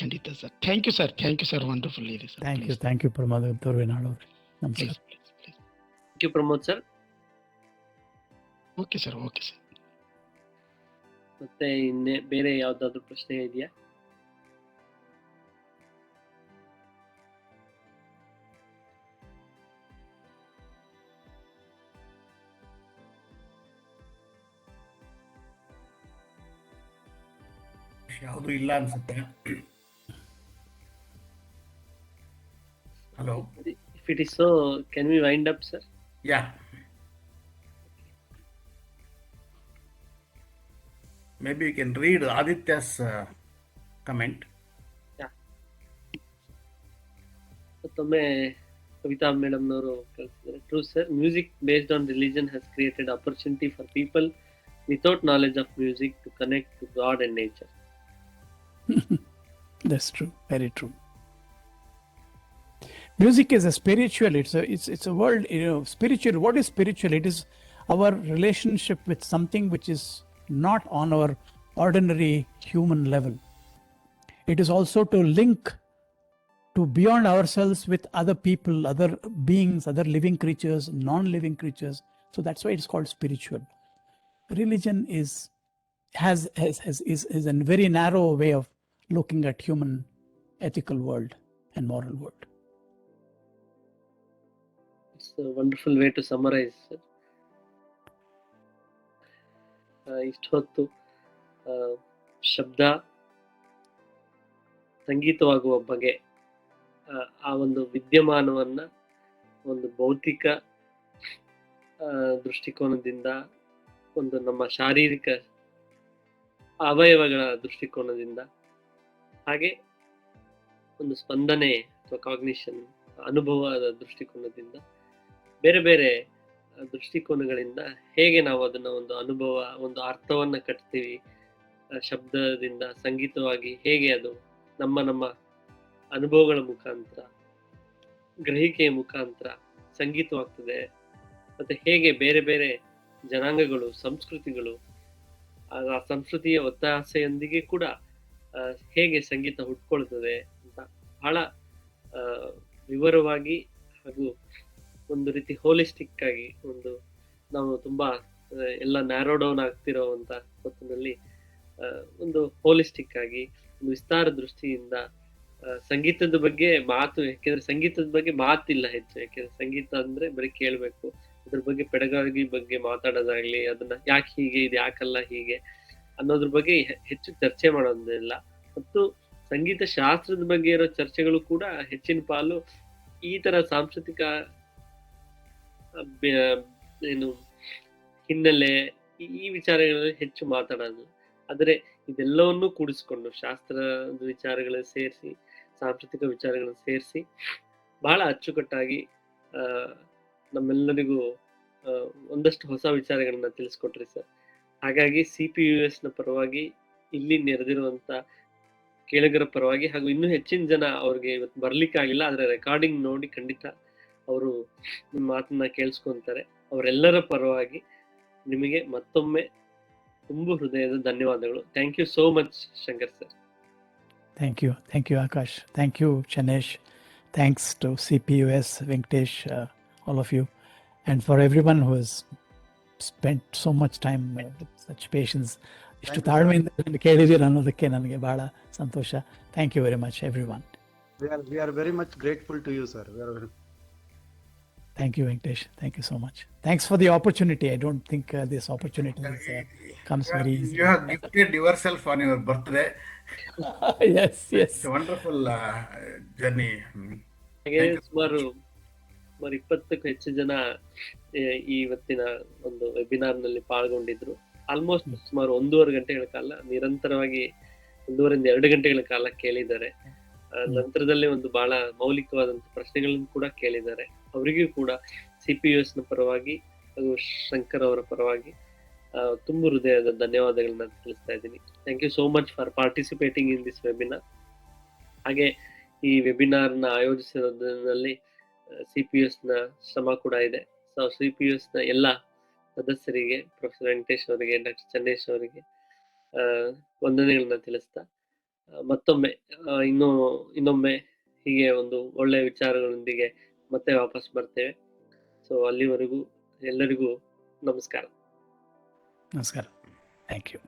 ಖಂಡಿತ sir. Thank you sir. Wonderful ಇದೆ sir. Thank you Pramod Torvenal. ನಮಸ್ಕಾರ. Thank you Pramod sir. Okay sir. ಮತ್ತೆ ಬೇರೆ ಯಾವ್ದಾದ್ರು ಪ್ರಶ್ನೆ ಇದೆಯಾ? ಯಾವುದು ಇಲ್ಲ ಅನ್ಸುತ್ತೆ. Hello, if it is so, can we wind up, sir? Yeah, maybe you can read Aditya's comment. Yeah, ಮತ್ತೊಮ್ಮೆ ಕವಿತಾ ಮೇಡಮ್ ನವರು ಕಳಿಸಿದ್ದಾರೆ. True sir, music based on religion has created opportunity for people without knowledge of music to connect to God and nature. That's true, very true. Music is a spiritual, it's a world, spiritual. What is spiritual? It is our relationship with something which is not on our ordinary human level. It is also to link to beyond ourselves with other people, other beings, other living creatures, non-living creatures. So that's why it's called spiritual. Religion is a very narrow way of looking at human ethical world and moral world. It's a wonderful way to summarize, sir. ಇಷ್ಟು ಹೊತ್ತು ಶಬ್ದ ಸಂಗೀತವಾಗುವ ಬಗೆ, ಆ ಒಂದು ವಿದ್ಯಮಾನವನ್ನ ಒಂದು ಭೌತಿಕ ದೃಷ್ಟಿಕೋನದಿಂದ, ಒಂದು ನಮ್ಮ ಶಾರೀರಿಕ ಅವಯವಗಳ ದೃಷ್ಟಿಕೋನದಿಂದ, ಹಾಗೆ ಒಂದು ಸ್ಪಂದನೆ ಅಥವಾ ಕಾಗ್ನಿಷನ್ ಅನುಭವದ ದೃಷ್ಟಿಕೋನದಿಂದ, ಬೇರೆ ಬೇರೆ ದೃಷ್ಟಿಕೋನಗಳಿಂದ ಹೇಗೆ ನಾವು ಅದನ್ನ ಒಂದು ಅನುಭವ, ಒಂದು ಅರ್ಥವನ್ನ ಕಟ್ತೀವಿ, ಶಬ್ದದಿಂದ ಸಂಗೀತವಾಗಿ ಹೇಗೆ ಅದು ನಮ್ಮ ಅನುಭವಗಳ ಮುಖಾಂತರ, ಗ್ರಹಿಕೆಯ ಮುಖಾಂತರ ಸಂಗೀತವಾಗ್ತದೆ, ಮತ್ತೆ ಹೇಗೆ ಬೇರೆ ಬೇರೆ ಜನಾಂಗಗಳು, ಸಂಸ್ಕೃತಿಗಳು, ಆ ಸಂಸ್ಕೃತಿಯ ಒತ್ತಾಸೆಯೊಂದಿಗೆ ಕೂಡ ಹೇಗೆ ಸಂಗೀತ ಹುಟ್ಕೊಳ್ತದೆ ಅಂತ ಬಹಳ ವಿವರವಾಗಿ ಹಾಗೂ ಒಂದು ರೀತಿ ಹೋಲಿಸ್ಟಿಕ್ ಆಗಿ, ಒಂದು ನಾವು ತುಂಬಾ ಎಲ್ಲ ನ್ಯಾರೋ ಡೌನ್ ಆಗ್ತಿರೋವಂತ ಹೊತ್ತಿನಲ್ಲಿ ಒಂದು ಹೋಲಿಸ್ಟಿಕ್ ಆಗಿ, ಒಂದು ವಿಸ್ತಾರ ದೃಷ್ಟಿಯಿಂದ ಸಂಗೀತದ ಬಗ್ಗೆ ಯಾಕೆಂದ್ರೆ ಸಂಗೀತದ ಬಗ್ಗೆ ಮಾತಿಲ್ಲ ಹೆಚ್ಚು, ಯಾಕೆಂದ್ರೆ ಸಂಗೀತ ಅಂದ್ರೆ ಬರೀ ಕೇಳ್ಬೇಕು, ಅದ್ರ ಬಗ್ಗೆ ಪೆಡಗಾಗಿ ಬಗ್ಗೆ ಮಾತಾಡೋದಾಗ್ಲಿ, ಅದನ್ನ ಯಾಕೆ ಹೀಗೆ, ಇದು ಯಾಕಲ್ಲ ಹೀಗೆ ಅನ್ನೋದ್ರ ಬಗ್ಗೆ ಹೆಚ್ಚು ಚರ್ಚೆ ಮಾಡೋದಿಲ್ಲ. ಮತ್ತು ಸಂಗೀತ ಶಾಸ್ತ್ರದ ಬಗ್ಗೆ ಇರೋ ಚರ್ಚೆಗಳು ಕೂಡ ಹೆಚ್ಚಿನ ಪಾಲು ಈ ತರ ಸಾಂಸ್ಕೃತಿಕ ಹಿನ್ನೆಲೆ, ಈ ವಿಚಾರಗಳಲ್ಲಿ ಹೆಚ್ಚು ಮಾತಾಡೋದು. ಆದರೆ ಇದೆಲ್ಲವನ್ನೂ ಕೂಡಿಸ್ಕೊಂಡು ಶಾಸ್ತ್ರದ ವಿಚಾರಗಳನ್ನ ಸೇರಿಸಿ, ಸಾಂಸ್ಕೃತಿಕ ವಿಚಾರಗಳನ್ನ ಸೇರಿಸಿ ಬಹಳ ಅಚ್ಚುಕಟ್ಟಾಗಿ ನಮ್ಮೆಲ್ಲರಿಗೂ ಒಂದಷ್ಟು ಹೊಸ ವಿಚಾರಗಳನ್ನ ತಿಳಿಸ್ಕೊಟ್ರಿ ಸರ್. ಹಾಗಾಗಿ CPUS ನ ಪರವಾಗಿ, ಇಲ್ಲಿ ನೆರೆದಿರುವಂತ ಕೇಳುಗರ ಪರವಾಗಿ, ಹಾಗೂ ಇನ್ನೂ ಹೆಚ್ಚಿನ ಜನ ಅವ್ರಿಗೆ ಇವತ್ತು ಬರ್ಲಿಕ್ಕಾಗಿಲ್ಲ, ಆದ್ರೆ ರೆಕಾರ್ಡಿಂಗ್ ನೋಡಿ ಖಂಡಿತ ಅವರು ನಿಮ್ಮ ಮಾತನ್ನ ಕೇಳಿಸ್ಕೊಂತಾರೆ, ಅವರೆಲ್ಲರ ಪರವಾಗಿ ನಿಮಗೆ ಮತ್ತೊಮ್ಮೆ ತುಂಬು ಹೃದಯದ ಧನ್ಯವಾದಗಳು. Thank you so much Shankar sir. Thank you Akash. Thank you Chanesh. Thanks to CPUS, Venkatesh, all of you, and for everyone who has spent so much time with such patience. ಇಷ್ಟು ತಾಳ್ಮೆಯಿಂದ ಕೇಳಿದ್ದೀರ ಅನ್ನೋದಕ್ಕೆ ನನಗೆ ಬಹಳ ಸಂತೋಷ. Thank you very much everyone. We are very much grateful to you, sir. Thank you Venkatesh. Thank you so much. Thanks for the opportunity. I don't think this opportunity comes very easy. You have gifted yourself on your birthday. Yes. It's a wonderful journey. ಹಾಗೆ ಸುಮಾರು 20ಕ್ಕೂ ಹೆಚ್ಚು ಜನ ಇವತ್ತಿನ ಒಂದು webinar ನಲ್ಲಿ ಪಾಲ್ಗೊಂಡಿದ್ರು. Almost ಸುಮಾರು 1.5 ಗಂಟೆಗಳ ಕಾಲ ನಿರಂತರವಾಗಿ 1.5 2 ಗಂಟೆಗಳ ಕಾಲ ಕೇಳಿದ್ದಾರೆ. ನಂತರದಲ್ಲಿ ಒಂದು ಬಹಳ ಮೌಲಿಕವಾದಂತ ಪ್ರಶ್ನೆಗಳನ್ನು ಕೂಡ ಕೇಳಿದ್ದಾರೆ. ಅವರಿಗೂ ಕೂಡ CPUS ನ ಪರವಾಗಿ ಹಾಗೂ ಶಂಕರ್ ಅವರ ಪರವಾಗಿ ತುಂಬ ಹೃದಯದ ಧನ್ಯವಾದಗಳನ್ನ ತಿಳಿಸ್ತಾ ಇದ್ದೀನಿ. Thank you so much for participating in this webinar. ಹಾಗೆ ಈ ವೆಬಿನಾರ್ ನ ಆಯೋಜಿಸಿರೋದ್ರಲ್ಲಿ CPUS ನ ಶ್ರಮ ಕೂಡ ಇದೆ. ಸೊ CPUS ನ ಎಲ್ಲ ಸದಸ್ಯರಿಗೆ, ಪ್ರೊಫೆಸರ್ ವೆಂಕಟೇಶ್ ಅವರಿಗೆ, ಡಾಕ್ಟರ್ ಚನ್ನೇಶ್ ಅವರಿಗೆ ವಂದನೆಗಳನ್ನ ತಿಳಿಸ್ತಾ ಮತ್ತೊಮ್ಮೆ ಇನ್ನೊಮ್ಮೆ ಹೀಗೆ ಒಂದು ಒಳ್ಳೆಯ ವಿಚಾರಗಳೊಂದಿಗೆ ಮತ್ತೆ ವಾಪಸ್ ಬರ್ತೇವೆ. ಸೊ ಅಲ್ಲಿವರೆಗೂ ಎಲ್ಲರಿಗೂ ನಮಸ್ಕಾರ. ನಮಸ್ಕಾರ. Thank you.